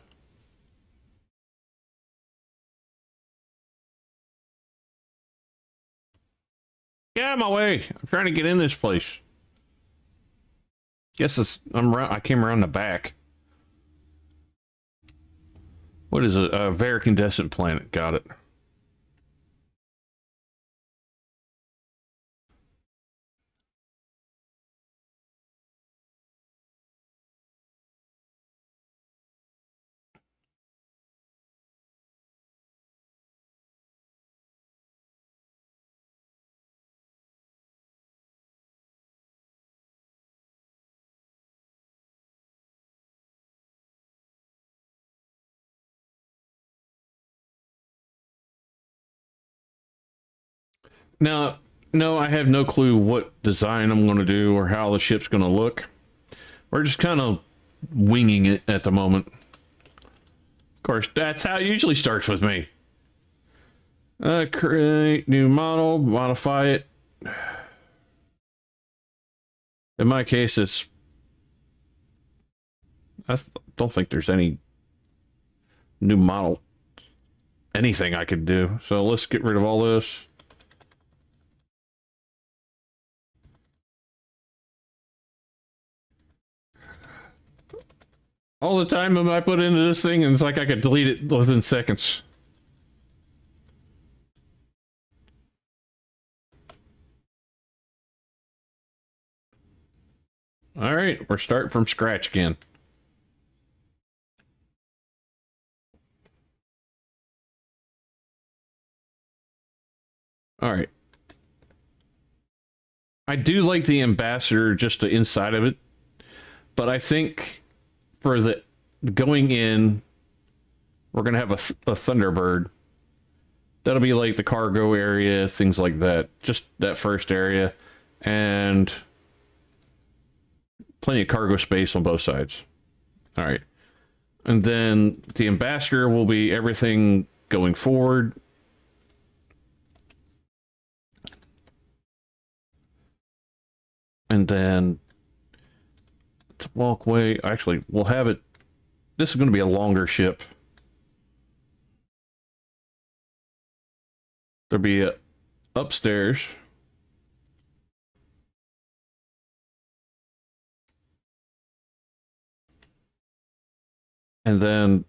Get out of my way. I'm trying to get in this place. Guess it's, I came around the back. What is it? A very incandescent planet. Got it. Now, no, I have no clue what design I'm going to do or how the ship's going to look. We're just kind of winging it at the moment. Of course, that's how it usually starts with me. Create new model, modify it. In my case, I don't think there's any new model, anything I could do. So let's get rid of all this. All the time I put into this thing, and it's like I could delete it within seconds. All right, we're starting from scratch again. All right. I do like the ambassador, just the inside of it, but I think for the going in, we're gonna have a Thunderbird. That'll be like the cargo area, things like that. Just that first area, and plenty of cargo space on both sides. All right, and then the ambassador will be everything going forward. And then to walkway, actually, we'll have it. This is going to be a longer ship. There'll be a upstairs. And then,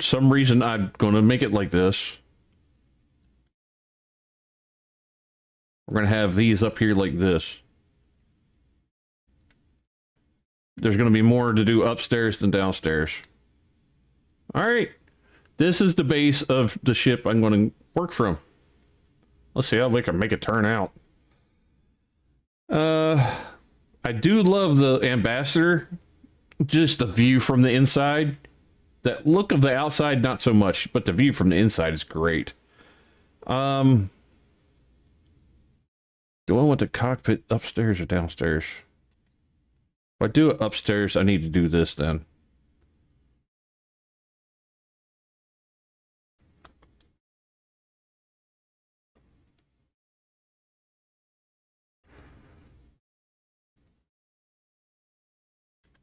some reason I'm going to make it like this. We're going to have these up here like this. There's going to be more to do upstairs than downstairs. All right. This is the base of the ship I'm going to work from. Let's see how we can make it turn out. I do love the Ambassador. Just the view from the inside. That look of the outside, not so much, but the view from the inside is great. Do I want the cockpit upstairs or downstairs? If I do it upstairs, I need to do this then.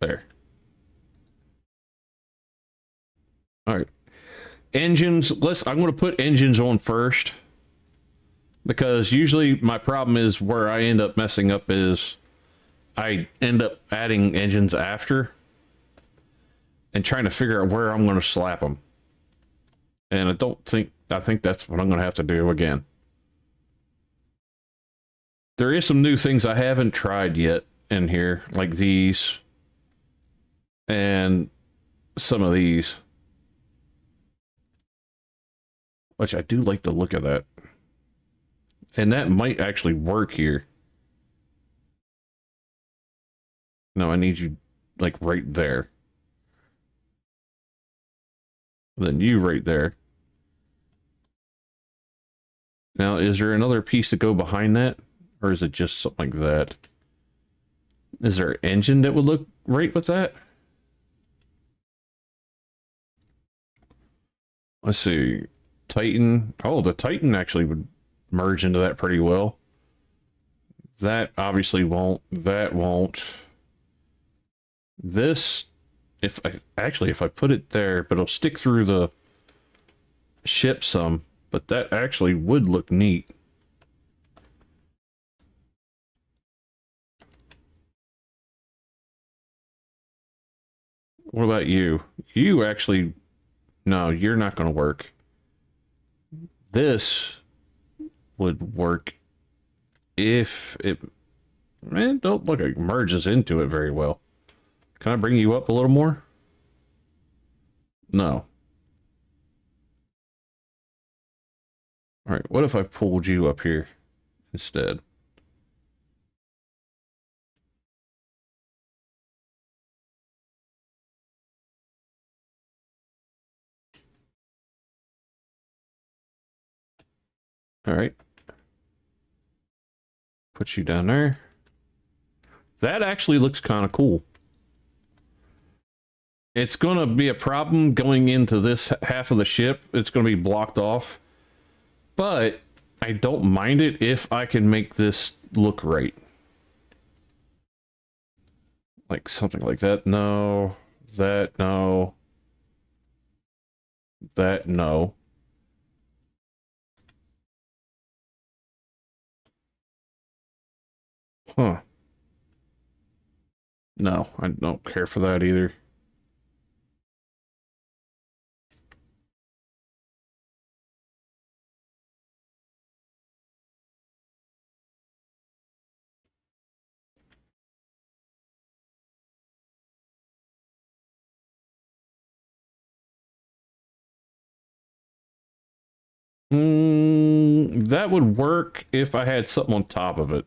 There. All right. Engines, I'm going to put engines on first. Because usually my problem is where I end up messing up is I end up adding engines after and trying to figure out where I'm going to slap them. And I think that's what I'm going to have to do again. There is some new things I haven't tried yet in here, like these and some of these, which I do like the look of that. And that might actually work here. No, I need you like right there. Then you right there. Now, is there another piece to go behind that? Or is it just something like that? Is there an engine that would look right with that? Let's see. Titan. Oh, the Titan actually would merge into that pretty well. That obviously won't. That won't. This, if I put it there, but it'll stick through the ship some, but that actually would look neat. What about you? You actually, no, you're not going to work. This would work if it, man, don't look, it merges into it very well. Can I bring you up a little more? No. All right, what if I pulled you up here instead? All right. Put you down there. That actually looks kind of cool. It's going to be a problem going into this half of the ship. It's going to be blocked off. But I don't mind it if I can make this look right. Like something like that. No. That, no. That, no. Huh. No, I don't care for that either. That would work if I had something on top of it.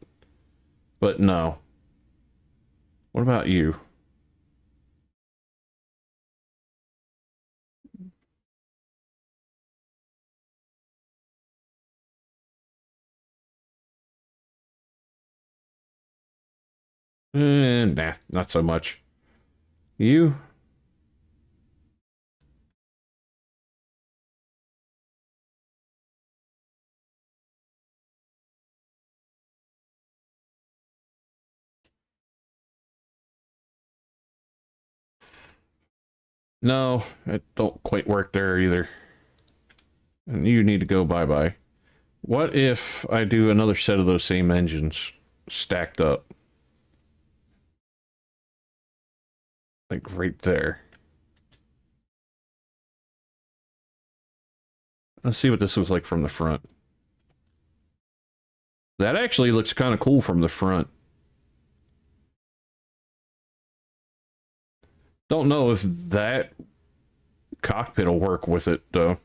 But no. What about you? Nah, not so much. You? No, it don't quite work there either. And you need to go bye-bye. What if I do another set of those same engines stacked up? Like right there. Let's see what this looks like from the front. That actually looks kind of cool from the front. Don't know if that cockpit will work with it, though.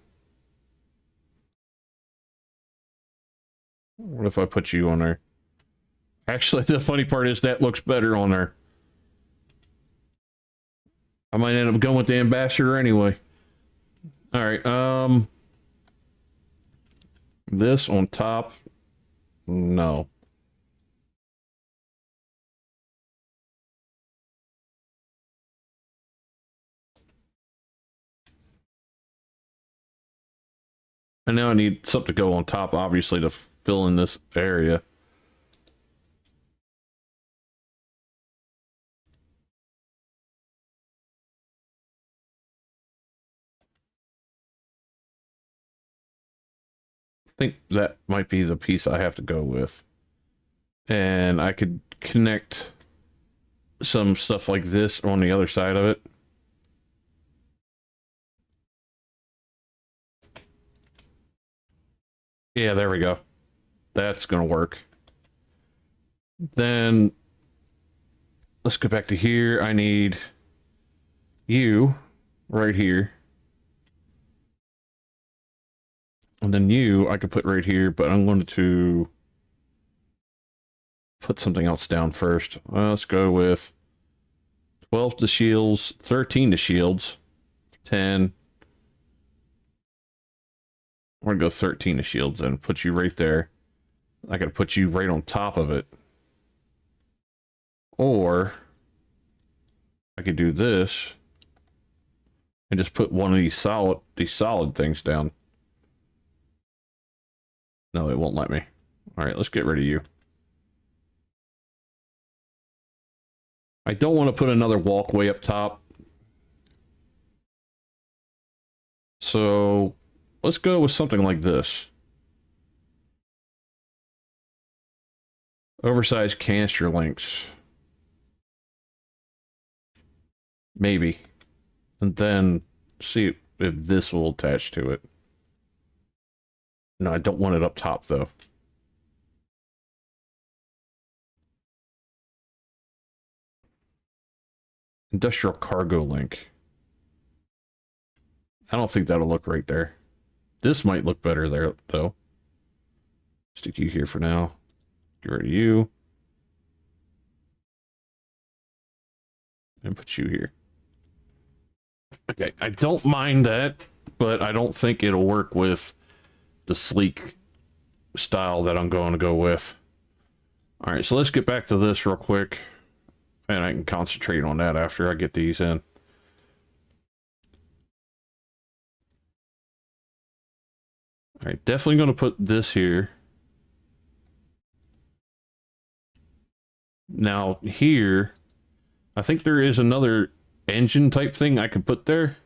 What if I put you on there? Actually, the funny part is that looks better on there. I might end up going with the ambassador anyway. All right, this on top. No. And now I need something to go on top, obviously, to fill in this area. I think that might be the piece I have to go with. And I could connect some stuff like this on the other side of it. Yeah, there we go. That's gonna work. Then let's go back to here. I need you right here. And then you I could put right here, but I'm going to put something else down first. Let's go with 12 to shields, 13 to shields, 10. We're gonna go 13 to shields and put you right there. I gotta put you right on top of it. Or I could do this and just put one of these solid things down. No, it won't let me. All right, let's get rid of you. I don't want to put another walkway up top. So let's go with something like this. Oversized canister links. Maybe. And then see if this will attach to it. No, I don't want it up top though. Industrial cargo link. I don't think that'll look right there. This might look better there though. Stick you here for now. Get rid of you. And put you here. Okay, I don't mind that, but I don't think it'll work with the sleek style that I'm going to go with. All right, so let's get back to this real quick, and I can concentrate on that after I get these in. All right, definitely going to put this here. Now here, I think there is another engine type thing I could put there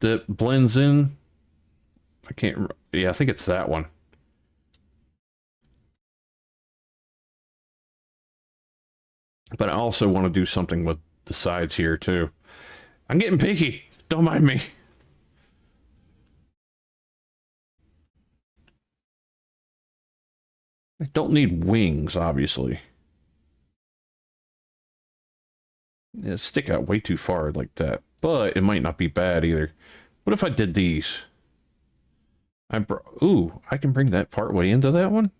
that blends in. I can't, yeah, I think it's that one. But I also want to do something with the sides here too. I'm getting picky, don't mind me. I don't need wings, obviously. Yeah, stick out way too far like that, but it might not be bad either. What if I did these? Ooh, I can bring that part way into that one.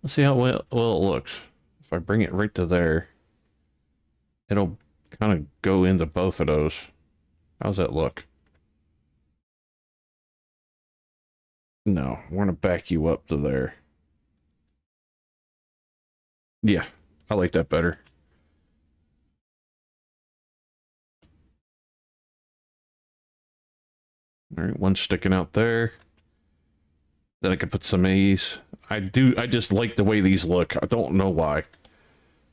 Let's see how well it looks. If I bring it right to there, it'll kind of go into both of those. How's that look? No, we're gonna back you up to there. Yeah, I like that better. All right, one sticking out there. Then I could put some of these. I just like the way these look. I don't know why.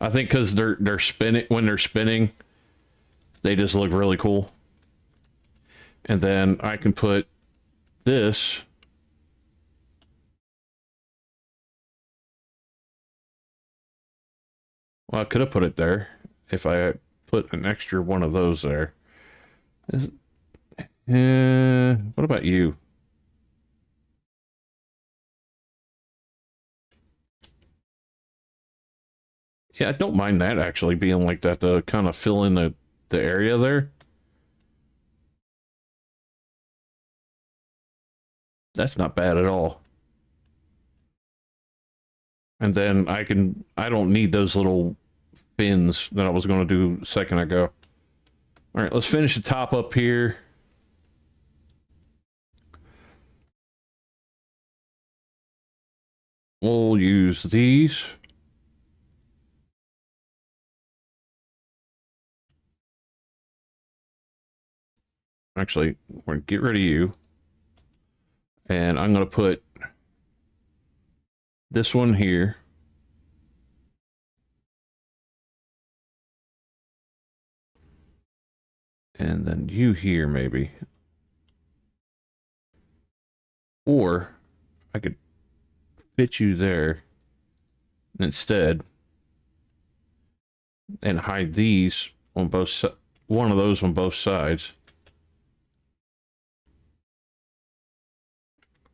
I think because they're spinning, when they're spinning, they just look really cool. And then I can put this. Well, I could have put it there if I had put an extra one of those there. What about you? Yeah, I don't mind that actually being like that to kind of fill in the area there. That's not bad at all. And then I don't need those little fins that I was going to do a second ago. All right, let's finish the top up here. We'll use these. Actually, we're going to get rid of you. And I'm going to put this one here. And then you here, maybe. Or I could fit you there instead and hide these on both one of those on both sides,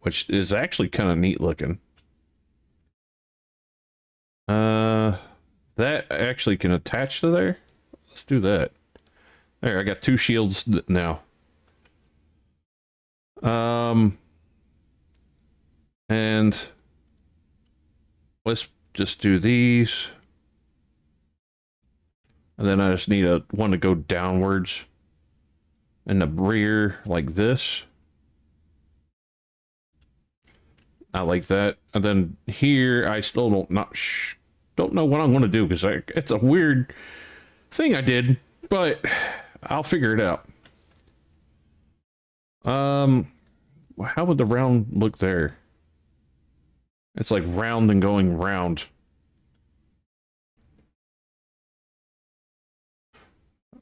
which is actually kind of neat looking. That actually can attach to there. Let's do that. There, I got two shields now. And let's just do these. And then I just need one to go downwards in the rear like this. I like that. And then here, I still don't know what I'm going to do because it's a weird thing I did, but I'll figure it out. How would the round look there? It's like round and going round.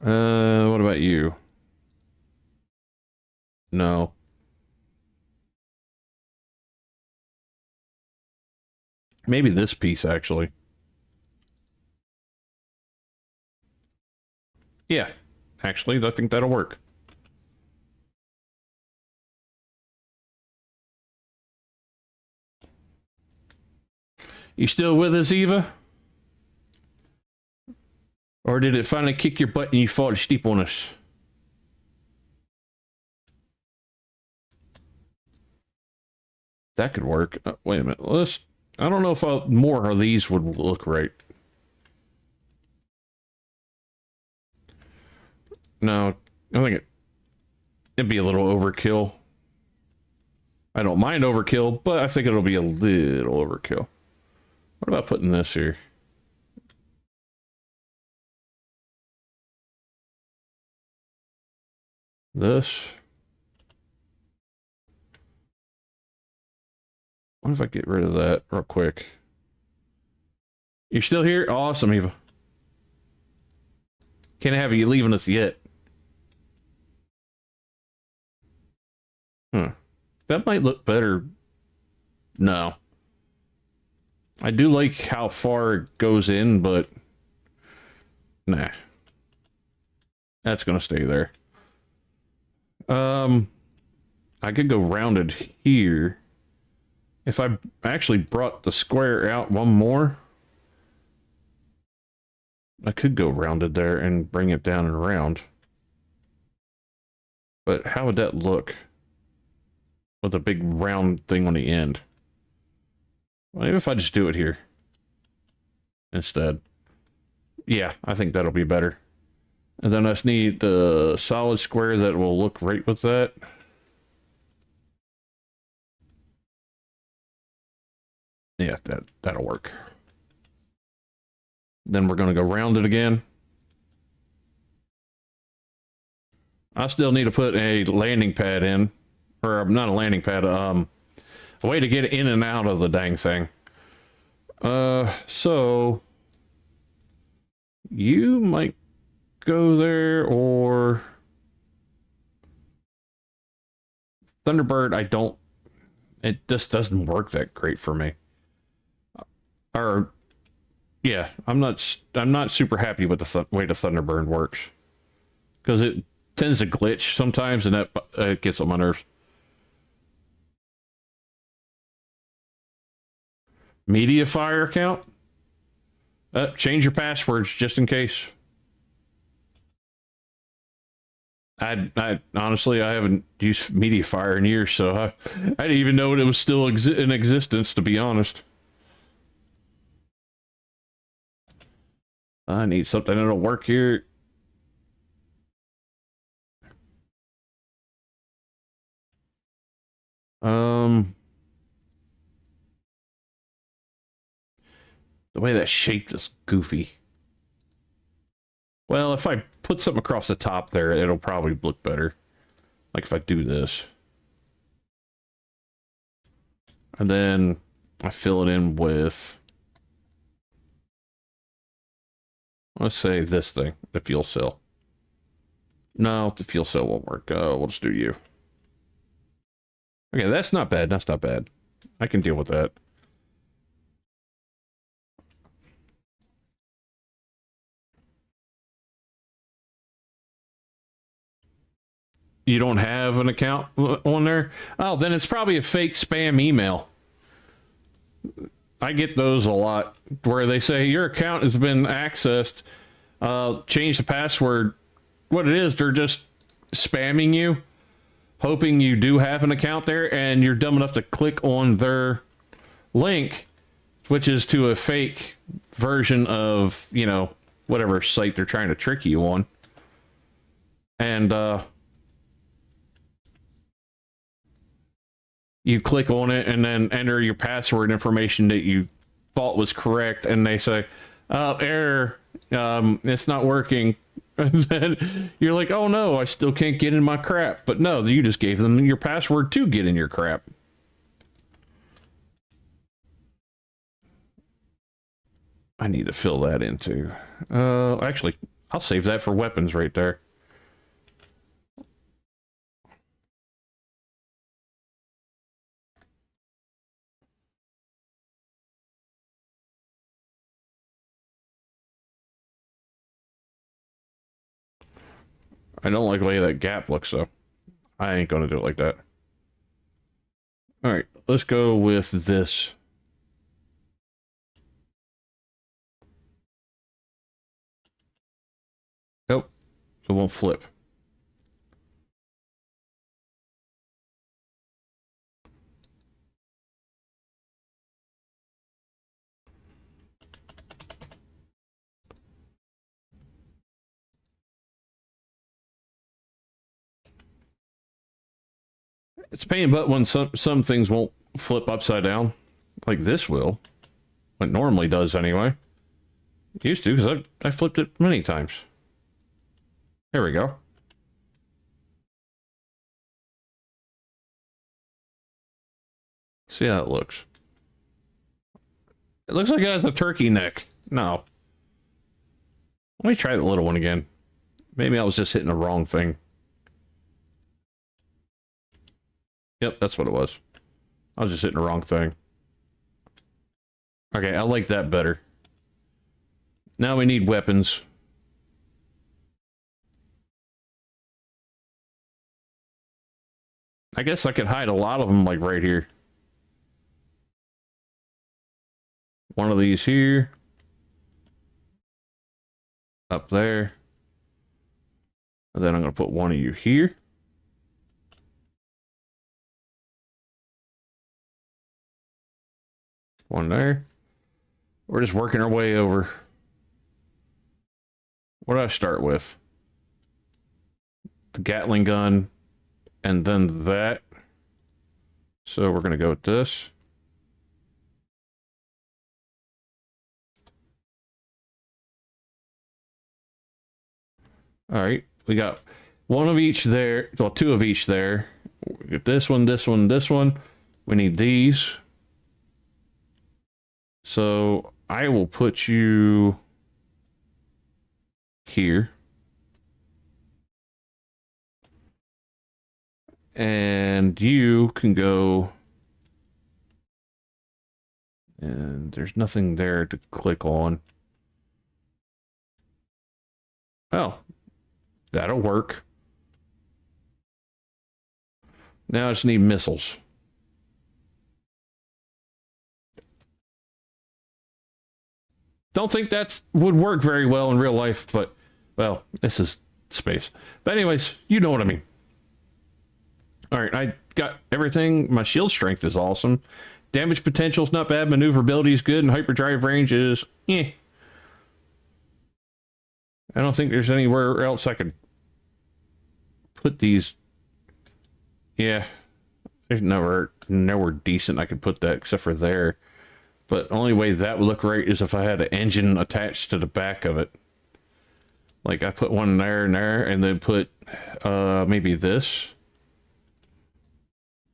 What about you? No. Maybe this piece, actually. Yeah, actually, I think that'll work. You still with us, Eva? Or did it finally kick your butt and you fall asleep on us? That could work. Wait a minute. I don't know if more of these would look right. No, I think it'd be a little overkill. I don't mind overkill, but I think it'll be a little overkill. What about putting this here? This. What if I get rid of that real quick? You still here? Awesome, Eva. Can't have you leaving us yet. That might look better. No. I do like how far it goes in, but nah. That's gonna stay there. I could go rounded here. If I actually brought the square out one more, I could go rounded there and bring it down and around. But how would that look with a big round thing on the end? Well, maybe if I just do it here instead. Yeah, I think that'll be better. And then I just need the solid square that will look right with that. Yeah, that'll work. Then we're going to go round it again. I still need to put a landing pad in. Or not a landing pad, a way to get in and out of the dang thing. So you might go there, or Thunderbird, it just doesn't work that great for me. Or yeah, I'm not super happy with the way the Thunderbird works, because it tends to glitch sometimes, and that gets on my nerves. Media fire account? Change your passwords just in case. I honestly, I haven't used Mediafire in years, so I didn't even know it was still in existence, to be honest. I need something that'll work here. The way that shaped is goofy. Well, if I put something across the top there, it'll probably look better. Like if I do this. And then I fill it in with, let's say this thing, the fuel cell. No, the fuel cell won't work. We'll just do you. Okay, that's not bad. That's not bad. I can deal with that. You don't have an account on there? Oh, then it's probably a fake spam email. I get those a lot where they say your account has been accessed. Change the password. What it is, they're just spamming you, hoping you do have an account there, and you're dumb enough to click on their link, which is to a fake version of, you know, whatever site they're trying to trick you on. And, you click on it and then enter your password information that you thought was correct, and they say, error, it's not working. And then you're like, oh no, I still can't get in my crap. But no, you just gave them your password to get in your crap. I need to fill that in too. Actually, I'll save that for weapons right there. I don't like the way that gap looks, though. I ain't gonna do it like that. Alright, let's go with this. Nope, it won't flip. It's a pain, but when some things won't flip upside down, like this will. It normally does anyway. It used to, because I flipped it many times. There we go. See how it looks. It looks like it has a turkey neck. No. Let me try the little one again. Maybe I was just hitting the wrong thing. Yep, that's what it was. I was just hitting the wrong thing. Okay, I like that better. Now we need weapons. I guess I could hide a lot of them, like right here. One of these here. Up there. And then I'm going to put one of you here. One there. We're just working our way over. What do I start with? The Gatling gun. And then that. So we're going to go with this. All right. We got one of each there. Well, two of each there. We get this one, this one, this one. We need these. So I will put you here. And you can go. And there's nothing there to click on. Oh, that'll work. Now I just need missiles. Don't think that would work very well in real life, but, well, this is space. But anyways, you know what I mean. Alright, I got everything. My shield strength is awesome. Damage potential is not bad. Maneuverability is good. And hyperdrive range is, eh. I don't think there's anywhere else I could put these. Yeah, there's nowhere decent I could put that except for there. But only way that would look right is if I had an engine attached to the back of it. Like I put one there and then put maybe this.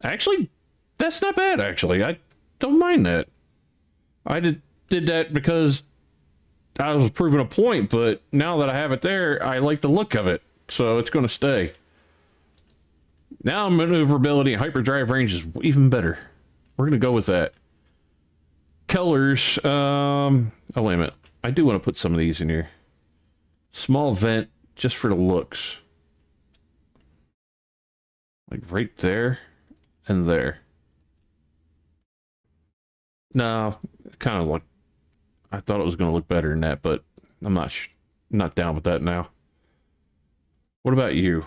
Actually, that's not bad actually. I don't mind that. I did that because I was proving a point, but now that I have it there, I like the look of it. So it's going to stay. Now maneuverability and hyperdrive range is even better. We're going to go with that. Colors. Oh, wait a minute. I do want to put some of these in here. Small vent just for the looks. Like right there and there. No, kind of look. I thought it was going to look better than that, but I'm not down with that now. What about you?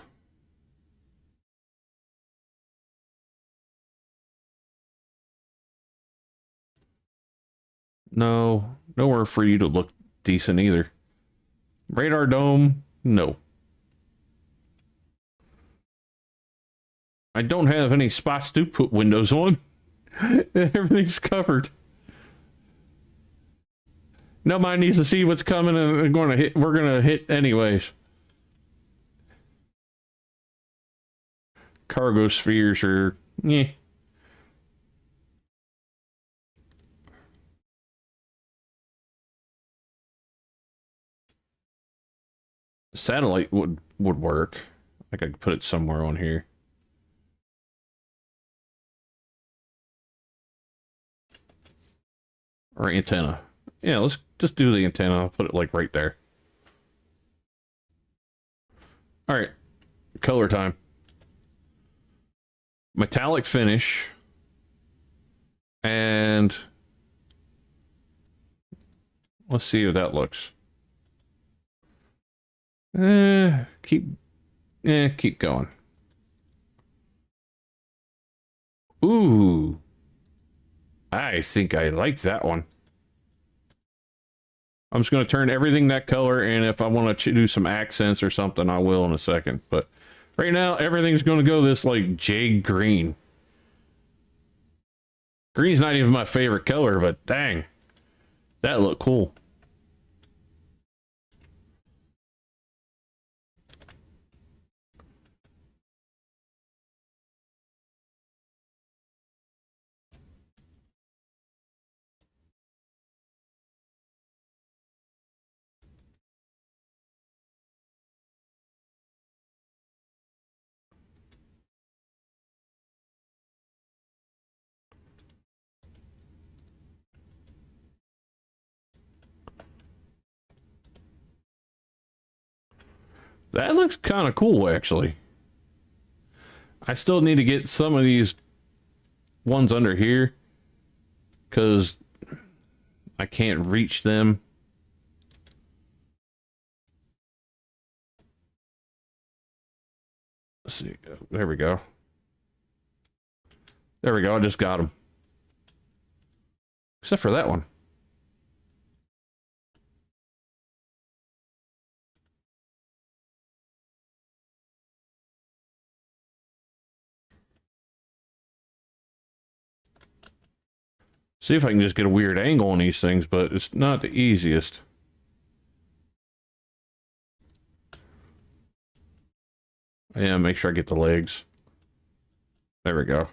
No, nowhere for you to look decent either. Radar dome, no. I don't have any spots to put windows on. Everything's covered. Nobody needs to see what's coming and we're gonna hit anyways. Cargo spheres are yeah. Satellite would work. I could put it somewhere on here. Or antenna. Yeah, let's just do the antenna. I'll put it like right there. All right, color time. Metallic finish. And let's see how that looks. Keep going. Ooh. I think I like that one. I'm just going to turn everything that color, and if I want to do some accents or something, I will in a second. But right now, everything's going to go this, like, jade green. Green's not even my favorite color, but dang. That looked cool. That looks kind of cool, actually. I still need to get some of these ones under here because I can't reach them. Let's see. There we go. There we go. I just got them. Except for that one. See if I can just get a weird angle on these things, but it's not the easiest. Yeah, make sure I get the legs. There we go.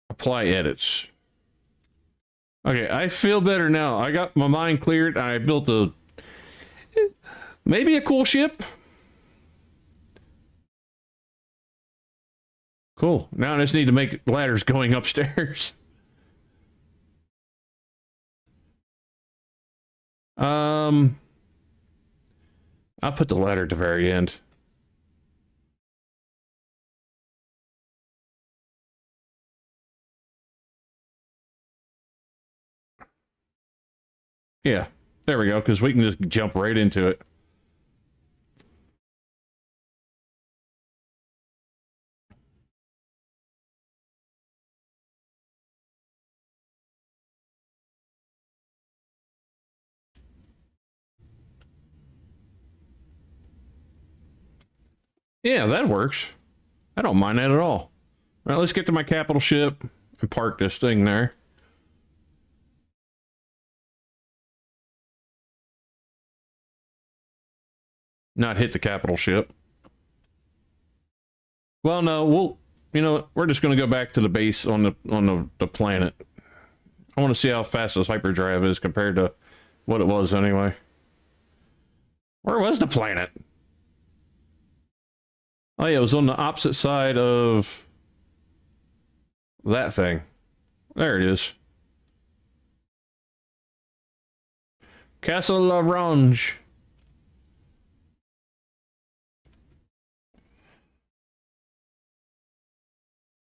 Apply edits. Okay, I feel better now. I got my mind cleared. I built maybe a cool ship. Cool. Now I just need to make ladders going upstairs. I'll put the ladder at the very end. Yeah, there we go, because we can just jump right into it. Yeah, that works. I don't mind that at all. All right, let's get to my capital ship and park this thing there. Not hit the capital ship. Well, no, we're just going to go back to the base on the planet. I want to see how fast this hyperdrive is compared to what it was anyway. Where was the planet? Oh yeah, it was on the opposite side of that thing. There it is. Castle Larange.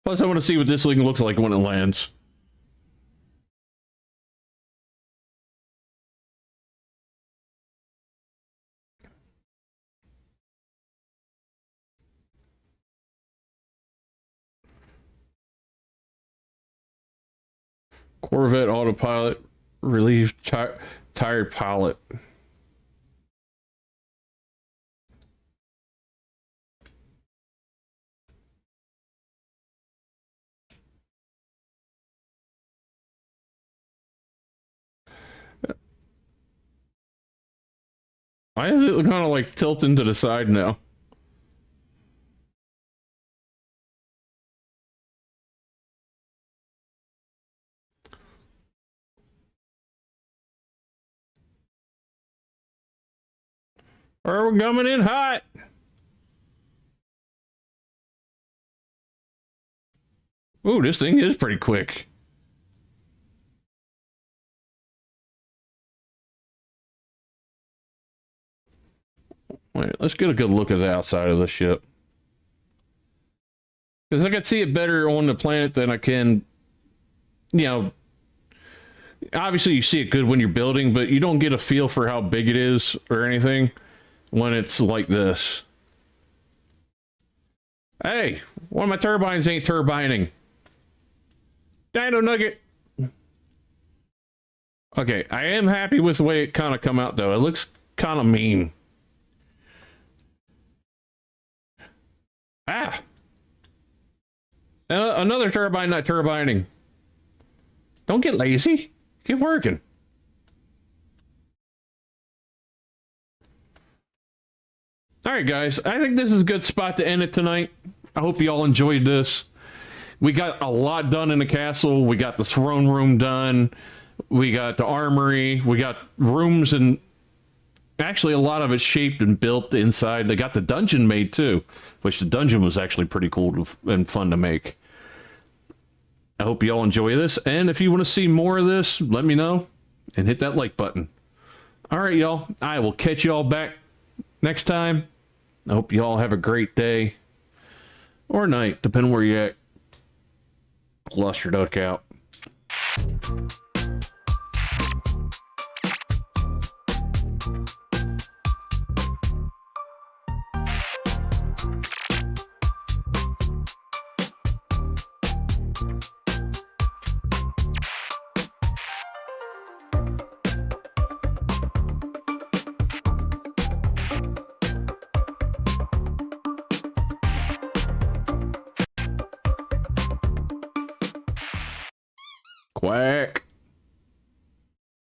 Plus, I want to see what this thing looks like when it lands. Corvette autopilot, relieved tired pilot. Why is it kind of like tilting to the side now? Are we coming in hot? Ooh, this thing is pretty quick. Wait, let's get a good look at the outside of the ship. Because I can see it better on the planet than I can, obviously you see it good when you're building, but you don't get a feel for how big it is or anything when it's like this. Hey, one of my turbines ain't turbining. Dino Nugget. Okay, I am happy with the way it kind of come out though. It looks kind of mean. Ah! Another turbine not turbining. Don't get lazy. Keep working. All right, guys. I think this is a good spot to end it tonight. I hope you all enjoyed this. We got a lot done in the castle. We got the throne room done. We got the armory. We got rooms, and actually a lot of it shaped and built inside. They got the dungeon made too, which the dungeon was actually pretty cool and fun to make. I hope you all enjoy this, and if you want to see more of this, let me know and hit that like button. All right, y'all. I will catch you all back next time. I hope you all have a great day or night, depending where you're at. Cluster Duck out. Quack.